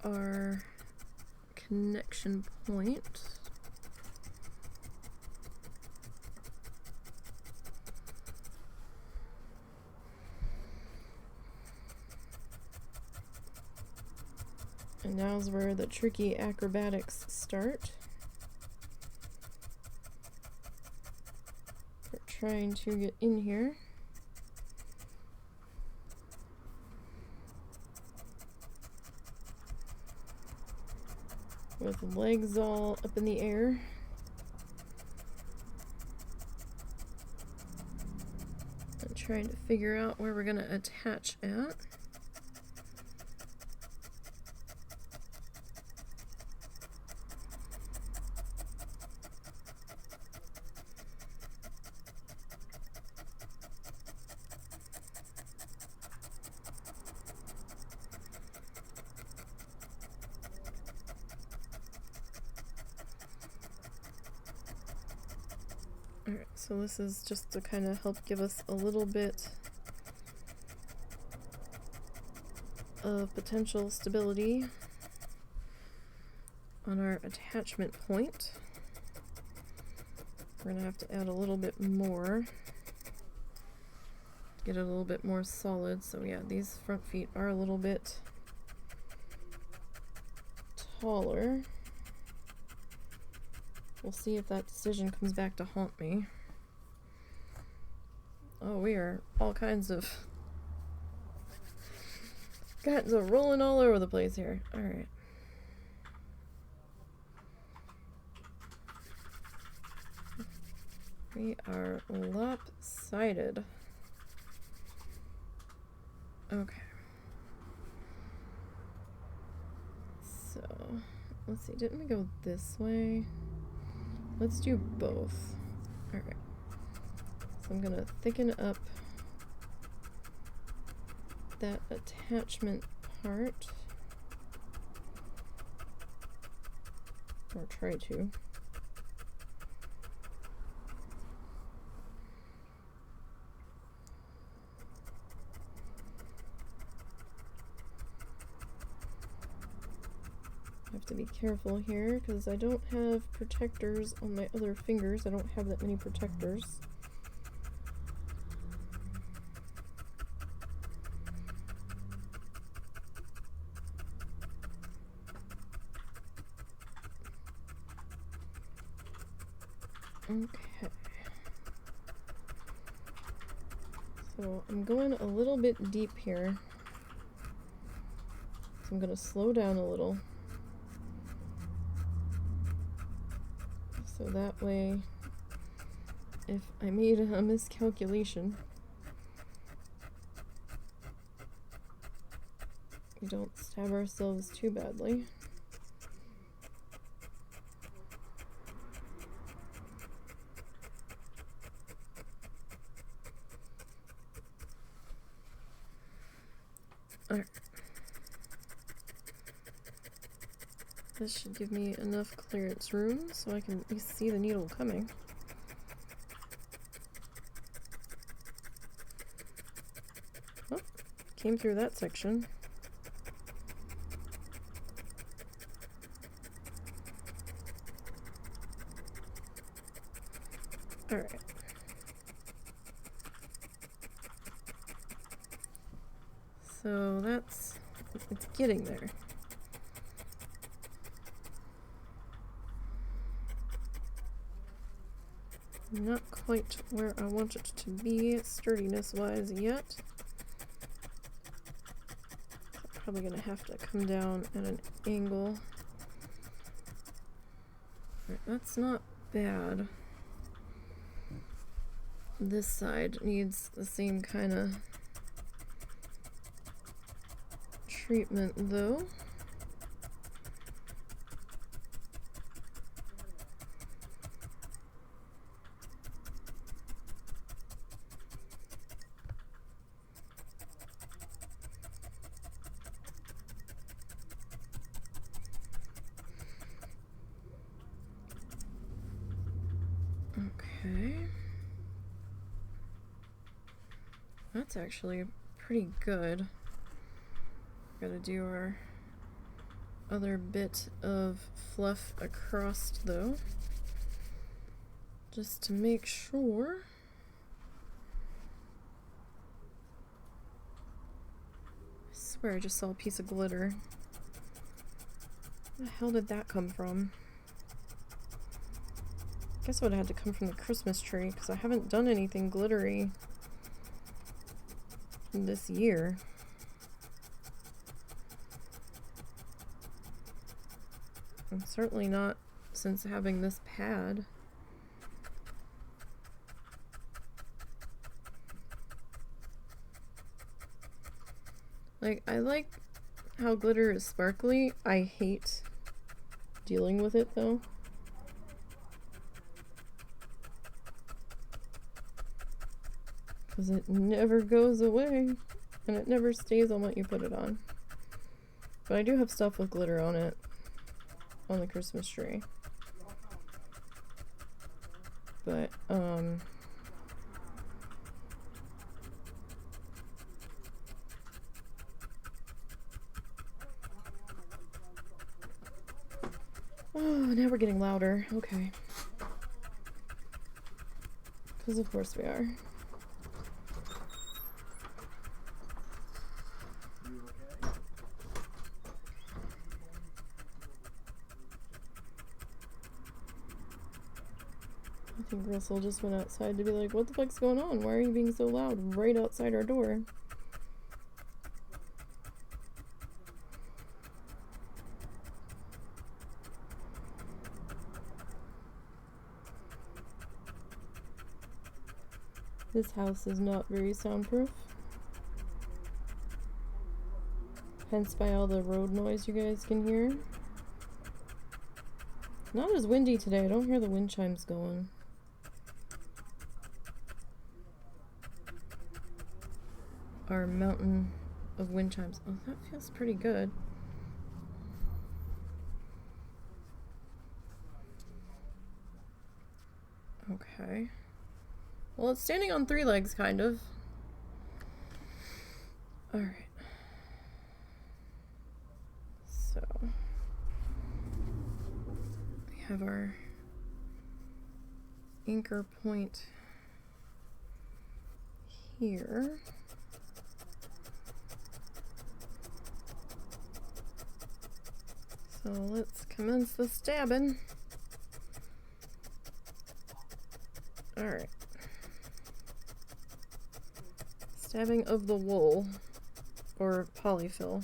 our connection point. And now's where the tricky acrobatics start. We're trying to get in here. With legs all up in the air. And trying to figure out where we're going to attach at. Alright, so this is just to kind of help give us a little bit of potential stability on our attachment point. We're going to have to add a little bit more to get it a little bit more solid. So yeah, these front feet are a little bit taller. We'll see if that decision comes back to haunt me. Oh, we are all kinds of rolling all over the place here. Alright. We are lopsided. Okay. So, let's see. Didn't we go this way? Let's do both. Alright. So I'm gonna thicken up that attachment part. Or try to. I have to be careful here because I don't have protectors on my other fingers. I don't have that many protectors. Okay. So I'm going a little bit deep here. So I'm going to slow down a little. So that way, if I made a miscalculation, we don't stab ourselves too badly. Alright. This should give me enough clearance room so I can at least see the needle coming. Oh, came through that section. Alright. So it's getting there. Not quite where I want it to be sturdiness-wise yet. I'm probably gonna have to come down at an angle. Right, that's not bad. This side needs the same kind of treatment though. Okay. That's actually pretty good. Gotta do our other bit of fluff across though, just to make sure. I swear I just saw a piece of glitter. Where the hell did that come from? I guess it would have had to come from the Christmas tree because I haven't done anything glittery this year. And certainly not since having this pad. Like, I like how glitter is sparkly. I hate dealing with it though. Because it never goes away. And it never stays on what you put it on. But I do have stuff with glitter on it. On the Christmas tree. But, oh, now we're getting louder. Okay. Because of course we are. think Russell just went outside to be like, what the fuck's going on? Why are you being so loud right outside our door? This house is not very soundproof. Hence by all the road noise you guys can hear. Not as windy today. I don't hear the wind chimes going. Our mountain of wind chimes. Oh, that feels pretty good. Okay. Well, it's standing on 3 legs, kind of. Alright. So, we have our anchor point here. So let's commence the stabbing. Alright. Stabbing of the wool, or polyfill.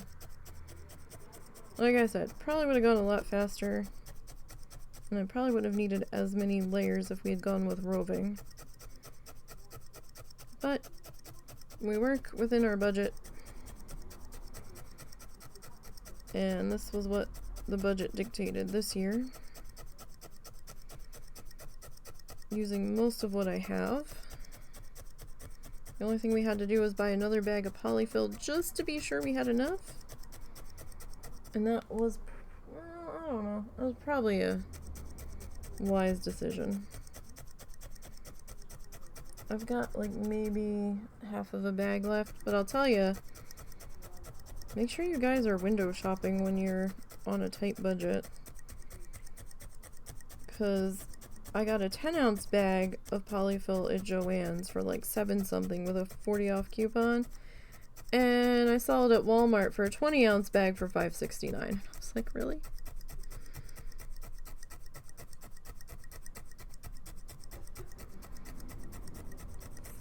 Like I said, probably would have gone a lot faster, and I probably wouldn't have needed as many layers if we had gone with roving. But we work within our budget, and this was what the budget dictated this year. Using most of what I have. The only thing we had to do was buy another bag of polyfill just to be sure we had enough. And that was, well, I don't know, that was probably a wise decision. I've got like maybe half of a bag left, but I'll tell you, make sure you guys are window shopping when you're on a tight budget. Because I got a 10-ounce bag of polyfill at Joann's for like 7 something with a 40 off coupon. And I saw it at Walmart for a 20-ounce bag for $5.69. I was like, really?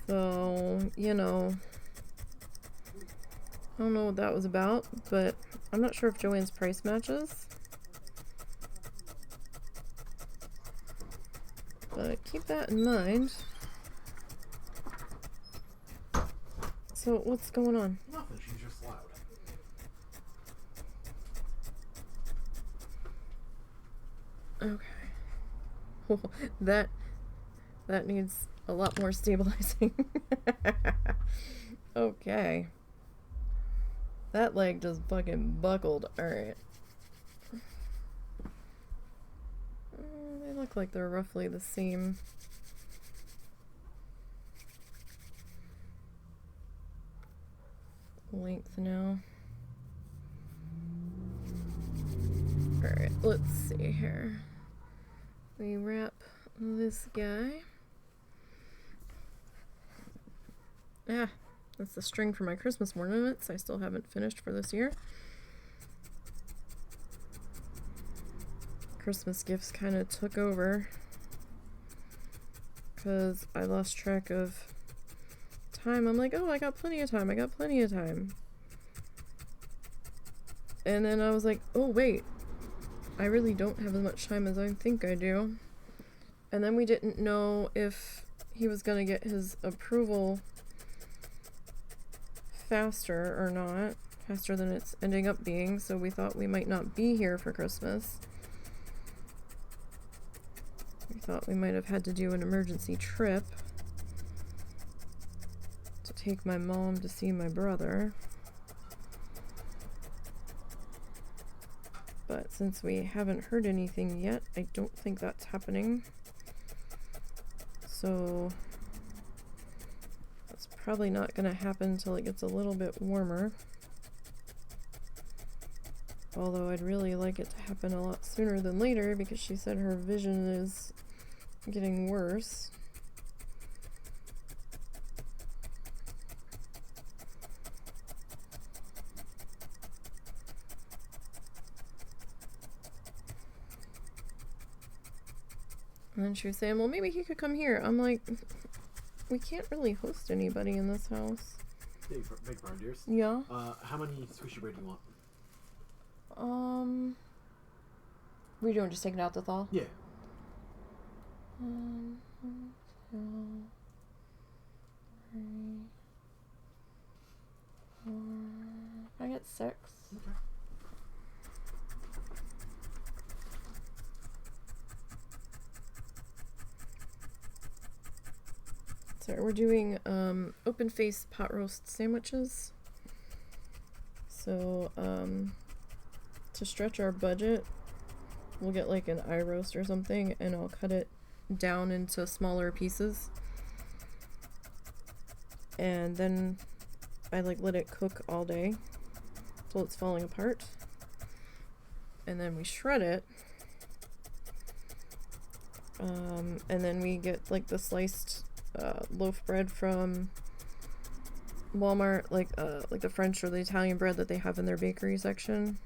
So, you know, I don't know what that was about, but I'm not sure if Joann's price matches. But keep that in mind. So, what's going on? Nothing, she's just loud. Okay. Well, that needs a lot more stabilizing. Okay. That leg just fucking buckled. Alright. They look like they're roughly the same. Length now. Alright, let's see here. We wrap this guy. Ah, that's the string for my Christmas ornaments I still haven't finished for this year. Christmas gifts kind of took over because I lost track of time. I'm like, oh, I got plenty of time. I got plenty of time. And then I was like, oh, wait. I really don't have as much time as I think I do. And then we didn't know if he was going to get his approval faster or not. Faster than it's ending up being. So we thought we might not be here for Christmas. We thought we might have had to do an emergency trip to take my mom to see my brother. But since we haven't heard anything yet, I don't think that's happening. So that's probably not going to happen until it gets a little bit warmer. Although I'd really like it to happen a lot sooner than later because she said her vision is getting worse. And then she was saying, well, maybe he could come here. I'm like, we can't really host anybody in this house. Big barn deers. Yeah. How many squishy bread do you want? What are you doing? Just taking out the thaw? Yeah. 1, 2, 3, 4. I get 6. Okay. So we're doing open face pot roast sandwiches. So to stretch our budget, we'll get like an eye roast or something, and I'll cut it down into smaller pieces. And then I like let it cook all day till it's falling apart. And then we shred it. And then we get like the sliced loaf bread from Walmart, like the French or the Italian bread that they have in their bakery section.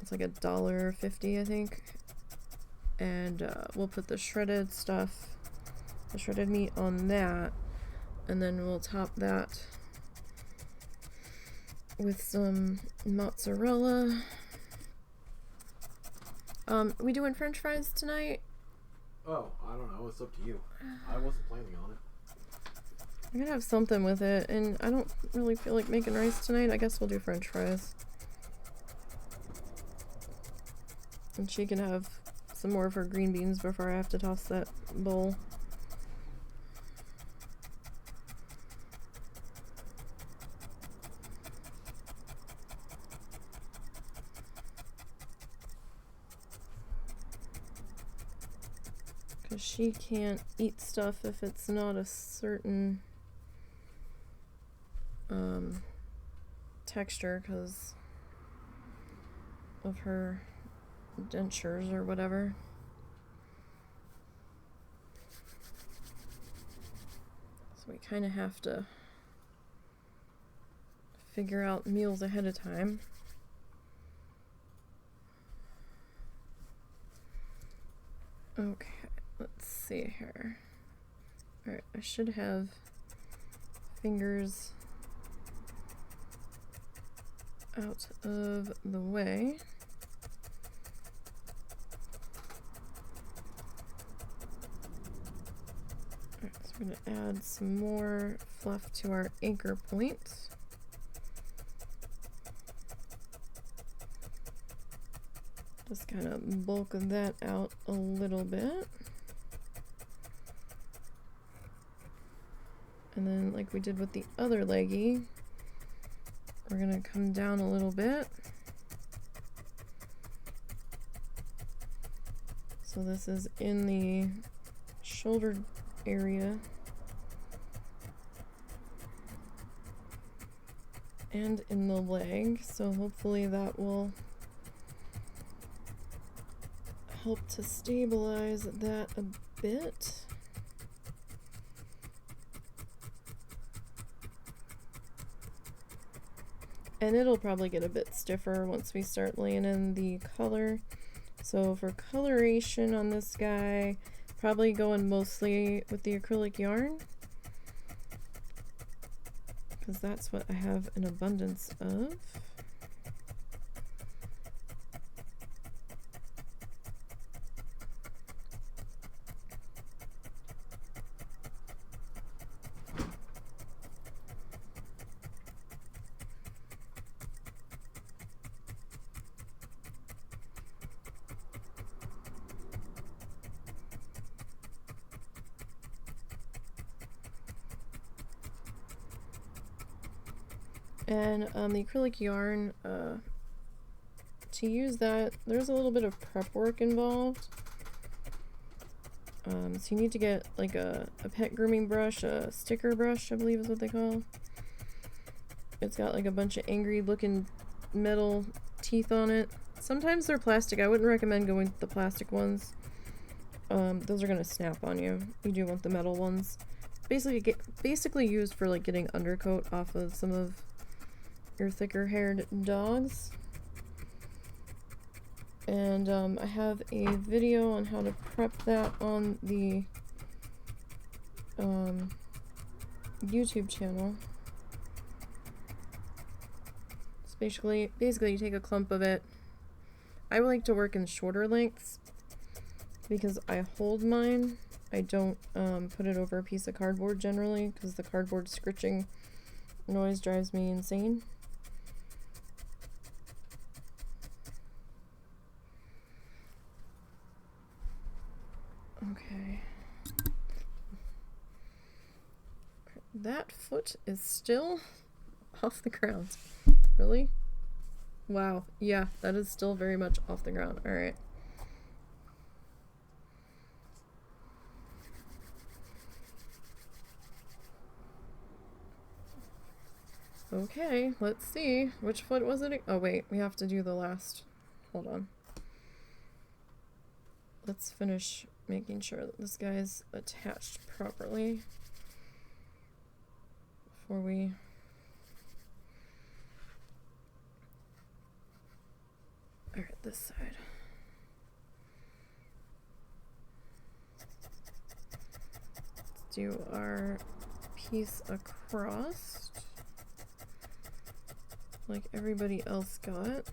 It's like $1.50, I think. And we'll put the shredded stuff, the shredded meat on that, and then we'll top that with some mozzarella. We doing French fries tonight? Oh, I don't know. It's up to you. I wasn't planning on it. I'm gonna have something with it, and I don't really feel like making rice tonight. I guess we'll do French fries. And she can have some more of her green beans before I have to toss that bowl. Because she can't eat stuff if it's not a certain texture because of her dentures or whatever. So we kind of have to figure out meals ahead of time. Okay, let's see here. Alright, I should have fingers out of the way. Alright, so we're going to add some more fluff to our anchor point. Just kind of bulk that out a little bit. And then like we did with the other leggy, we're gonna come down a little bit. So this is in the shoulder area. And in the leg, so hopefully that will help to stabilize that a bit. And it'll probably get a bit stiffer once we start laying in the color. So for coloration on this guy, probably going mostly with the acrylic yarn, because that's what I have an abundance of. And the acrylic yarn, to use that, there's a little bit of prep work involved. So you need to get like a pet grooming brush, a sticker brush, I believe is what they call. It's got like a bunch of angry looking metal teeth on it. Sometimes they're plastic. I wouldn't recommend going with the plastic ones. Those are gonna snap on you. You do want the metal ones. Basically used for like getting undercoat off of some of your thicker haired dogs. And I have a video on how to prep that on the YouTube channel. It's basically you take a clump of it. I like to work in shorter lengths because I hold mine. I don't put it over a piece of cardboard generally because the cardboard scritching noise drives me insane. Okay. That foot is still off the ground. Really? Wow. Yeah, that is still very much off the ground. Alright. Okay, let's see. Which foot was it? Oh wait, we have to do the last. Hold on. Let's finish making sure that this guy's attached properly before we... Alright, this side. Let's do our piece across, like everybody else got.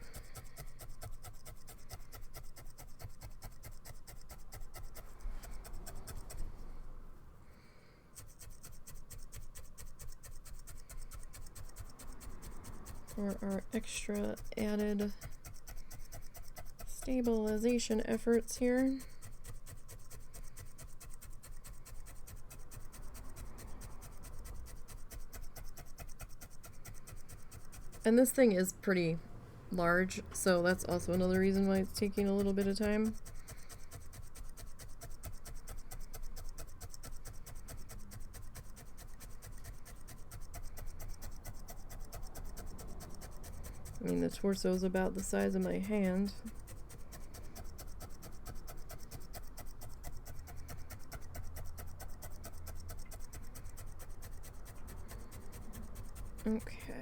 For our extra added stabilization efforts here. And this thing is pretty large, so that's also another reason why it's taking a little bit of time. I mean, the torso's about the size of my hand. Okay.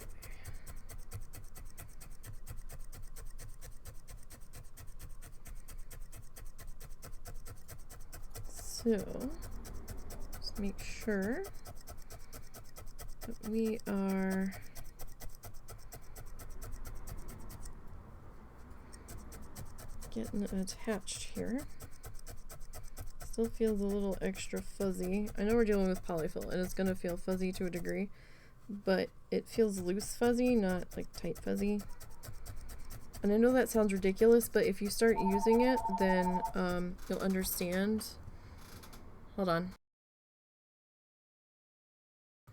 So, just make sure that we are getting attached here. Still feels a little extra fuzzy. I know we're dealing with polyfill and it's gonna feel fuzzy to a degree, but it feels loose fuzzy, not like tight fuzzy. And I know that sounds ridiculous, but if you start using it, then you'll understand. Hold on.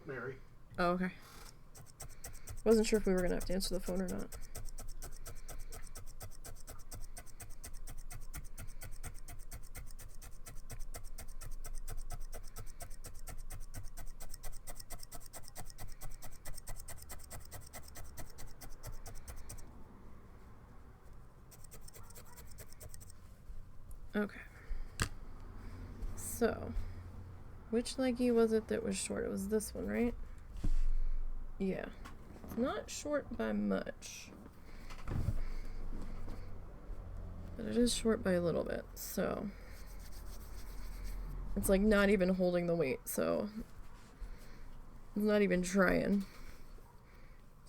Mary. Oh, okay. Wasn't sure if we were gonna have to answer the phone or not. Okay. So, which leggy was it that was short? It was this one, right? Yeah. It's not short by much. But it is short by a little bit, so... It's like not even holding the weight, so... I'm not even trying.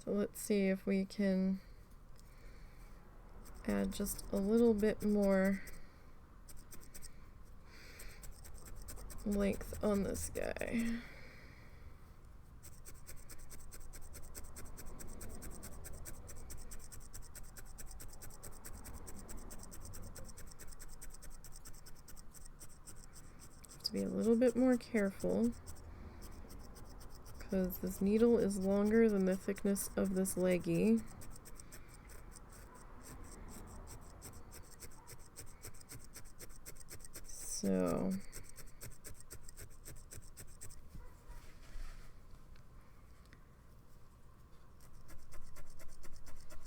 So let's see if we can add just a little bit more length on this guy. Have to be a little bit more careful because this needle is longer than the thickness of this leggy. So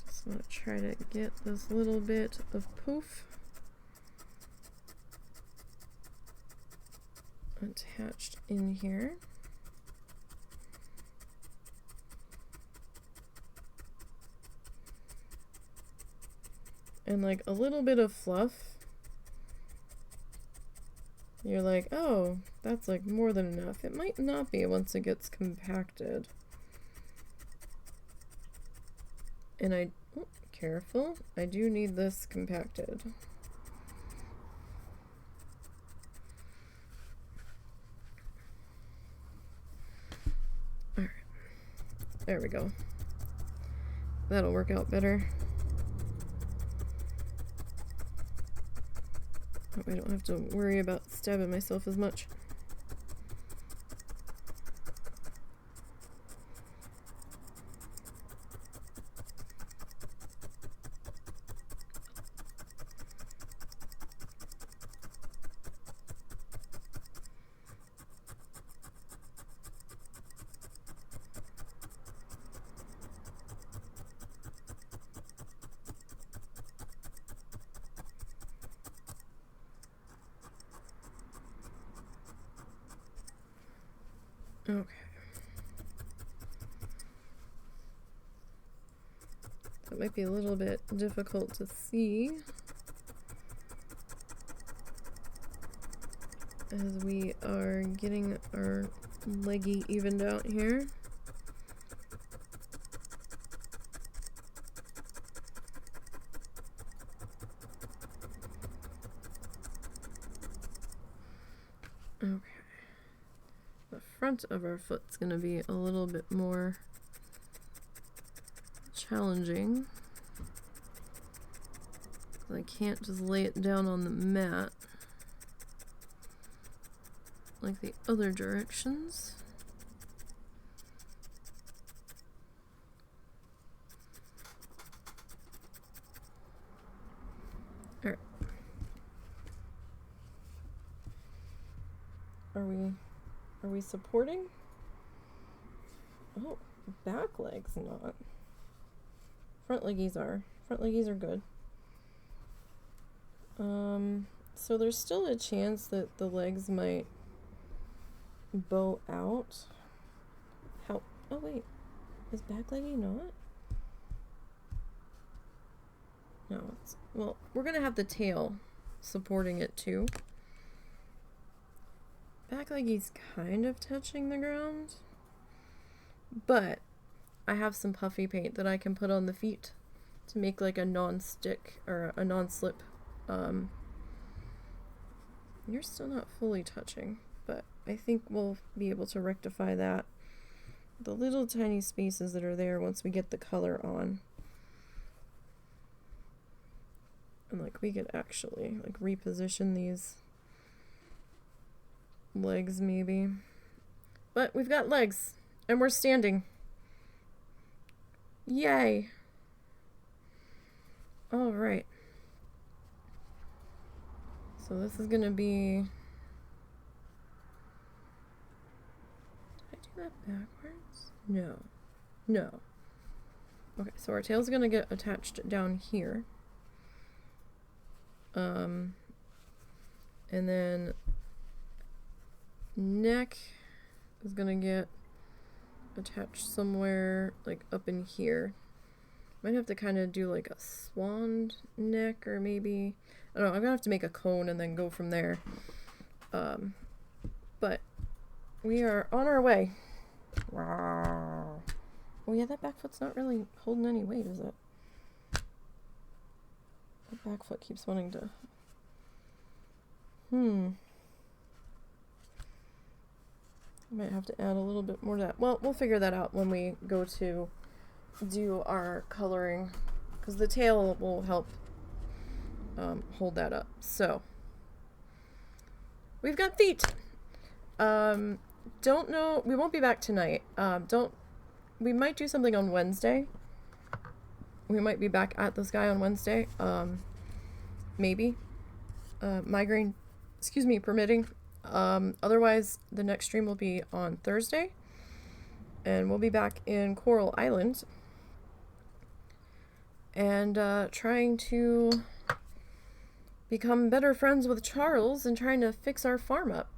just want to try to get this little bit of poof attached in here. and like a little bit of fluff, you're like, oh, that's like more than enough. It might not be once it gets compacted. And oh, careful, I do need this compacted. Alright, there we go. That'll work out better. I don't have to worry about stabbing myself as much. Okay. That might be a little bit difficult to see as we are getting our leggy evened out here. Okay. The front of our foot's going to be a little bit more challenging. I can't just lay it down on the mat like the other directions. Alright. Are we supporting? Oh, back legs not. Front leggies are. Front leggies are good. So there's still a chance that the legs might bow out. How? Oh wait, is back leggy not? No, it's, well, we're gonna have the tail supporting it too. Back leggy's kind of touching the ground, but I have some puffy paint that I can put on the feet to make like a non-stick or a non-slip. You're still not fully touching, but I think we'll be able to rectify that. The little tiny spaces that are there once we get the color on. And like we could actually like reposition these legs maybe. But we've got legs and we're standing. Yay. All right. So this is gonna be, did I do that backwards? No. No. Okay, so our tail's gonna get attached down here. And then neck is gonna get attached somewhere like up in here. Might have to kind of do like a swan neck, or maybe, I don't know, I'm gonna have to make a cone and then go from there. But we are on our way. Oh yeah, that back foot's not really holding any weight, is it? The back foot keeps wanting to. I might have to add a little bit more to that. Well, we'll figure that out when we go to do our coloring, because the tail will help hold that up. So we've got feet. Don't know, we won't be back tonight. We might do something on Wednesday. We might be back at this guy on Wednesday. Maybe. Migraine, permitting. Otherwise, the next stream will be on Thursday. And we'll be back in Coral Island. And trying to become better friends with Charles and trying to fix our farm up.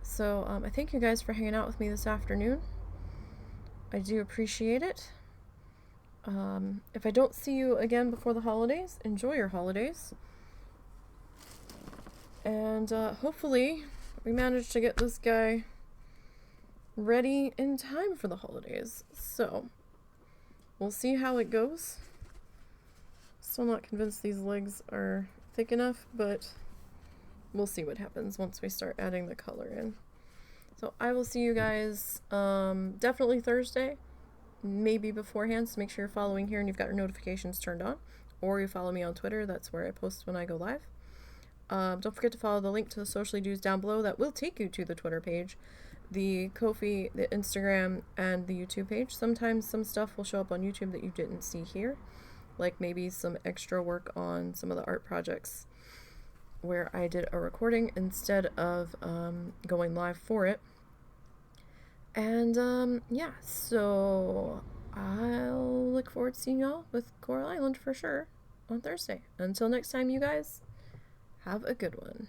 So I thank you guys for hanging out with me this afternoon. I do appreciate it. If I don't see you again before the holidays, enjoy your holidays. And hopefully we managed to get this guy ready in time for the holidays. So we'll see how it goes. Still not convinced these legs are thick enough, but we'll see what happens once we start adding the color in. So I will see you guys definitely Thursday, maybe beforehand, so make sure you're following here and you've got your notifications turned on, or you follow me on Twitter. That's where I post when I go live. Don't forget to follow the link to the Socially Dudes down below. That will take you to the Twitter page, the Kofi, the Instagram, and the YouTube page. Sometimes some stuff will show up on YouTube that you didn't see here, like maybe some extra work on some of the art projects where I did a recording instead of going live for it. And yeah, so I'll look forward to seeing y'all with Coral Island for sure on Thursday. Until next time, you guys, have a good one.